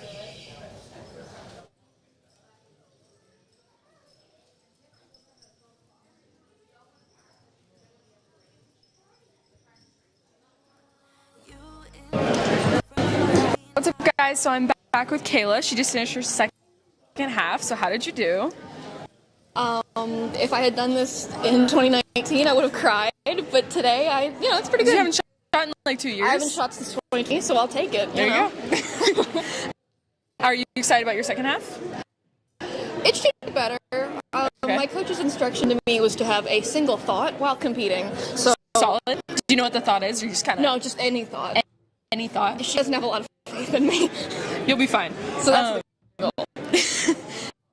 What's up, guys? So I'm back with Kayla. She just finished her second half. So how did you do? If I had done this in 2019, I would have cried. But today, it's pretty good. You haven't shot in like 2 years? I haven't shot since 2020, so I'll take it. There you go. Are you excited about your second half? It should be better. Okay. My coach's instruction to me was to have a single thought while competing. So Solid. Do you know what the thought is? Or you just kind of... No, just any thought. Any thought? She doesn't have a lot of faith in me. You'll be fine. So that's the goal.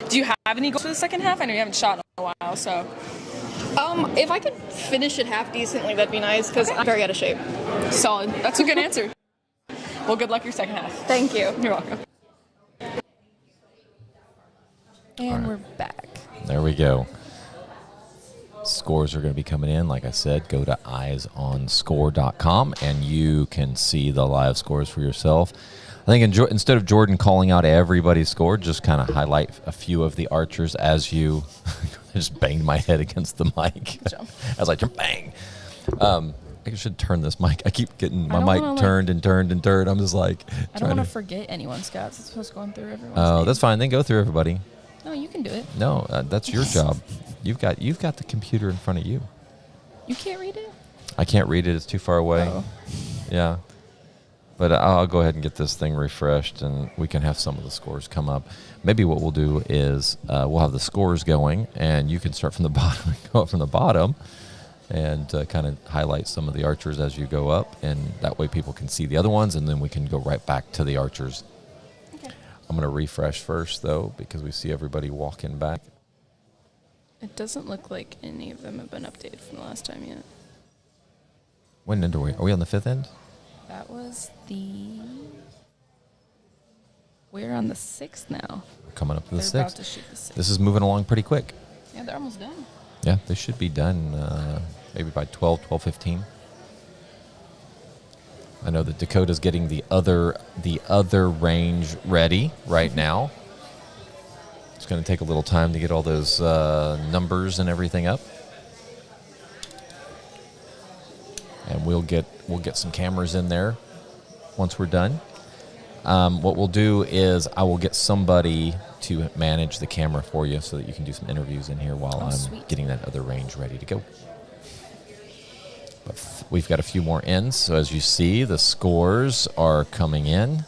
Do you have any goals for the second half? I know you haven't shot in a while, so... If I could finish it half decently, that'd be nice, because I'm very out of shape. Solid. That's a good answer. Well, good luck your second half. Thank you. You're welcome. And we're back. There we go. Scores are going to be coming in. Like I said, go to eyesonscore.com and you can see the live scores for yourself. I think instead of Jordan calling out everybody's score, just kind of highlight a few of the archers as you just banged my head against the mic. As I bang. I should turn this mic. I keep getting my mic turned and turned and turned. I'm just like, I don't want to forget anyone, Scott. It's supposed to go through everyone's oh, name. that's fine. Then go through everybody. No, you can do it. No, that's your job. You've got the computer in front of you. You can't read it? I can't read it. It's too far away. Oh. Yeah. But I'll go ahead and get this thing refreshed, and we can have some of the scores come up. Maybe what we'll do is we'll have the scores going, and you can start from the bottom and go up from the bottom and kind of highlight some of the archers as you go up, and that way people can see the other ones, and then we can go right back to the archers. Okay. I'm going to refresh first, though, because we see everybody walking back. It doesn't look like any of them have been updated from the last time yet. When end are we? Are we on the fifth end? That was we're on the 6th now. We're coming up to the They're about 6th. to shoot the 6th. This is moving along pretty quick. Yeah, they're almost done. Yeah, they should be done maybe by 12:15. I know that Dakota's getting the other range ready right now. It's going to take a little time to get all those numbers and everything up. And we'll get some cameras in there once we're done. What we'll do is I will get somebody to manage the camera for you so that you can do some interviews in here while I'm sweet. getting that other range ready to go. But we've got a few more ends, so as you see, the scores are coming in.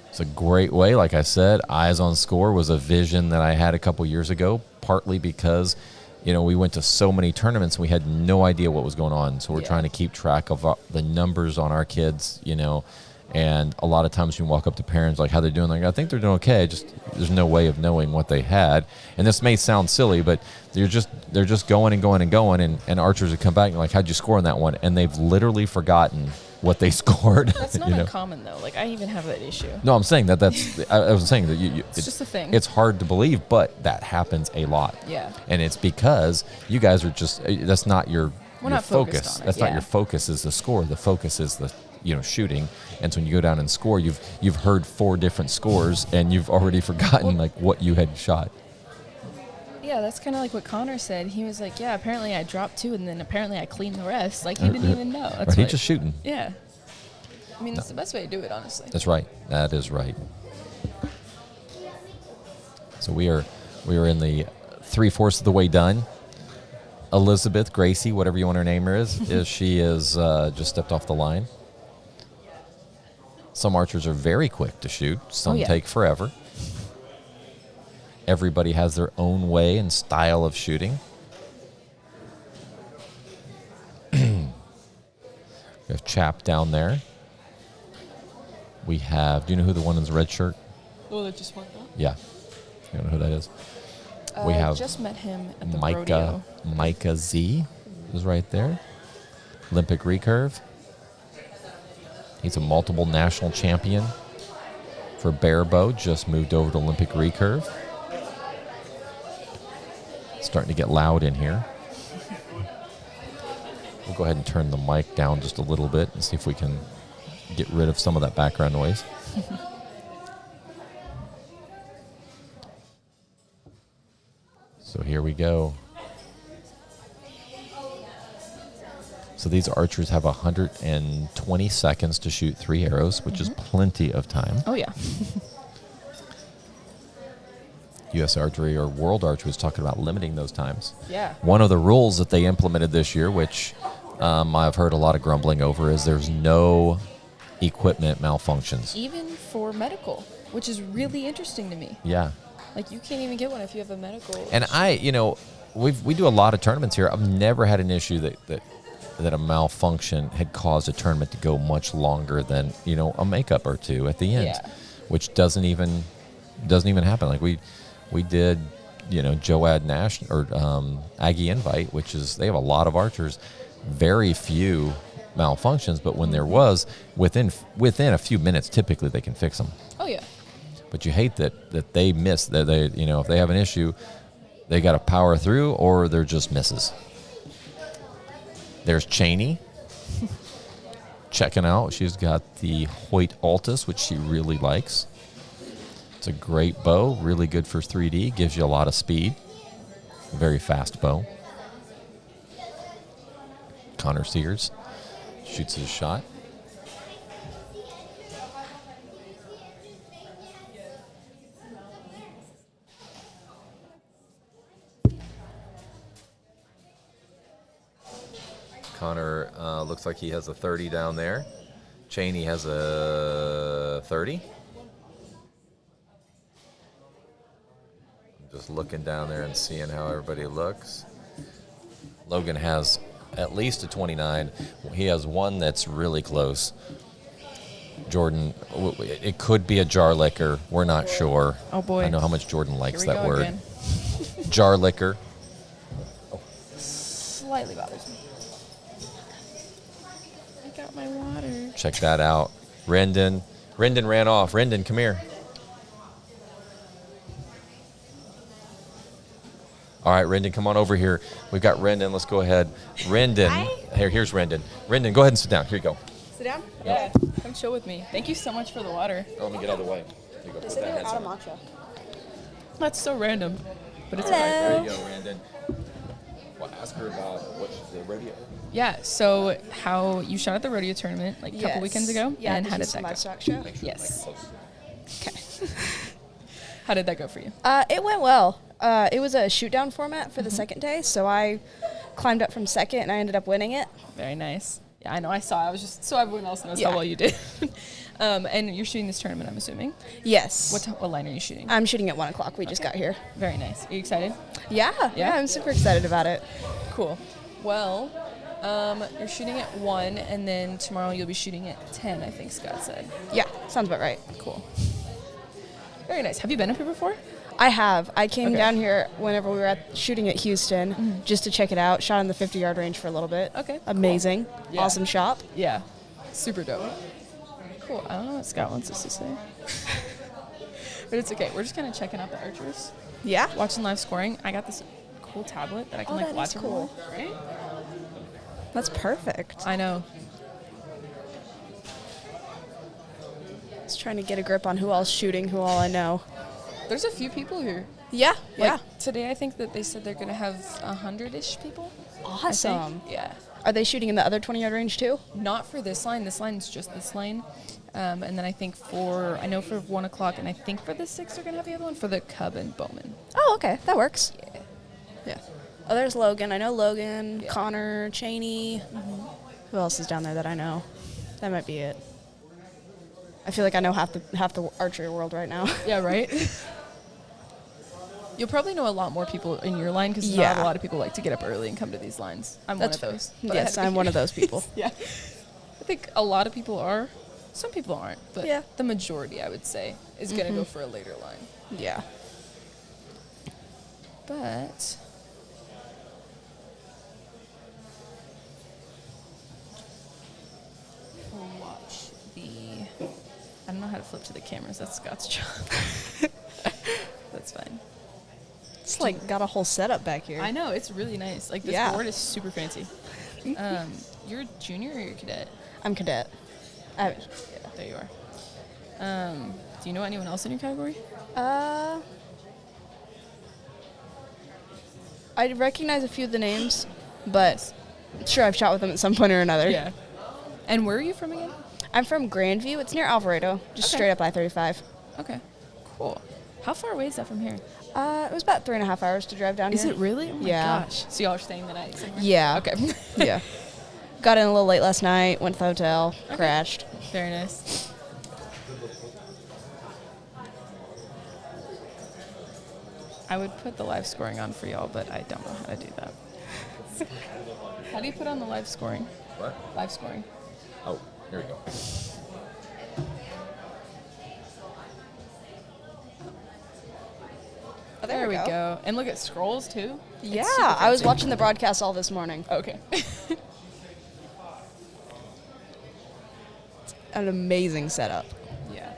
It's a great way. Like I said, Eyes on Score was a vision that I had a couple years ago, partly because we went to so many tournaments and we had no idea what was going on. So we're trying to keep track of the numbers on our kids, and a lot of times you walk up to parents like, how they're doing, like, I think they're doing okay. Just there's no way of knowing what they had. And this may sound silly, but they're just going and going and going, and archers would come back and like, how'd you score on that one? And they've literally forgotten what they scored. That's not uncommon though. Like I even have that issue. No, I'm saying that's I was saying that it's just a thing. It's hard to believe, but that happens a lot. Yeah. And it's because you guys are just that's not your We're not focus. focused on it, That's not your focus is the score. The focus is the shooting. And so when you go down and score, you've heard 4 different scores and you've already forgotten like what you had shot. Yeah, that's kind of like what Connor said. He was like, yeah, apparently I dropped 2 and then apparently I cleaned the rest. Like he didn't even know. That's Right, he's just shooting. Yeah. I mean, that's the best way to do it, honestly. That's right. That is right. So we are in the 3/4 of the way done. Elizabeth, Gracie, whatever you want her name is she is just stepped off the line. Some archers are very quick to shoot. Some take forever. Everybody has their own way and style of shooting. We have Chap down there. We have, do you know who the one in the red shirt? Oh, that just went up? Yeah. You don't know who that is? We have just met him at the rodeo. Micah Z is right there. Olympic recurve. He's a multiple national champion for barebow. Just moved over to Olympic recurve. Starting to get loud in here. We'll go ahead and turn the mic down just a little bit and see if we can get rid of some of that background noise. So here we go. So these archers have 120 seconds to shoot 3 arrows, which is plenty of time. Oh, yeah. U.S. Archery or World Archery was talking about limiting those times. Yeah. One of the rules that they implemented this year, which I've heard a lot of grumbling over, is there's no equipment malfunctions. Even for medical, which is really interesting to me. Yeah. Like, you can't even get one if you have a medical. And we do a lot of tournaments here. I've never had an issue that a malfunction had caused a tournament to go much longer than, a makeup or two at the end, Yeah. which doesn't even happen. Like we did, Joad Nash or Aggie Invite, which is, they have a lot of archers, very few malfunctions, but when there was, within a few minutes, typically they can fix them. Oh, yeah. But you hate that they miss, that they, if they have an issue, they got to power through, or they're just misses. There's Cheney checking out. She's got the Hoyt Altus, which she really likes. It's a great bow, really good for 3D, gives you a lot of speed. Very fast bow. Connor Sears shoots his shot. Connor looks like he has a 30 down there. Cheney has a 30. I'm just looking down there and seeing how everybody looks. Logan has at least a 29. He has one that's really close. Jordan, it could be a jar liquor. We're not sure. Oh, boy. I know how much Jordan likes Here we that go word. again. Jar liquor. Slightly bothers me. I got my water. Check that out. Rendon ran off. Rendon, come here. All right, Rendon, come on over here. We've got Rendon. Let's go ahead. Rendon. Here's Rendon. Rendon, go ahead and sit down. Here you go. Sit down? Yeah. Come chill with me. Thank you so much for the water. Oh, let me get out of the way. Here you go. Put that headset on. That's so random. But it's All right, okay. there you go, Rendon. Well, ask her about what the rodeo. Yeah, so how you shot at the rodeo tournament like a couple weekends ago, Yeah, and this how did is that my go? stock show. Yes. Okay. How did that go for you? It went well. It was a shoot down format for the second day, so I climbed up from second and I ended up winning it. Very nice. Yeah, I know. I saw. I was just so everyone else knows Yeah. how well you did. And you're shooting this tournament, I'm assuming. Yes. What line are you shooting? I'm shooting at 1 o'clock. We just got here. Very nice. Are you excited? Yeah, I'm super excited about it. Cool. Well, you're shooting at 1, and then tomorrow you'll be shooting at 10, I think Scott said. Yeah, sounds about right. Cool. Very nice. Have you been up here before? I have. I came down here whenever we were shooting at Houston just to check it out. Shot in the 50-yard range for a little bit. Okay. Amazing. Cool. Yeah. Awesome shop. Yeah. Super dope. Cool. I don't know what Scott wants us to say. But it's okay. We're just kind of checking out the archers. Yeah. Watching live scoring. I got this cool tablet that I can that watch is it cool. on, right? That's perfect. I know. Just trying to get a grip on who all's shooting, who all I know. There's a few people here. Yeah, Like, today I think that they said they're going to have 100-ish people. I think. Awesome. Yeah. Are they shooting in the other 20-yard range too? Not for this line. This line's just this line. And then I think for 1 o'clock, and I think for the 6 they're going to have the other one for the Cub and Bowman. Oh, okay. That works. Yeah. Yeah. Oh, there's Logan. I know Logan, Yeah. Connor, Cheney. Who else is down there that I know? That might be it. I feel like I know half the archery world right now. Yeah, right? You'll probably know a lot more people in your line because not Yeah. a lot of people like to get up early and come to these lines. I'm That's one of those. but I Yes, had to I'm be one of here. those people. Yeah. I think a lot of people are. Some people aren't. But Yeah. the majority, I would say, is going to go for a later line. Yeah. But we'll watch the. I don't know how to flip to the cameras. That's Scott's job. That's fine. It's like got a whole setup back here. I know, it's really nice. Like, this Yeah. board is super fancy. You're a junior or you're a cadet? I'm cadet. There you are. Do you know anyone else in your category? I recognize a few of the names, but sure, I've shot with them at some point or another. Yeah. And where are you from again? I'm from Grandview. It's near Alvarado, just straight up I-35. Okay, cool. How far away is that from here? It was about 3.5 hours to drive down Is here. it really? Oh my Yeah. gosh. So y'all are staying the night somewhere? Yeah. Okay. Yeah. Got in a little late last night, went to the hotel, crashed. Very nice. I would put the live scoring on for y'all, but I don't know how to do that. How do you put on the live scoring? What? Live scoring. Oh, here we go. Oh, There we go. And look at scrolls too. It's Yeah, super I was fancy. watching the broadcast all this morning. Okay. An amazing setup. Yeah.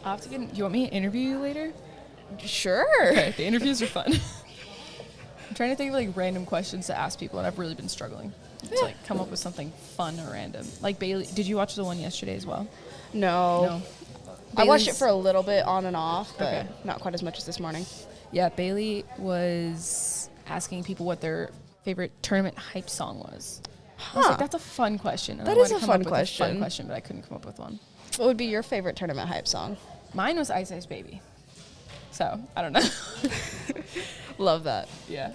I'll have to get. You want me to interview you later? Sure. Okay, the interviews are fun. I'm trying to think of like random questions to ask people, and I've really been struggling to like come up with something fun or random. Like Bailey, did you watch the one yesterday as well? No. I watched it Bailey's- for a little bit on and off, but Okay. not quite as much as this morning. Yeah, Bailey was asking people what their favorite tournament hype song was. I was like, that's a fun question. And That I is wanted a to come fun up with a fun question. question, but I couldn't come up with one. What would be your favorite tournament hype song? Mine was Ice Ice Baby. So, I don't know. Love that. Yeah.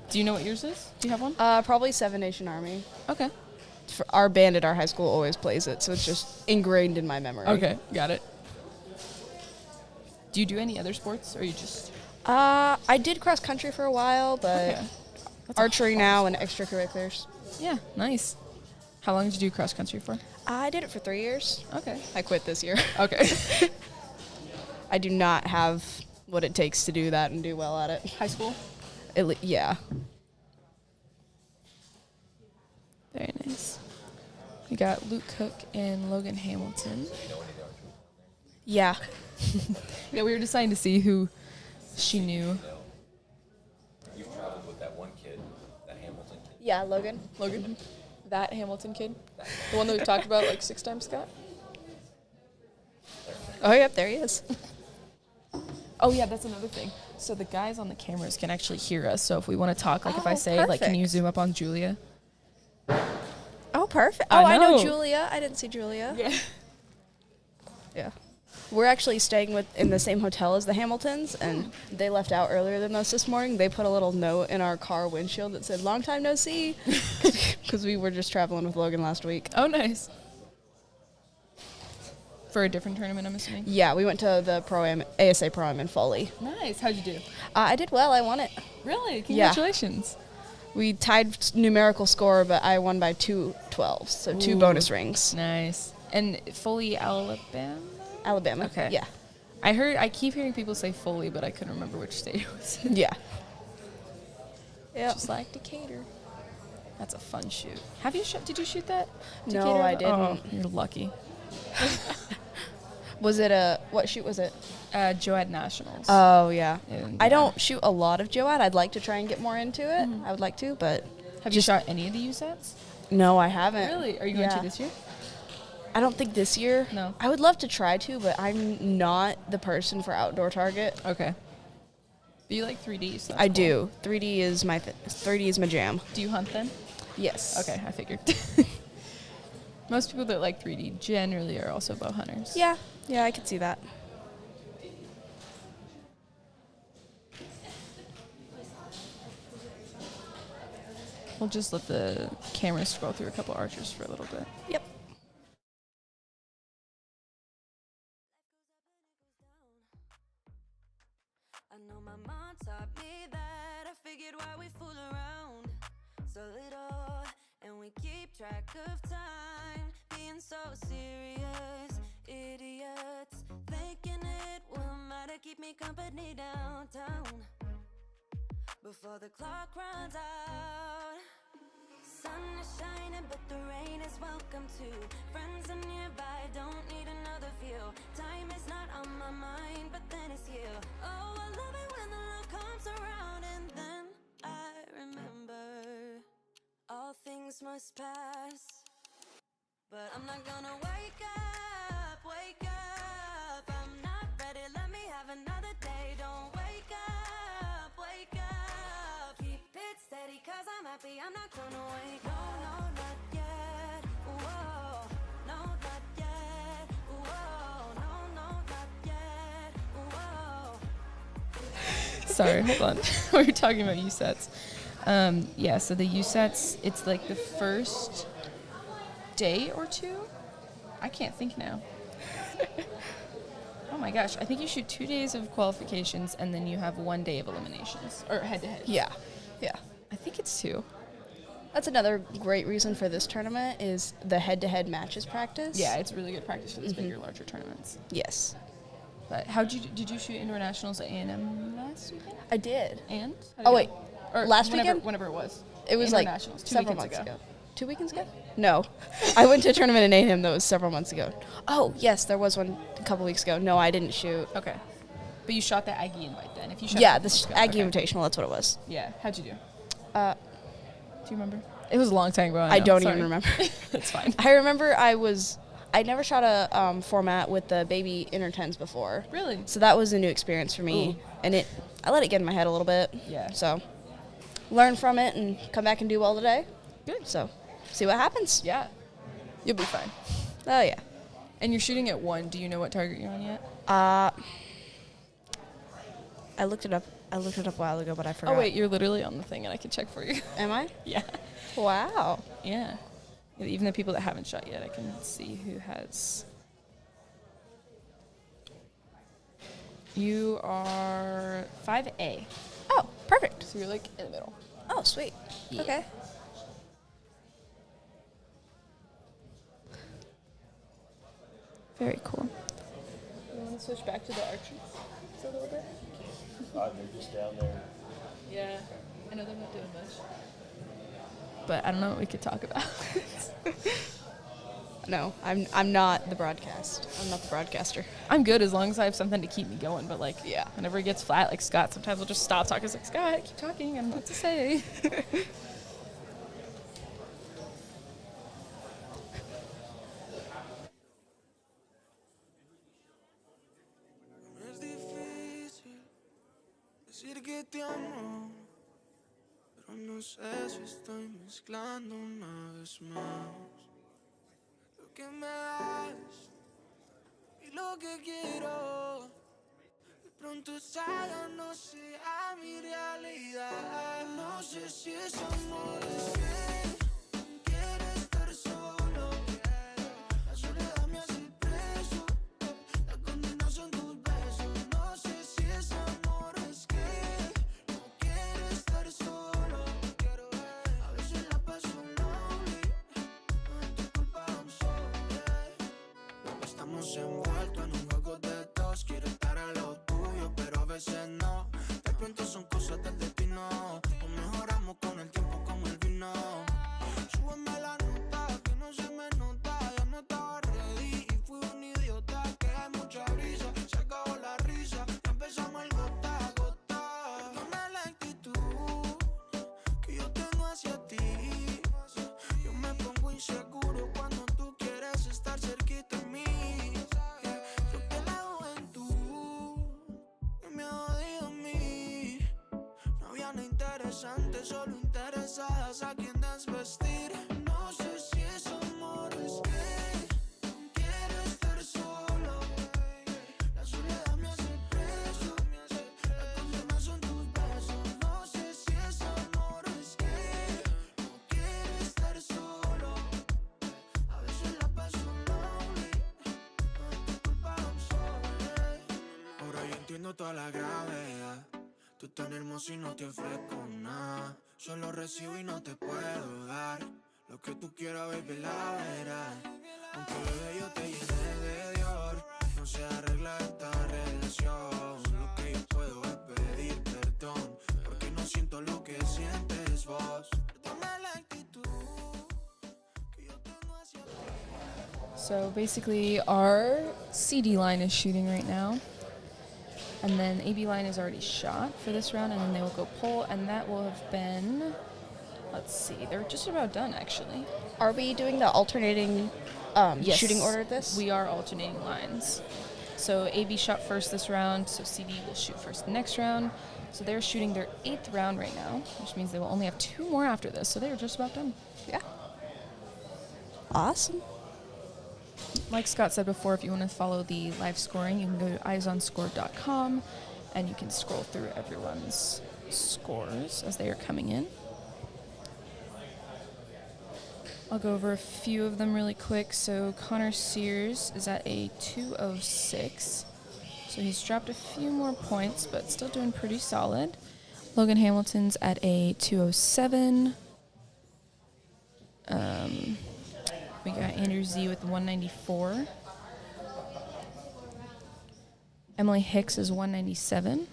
Do you know what yours is? Do you have one? Probably Seven Nation Army. Okay. For our band at our high school always plays it, so it's just ingrained in my memory. Okay, got it. Do you do any other sports, or you just... I did cross country for a while, but Okay. That's a archery fun now and extracurriculars. Yeah, nice. How long did you do cross country for? I did it for 3 years. Okay. I quit this year. Okay. I do not have what it takes to do that and do well at it. High school? Yeah. Very nice. We got Luke Cook and Logan Hamilton. Yeah. Yeah, we were deciding to see who she knew. You've traveled with that one kid, that Hamilton kid. Yeah, Logan. Logan? That Hamilton kid? The one that we've talked about like 6 times, Scott? Oh, yep, there he is. Oh, yeah, that's another thing. So the guys on the cameras can actually hear us. So if we want to talk, like if I say, like, can you perfect. zoom up on Julia? Oh, perfect. I Oh, I know know. Julia. I didn't see Julia. Yeah. Yeah. We're actually staying in the same hotel as the Hamiltons, and they left out earlier than us this morning. They put a little note in our car windshield that said, "Long time no see," because we were just traveling with Logan last week. Oh, nice. For a different tournament, I'm assuming? Yeah, we went to the ASA Pro-Am in Foley. Nice. How'd you do? I did well. I won it. Really? Yeah. Congratulations. We tied numerical score, but I won by 2 12s, so 2 bonus rings. Nice. And Foley, Alabama? Alabama. Okay. Yeah. I keep hearing people say Foley, but I couldn't remember which state it was in. Yeah. Yeah. Just like Decatur. That's a fun shoot. Have you did you shoot that? No, Decatur? I didn't. Oh, you're lucky. Was it what shoot was it? Joad Nationals. Oh, yeah. And, I don't shoot a lot of Joad. I'd like to try and get more into it. I would like to, but Have you shot any of the USATs? no, I haven't. Really? Are you going to this year? I don't think this year. No. I would love to try to, but I'm not the person for outdoor target. Okay. But you like 3D, so that's I cool. do. 3D is my 3D is my jam. Do you hunt then? Yes. Okay, I figured. Most people that like 3D generally are also bow hunters. Yeah. Yeah, I could see that. We'll just let the camera scroll through a couple archers for a little bit. Yep. I know my mom taught me that. I figured why we fool around so little, and we keep track of time, being so serious, idiots, thinking it will matter, keep me company downtown before the clock runs out. Sun is shining, but the rain is welcome too. Friends are nearby, don't need another view. Time is not on my mind, but then it's you. Oh, I love it when the love comes around, and then I remember must pass. But I'm not gonna wake up, wake up. I'm not ready, let me have another day. Don't wake up, wake up. Keep it steady, cause I'm happy, I'm not gonna wake up. No, no, not yet, whoa. No, not yet, whoa. No, no, not yet, whoa. Sorry, hold on. We were talking about USETs. Yeah, so the USETs, it's like the first day or two. I can't think now. Oh my gosh, I think you shoot 2 days of qualifications and then you have 1 day of eliminations, or head-to-head. Yeah. I think it's 2. That's another great reason for this tournament is the head-to-head matches practice. Yeah, it's really good practice for these bigger, larger tournaments. Yes. But did you shoot indoor nationals at A&M last weekend? I did. And? Oh, wait. Or Last whenever, weekend? Whenever it was. It was Indoor like nationals, 2 several weekends months ago. 2 weekends ago? No. I went to a tournament in A&M that was several months ago. Oh, yes, there was one a couple weeks ago. No, I didn't shoot. Okay. But you shot the Aggie invite then? If you shot Yeah, it the months ago. Aggie Okay. Invitational, that's what it was. Yeah. How'd you do? Do you remember? It was a long time ago. I don't Sorry. even remember. That's fine. I remember I never shot a format with the baby inner 10s before. Really? So that was a new experience for me. Ooh. And I let it get in my head a little bit. Yeah. So learn from it and come back and do well today. Good. So see what happens. Yeah. You'll be fine. Oh, yeah. And you're shooting at 1. Do you know what target you're on yet? I looked it up a while ago, but I forgot. Oh, wait. You're literally on the thing, and I can check for you. Am I? Yeah. Wow. Yeah. Even the people that haven't shot yet, I can see who has. You are 5A. Oh, perfect. So you're like in the middle. Oh, sweet. Yeah. Okay. Very cool. You want to switch back to the archery a little bit? They're just down there. Yeah. I know they're not doing much. But I don't know what we could talk about. No, I'm not the broadcast. I'm not the broadcaster. I'm good as long as I have something to keep me going. But like, yeah, whenever it gets flat, like Scott, sometimes will just stop talking. It's like, Scott, keep talking. I don't know what to say. Es difícil decir que te amo, pero no sé si estoy mezclando una vez más lo que me das y lo que quiero. De pronto esa ya no sea mi realidad. No sé si es amor, es que quiero estar solo. La soledad me hace preso. La condena son tus besos. No sé si es amor, es que no quiero estar solo. A veces la paso lonely. No es tu culpa, I'm sorry. Estamos envueltos en un juego de dos. Quiero estar a lo tuyo, pero a veces no. De pronto son cosas del destino. O mejoramos con el tiempo como el vino. Súbeme la nota, que no se me nota. Ya no estaba ready y fui un idiota. Que hay mucha brisa, se acabó la risa. Ya empezamos el gota a gota. Perdona la actitud que yo tengo hacia ti. Yo me pongo inseguro cuando tú quieres estar cerquita de mí. Creo que la juventud me ha jodido a mí. No había nada interesante, solo interesadas a quien desvestir. No sé si es amor, es que quiero estar solo. La soledad me hace preso. La condena son tus besos. No sé si es amor, es que no quiero estar solo. A veces la paso lonely. No es tu culpa, I'm sorry. Ahora yo entiendo toda la gravedad. Tú tan hermosa y no te ofrezco nada. Solo recibo y no te puedo dar. Lo que tú quieras, baby, la verás. Aunque bebé yo te llene de Dior, no se arregla esta relación. Lo que yo puedo es pedir perdón, porque no siento lo que sientes vos. Perdona la actitud que yo tengo hacia ti. So basically, our CD line is shooting right now. And then AB line is already shot for this round, and then they will go pull, and that will have been let's see. They're just about done, actually. Are we doing the alternating shooting order of this? We are alternating lines. So AB shot first this round, so CD will shoot first the next round. So they're shooting their 8th round right now, which means they will only have 2 more after this, so they're just about done. Yeah. Awesome. Like Scott said before, if you want to follow the live scoring, you can go to eyesonscore.com and you can scroll through everyone's scores as they are coming in. I'll go over a few of them really quick. So Connor Sears is at a 206. So he's dropped a few more points, but still doing pretty solid. Logan Hamilton's at a 207. We got Andrew Z with 194. Emily Hicks is 197.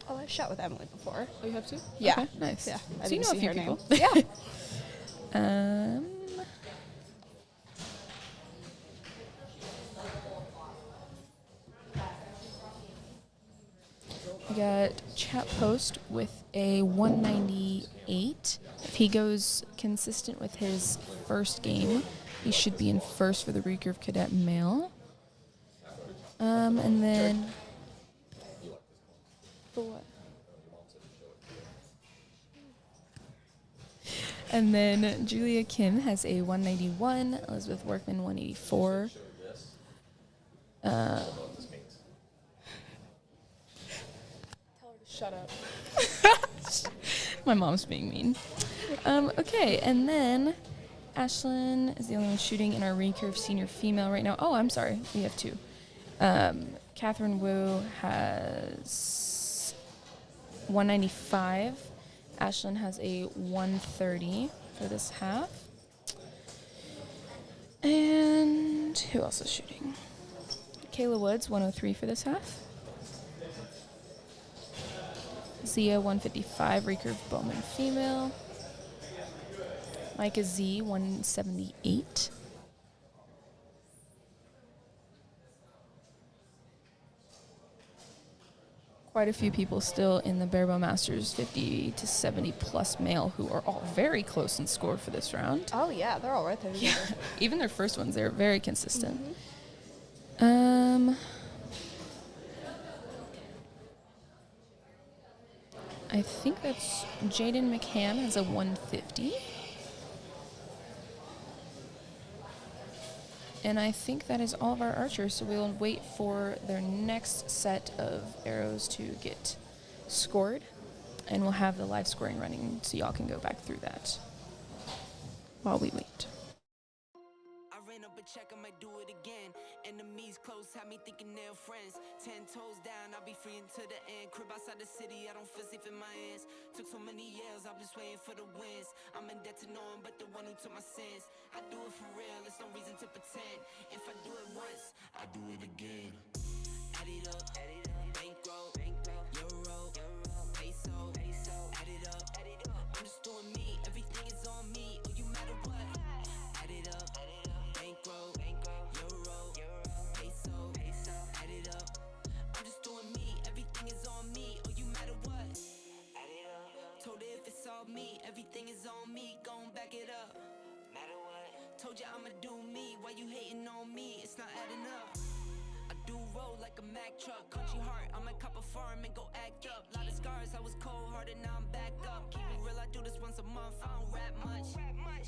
Oh, I've shot with Emily before. Oh, you have too? Yeah. Okay, nice. Yeah. I So you didn't know a see few her people. name. Yeah. We got Chat Post with a 198. If he goes consistent with his first game, he should be in first for the recurve cadet male. And then for what? And then Julia Kim has a 191. Elizabeth Workman 184. Shut up. My mom's being mean. Okay, and then Ashlyn is the only one shooting in our recurve senior female right now. Oh, I'm sorry. We have 2. Catherine Wu has 195. Ashlyn has a 130 for this half. And who else is shooting? Kayla Woods, 103 for this half. Zia, 155, recurve Bowman female. Micah Z, 178. Quite a few people still in the Barebow Masters 50 to 70 plus male who are all very close in score for this round. Oh, yeah. They're all right there. Yeah. Even their first ones, they're very consistent. I think that's Jaden McCann has a 150. And I think that is all of our archers, so we'll wait for their next set of arrows to get scored, and we'll have the live scoring running so y'all can go back through that while we wait. I ran up a check, I might do it again. Enemies close, had me thinking they're friends. 10 toes down, I'll be free until the end. Crib outside the city, I don't feel safe in my hands. Took so many years, I'm just waiting for the wins. I'm in debt to no one but the one who took my sins. I do it for real, there's no reason to pretend. If I do it once, I do it again. Add it up, bankroll, euro, peso, add it up. I'm just doing me, everything is on me. Oh, you matter what? Add it up, bankroll, euro, peso, add it up. I'm just doing me, everything is on me. Oh, you matter what? Add it up. Told her if it's all me, everything is on me. Gon' back it up. Matter what? Told you I'ma do me. Why you hating on me? It's not adding up. I do roll like a Mack truck. Country heart, I might cop a farm and go act up. Lot of scars, I was cold-hearted, now I'm back up. Keep it real, I do this once a month. I don't rap much.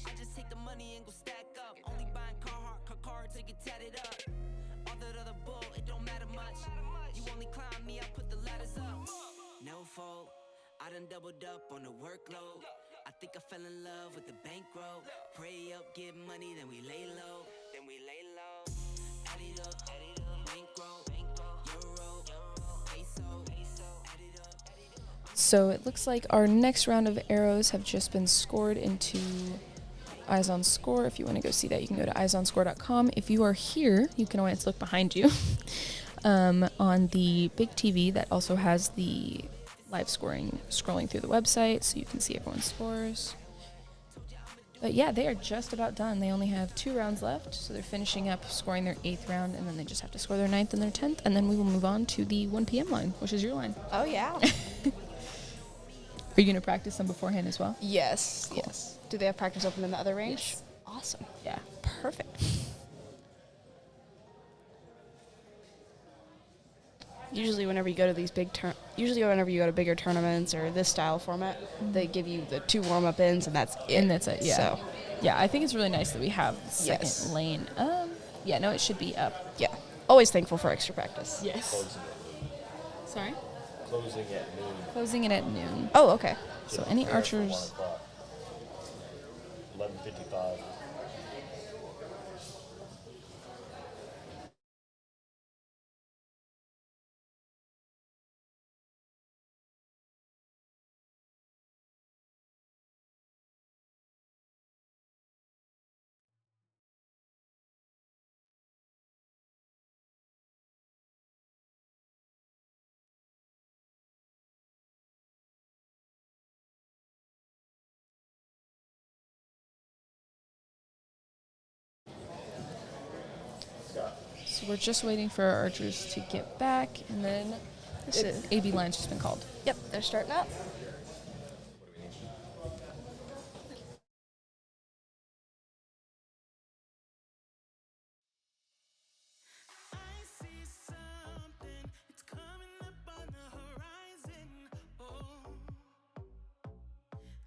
I just take the money and go stack up. Only buying Carhartt, car cards to get tatted up. All that other bull, it don't matter much. You only climb me, I put the ladders up. No fault, I done doubled up on the workload. I think I fell in love with the bankroll. Pray up, get money, then we lay low. Add it up, bankroll, euro, peso, add it up. So it looks like our next round of arrows have just been scored into Eyes on Score. If you want to go see that, you can go to eyesonscore.com. If you are here, you can always look behind you on the big TV that also has the live scoring scrolling through the website, so you can see everyone's scores. But yeah, they are just about done. They only have 2 rounds left, so they're finishing up scoring their 8th round, and then they just have to score their 9th and their 10th, and then we will move on to the 1 p.m. line, which is your line. Oh, yeah. Are you going to practice them beforehand as well? Yes. Cool. Yes. Do they have practice open in the other range? Yes. Awesome. Yeah. Perfect. Usually, whenever you go to these whenever you go to bigger tournaments or this style format, they give you the 2 warm-up ins, and that's it. And that's it, yeah. So, yeah, I think it's really nice that we have the second Yes. lane. Yeah, no, it should be up. yeah. Always thankful for extra practice. Yes. Sorry? Closing at noon. Closing it at noon. Oh, okay. So any Prepare for 1 archers... o'clock. 11:55. So we're just waiting for our archers to get back, and then AB line's just been called. Yep, they're starting up. I see something, it's coming up on the horizon. Oh,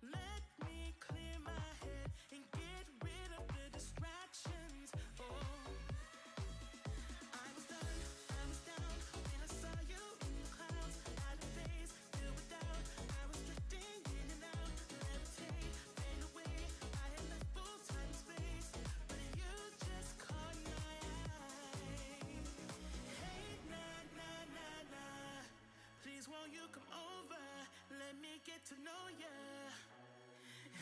let me clear my head and get rid of the distractions. Oh, I was down when I saw you in the clouds. Out of phase, filled with doubt. I was drifting in and out, levitate, fade away. I had left both time and space, but you just caught my eye. Hey, nah, nah, nah, nah. Please won't you come over? Let me get to know ya.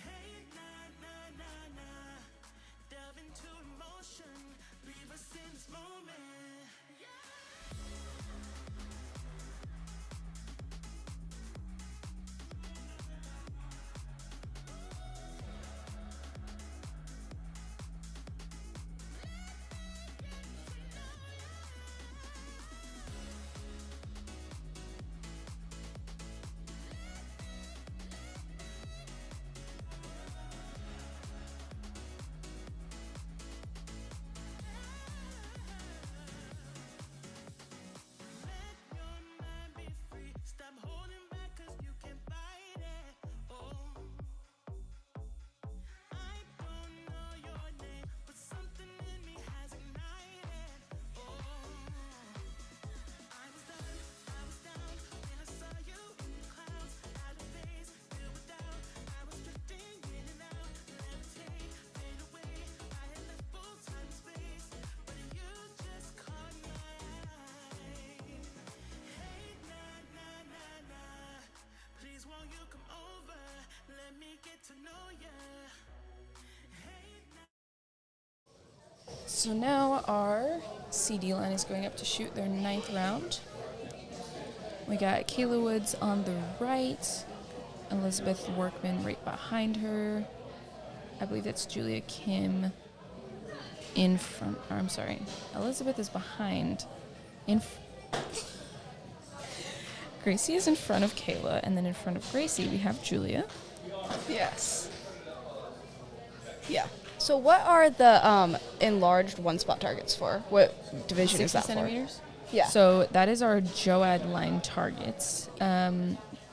Hey, nah, nah, nah, nah. Delve into emotion. Leave us in this moment. Let your mind be free. Stop holding back 'cause you can fight it. Oh, I don't know your name, but something in me has ignited. Oh, I was down when I saw you in the clouds. Out of phase, filled with doubt. I was drifting in and out, levitate, fade away. I had left both time and space, but you just caught my eye. Hey, nah, nah, nah, nah. Please won't you come over? Let me get to know ya. Hey, nah. So now our CD line is going up to shoot their 9th round. We got Kayla Woods on the right, Elizabeth Workman right behind her. I believe that's Julia Kim in front. Or I'm sorry, Elizabeth is behind. Gracie is in front of Kayla, and then in front of Gracie we have Julia. Yes. Yeah. So what are the enlarged one-spot targets for? What division is 60 that centimeters? for? Yeah. So that is our JOAD line targets.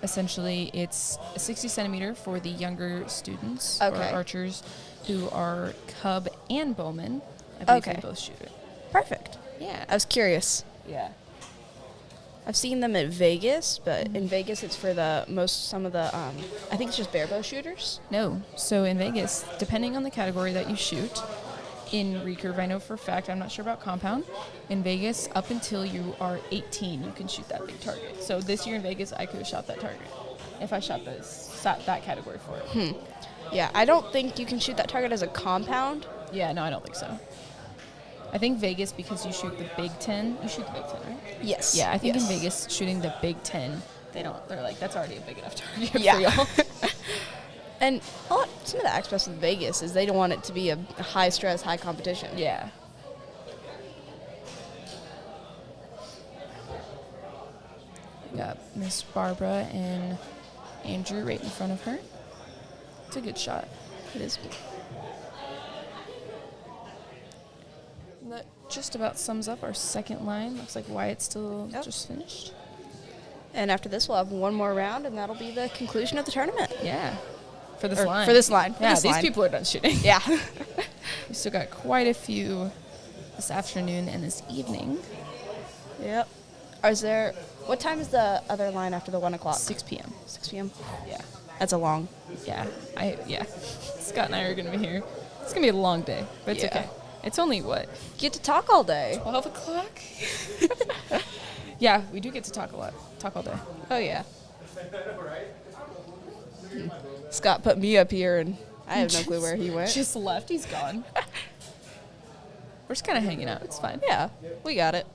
Essentially, it's a 60 centimeter for the younger students or Okay. archers who are cub and bowman. I believe Okay. they both shoot it. Perfect. Yeah. I was curious. Yeah. I've seen them at Vegas, but in Vegas it's for some of the I think it's just barebow shooters. No. So in Vegas, depending on the category that you shoot, in recurve, I know for a fact, I'm not sure about compound. In Vegas, up until you are 18, you can shoot that big target. So this year in Vegas, I could have shot that target if I shot that category for it. Yeah, I don't think you can shoot that target as a compound. Yeah, no, I don't think so. I think Vegas, because you shoot the Big Ten, you shoot the Big Ten, right? Yes. Yeah, I think Yes. in Vegas, shooting the Big Ten, they're like, that's already a big enough target Yeah. for y'all. And some of the aspects with Vegas is they don't want it to be a high stress, high competition. Yeah. We got Miss Barbara and Andrew right in front of her. It's a good shot. It is. And that just about sums up our second line. Looks like Wyatt's still just finished. And after this, we'll have one more round, and that'll be the conclusion of the tournament. Yeah. For this line. For this line. Yeah, these people are done shooting. Yeah. We still got quite a few this afternoon and this evening. Yep. What time is the other line after the 1 o'clock? 6 p.m. 6 p.m.? Yeah. That's a long. Yeah. Scott and I are going to be here. It's going to be a long day, but it's okay. It's only what? Get to talk all day. 12 o'clock? Yeah, we do get to talk a lot. Talk all day. Oh, yeah. Scott put me up here, and I have no clue where he went. Just left. He's gone. We're just kind of hanging out. It's fine. Yeah, we got it.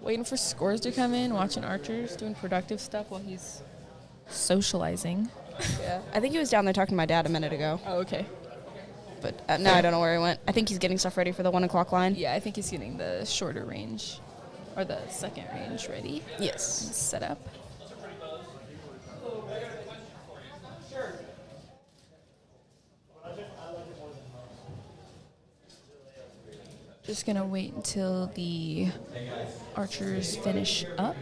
Waiting for scores to come in, watching Archers, doing productive stuff while he's socializing. Yeah. I think he was down there talking to my dad a minute ago. Oh, okay. But now I don't know where he went. I think he's getting stuff ready for the 1 o'clock line. Yeah, I think he's getting the shorter range, or the second range ready. Yes. And set up. Just gonna wait until the Archers finish up.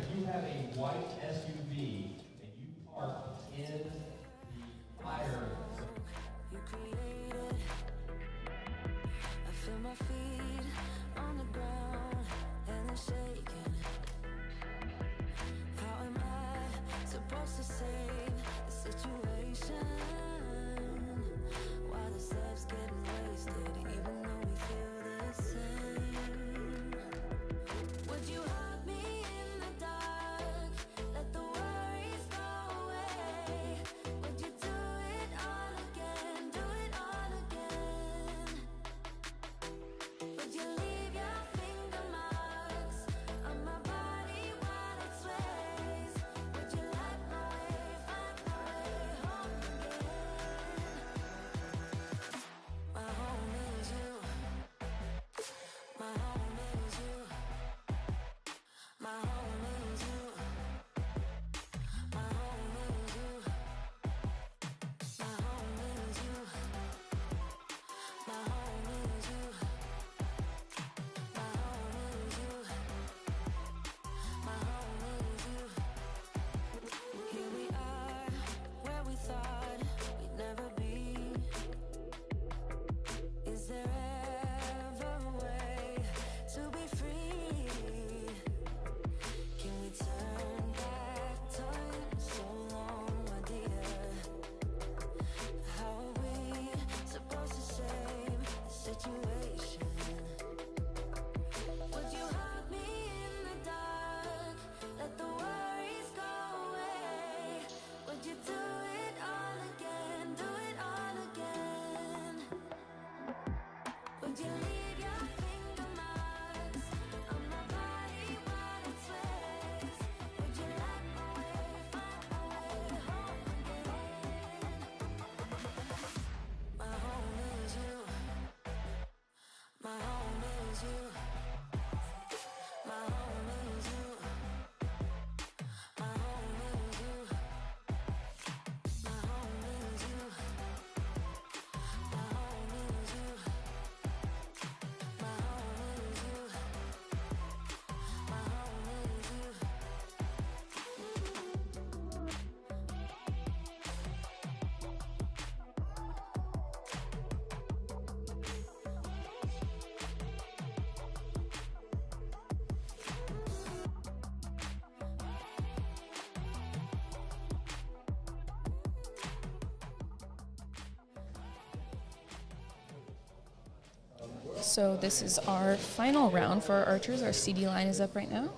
So this is our final round for our Archers. Our CD line is up right now.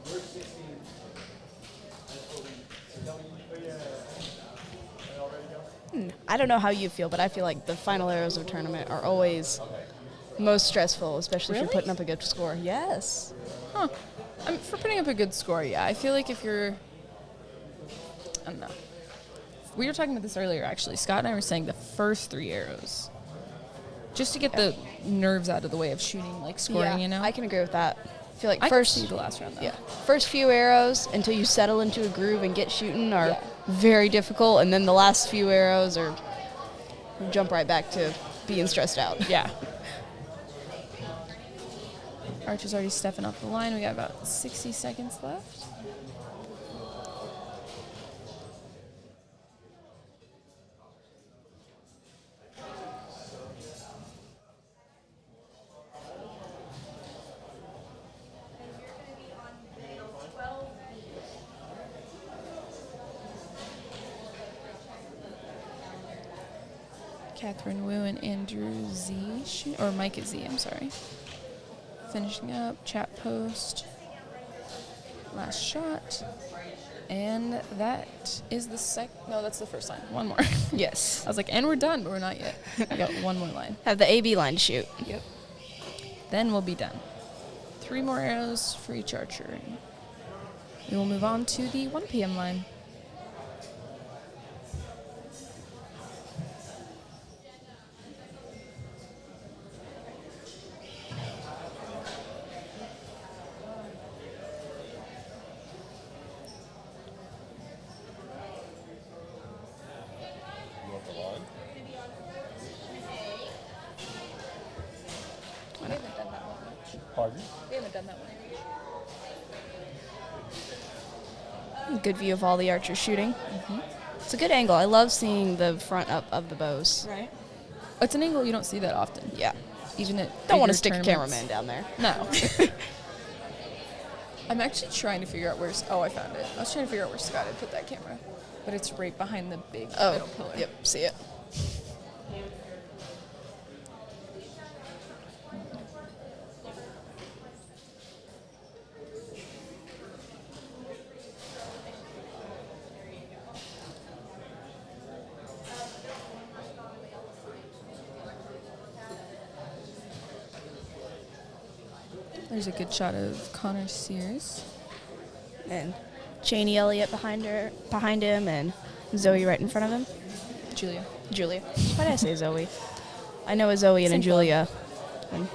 I don't know how you feel, but I feel like the final arrows of a tournament are always most stressful, especially if you're putting up a good score. Yes. Huh. For putting up a good score, yeah. I feel like if you're, I don't know. We were talking about this earlier, actually. Scott and I were saying the first 3 arrows, just to get the nerves out of the way of shooting, like scoring, you know? I can agree with that. I feel like I first can see the last round, though. Yeah. First few arrows until you settle into a groove and get shooting are very difficult, and then the last few arrows are jump right back to being stressed out. Yeah. Archer's already stepping off the line. We got about 60 seconds left. Catherine Wu and Andrew Z shoot, or Micah Z, I'm sorry. Finishing up, chat post, last shot, and that is the no, that's the first line. One more. Yes. I was like, and we're done, but we're not yet. I got one more line. Have the AB line to shoot. Yep. Then we'll be done. 3 more arrows for each archer. We will move on to the 1 p.m. line. Pardon? We haven't done that one. Good view of all the archers shooting. It's a good angle. I love seeing the front up of the bows. Right. It's an angle you don't see that often. Yeah. Even at Don't want to bigger stick a tournaments. cameraman down there. No. I'm actually trying to figure out where. Oh, I found it. I was trying to figure out where Scott had put that camera, but it's right behind the big middle pillar. Yep, see it. There's a good shot of Connor Sears. And Cheney Elliott behind him, and Zoe right in front of him. Julia. Why did I say Zoe? I know a Zoe and a Julia. And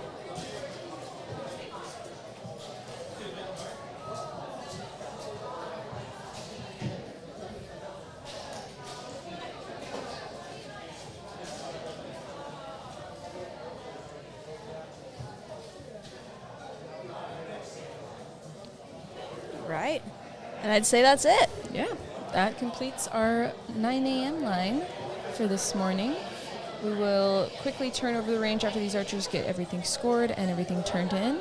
right. And I'd say that's it. Yeah. That completes our 9 a.m. line for this morning. We will quickly turn over the range after these archers get everything scored and everything turned in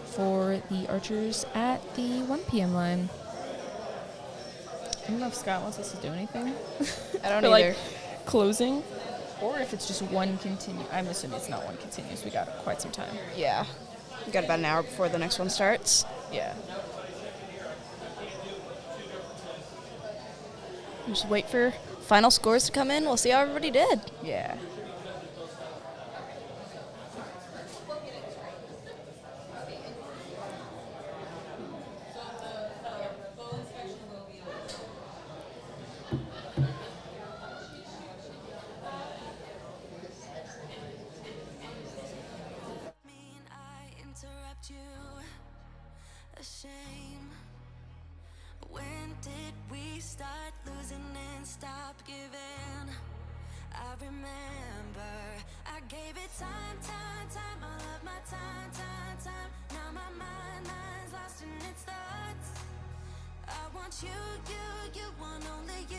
for the archers at the 1 p.m. line. I don't know if Scott wants us to do anything. I don't For, either. like, closing, or if it's just one continuous. I'm assuming it's not one continuous. We got quite some time. Yeah. We got about an hour before the next one starts. Yeah. Just wait for final scores to come in. We'll see how everybody did. Yeah. Interrupt you, a shame. When did we start losing and stop giving? I remember I gave it time. I love my time. Now my mind's lost in its thoughts. I want you want only you.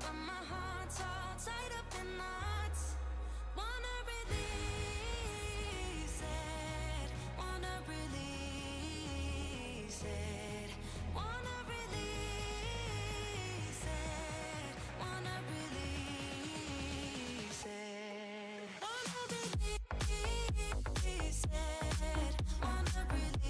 But my heart's all tied up in knots. Wanna release it. Wanna release it. Wanna release it. Wanna release it. Wanna release it. Wanna release it.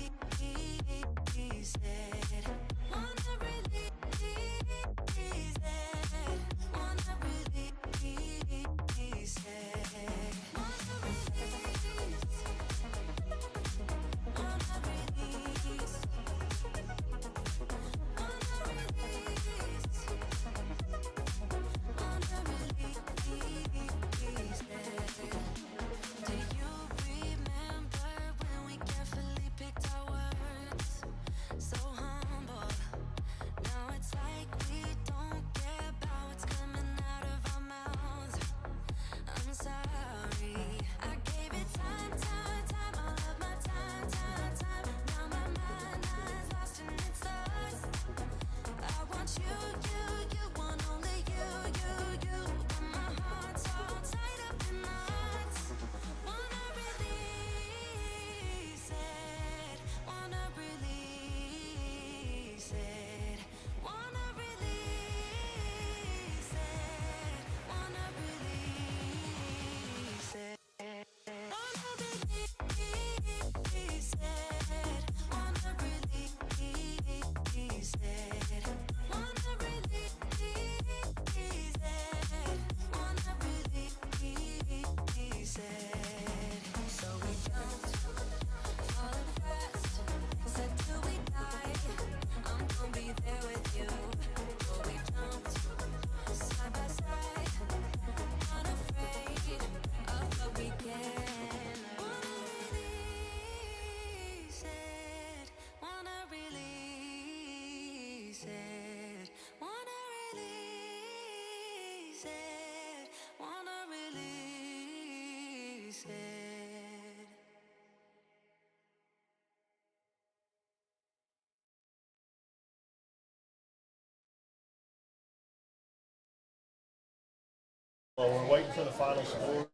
Well, we're waiting for the final score.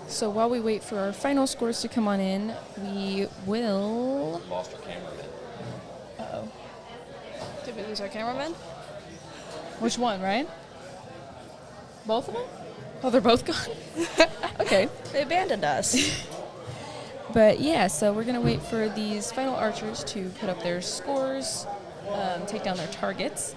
So while we wait for our final scores to come on in, we will... Lost our cameraman. Uh-oh. Did we lose our cameraman? Which one, right? Both of them? Oh, they're both gone? Okay. They abandoned us. But yeah, so we're going to wait for these final archers to put up their scores, take down their targets,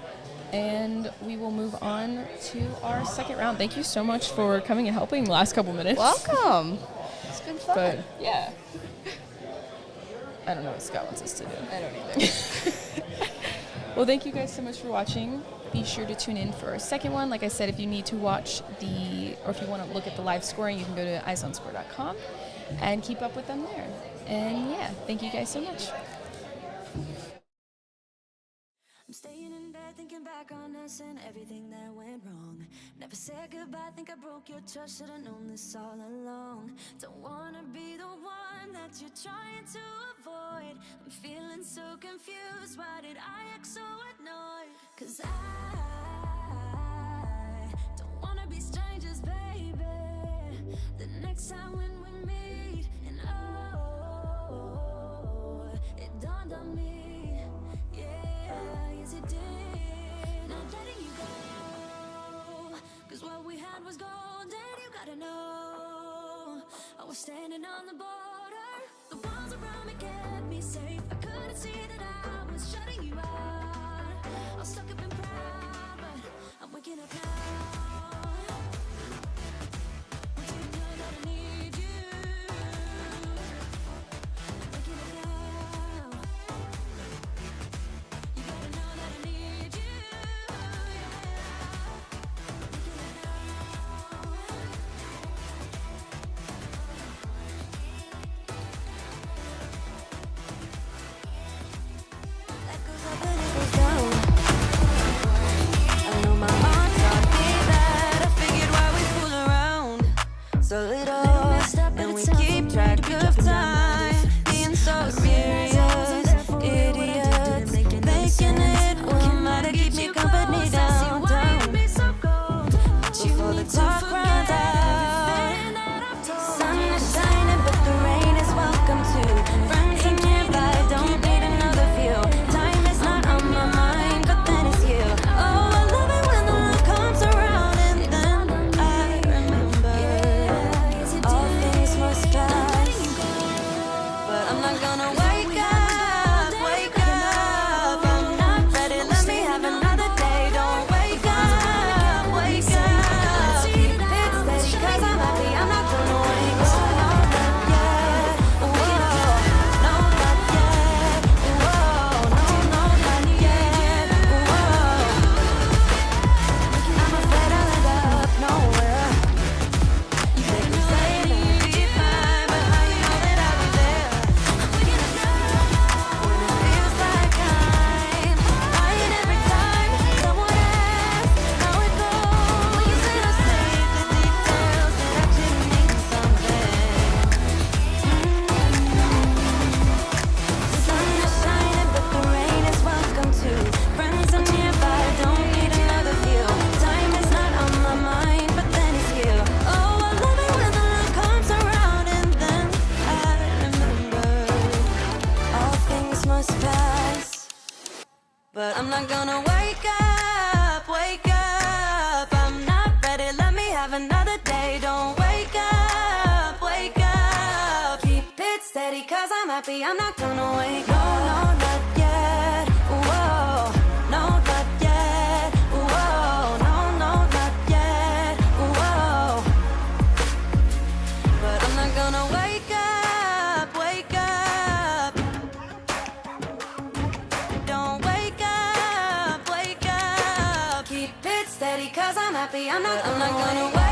and we will move on to our second round. Thank you so much for coming and helping the last couple minutes. Welcome. It's been fun. But yeah. I don't know what Scott wants us to do. I don't either. Well, thank you guys so much for watching. Be sure to tune in for our second one. Like I said, if you need to watch or if you want to look at the live scoring, you can go to eyesonscore.com and keep up with them there. And yeah, thank you guys so much. I'm staying in bed thinking back on us and everything that went wrong. Never said goodbye, think I broke your trust, should've known this all along. Don't wanna be the one that you're trying to avoid. I'm feeling so confused, why did I act so annoyed? 'Cause I don't wanna be strangers, baby. The next time when we meet, and oh, it dawned on me, yeah, yes it did. Not letting you go, 'cause what we had was golden, you gotta know. I was standing on the border, the walls around me kept me safe. I couldn't see that I was shutting you out. I was stuck up and proud, but I'm waking up now. Want you to know that I need you. I'm waking up now. You gotta know that I need you. That goes up and it goes down. I know my mom taught me that. I figured why we fool around so little, and we keep track of time. Being so serious, idiots, thinking it will matter, keep me company downtown. Before the clock runs out, sun is shining, but the rain is welcome too. Friends are nearby, don't need another view. Time is not on my mind, but then it's you. Oh, I love it when the love comes around, and then I remember all things must pass. But I'm not gonna wake up, wake up. I'm not ready, let me have another day. Don't wake up, wake up. Keep it steady, 'cause I'm happy, I'm not gonna wake up. No, not yet. Whoa, no, not yet. Whoa, no, not yet. Whoa. I'm afraid I'll end up nowhere. They can say that I'll be fine, but how you know that I'll be there? When it feels like I'm lying every time someone asks how it goes. You said I'll save the details that actually mean something. The sun is shining, but the rain is welcome too. Friends are nearby, don't need another view. Time is not on my mind, but then it's you. Oh, I love it when the love comes around, and then I remember all things must pass. But I'm not gonna wake up, wake up. I'm not ready, let me have another day. Don't wake up, wake up. Keep it steady, 'cause I'm happy, I'm not gonna wake up. No, not yet. Whoa, no, not yet. Whoa, no, not yet. Whoa. But I'm not gonna wake up, wake up. Don't wake up, wake up. Keep it steady, 'cause I'm happy, I'm not gonna wake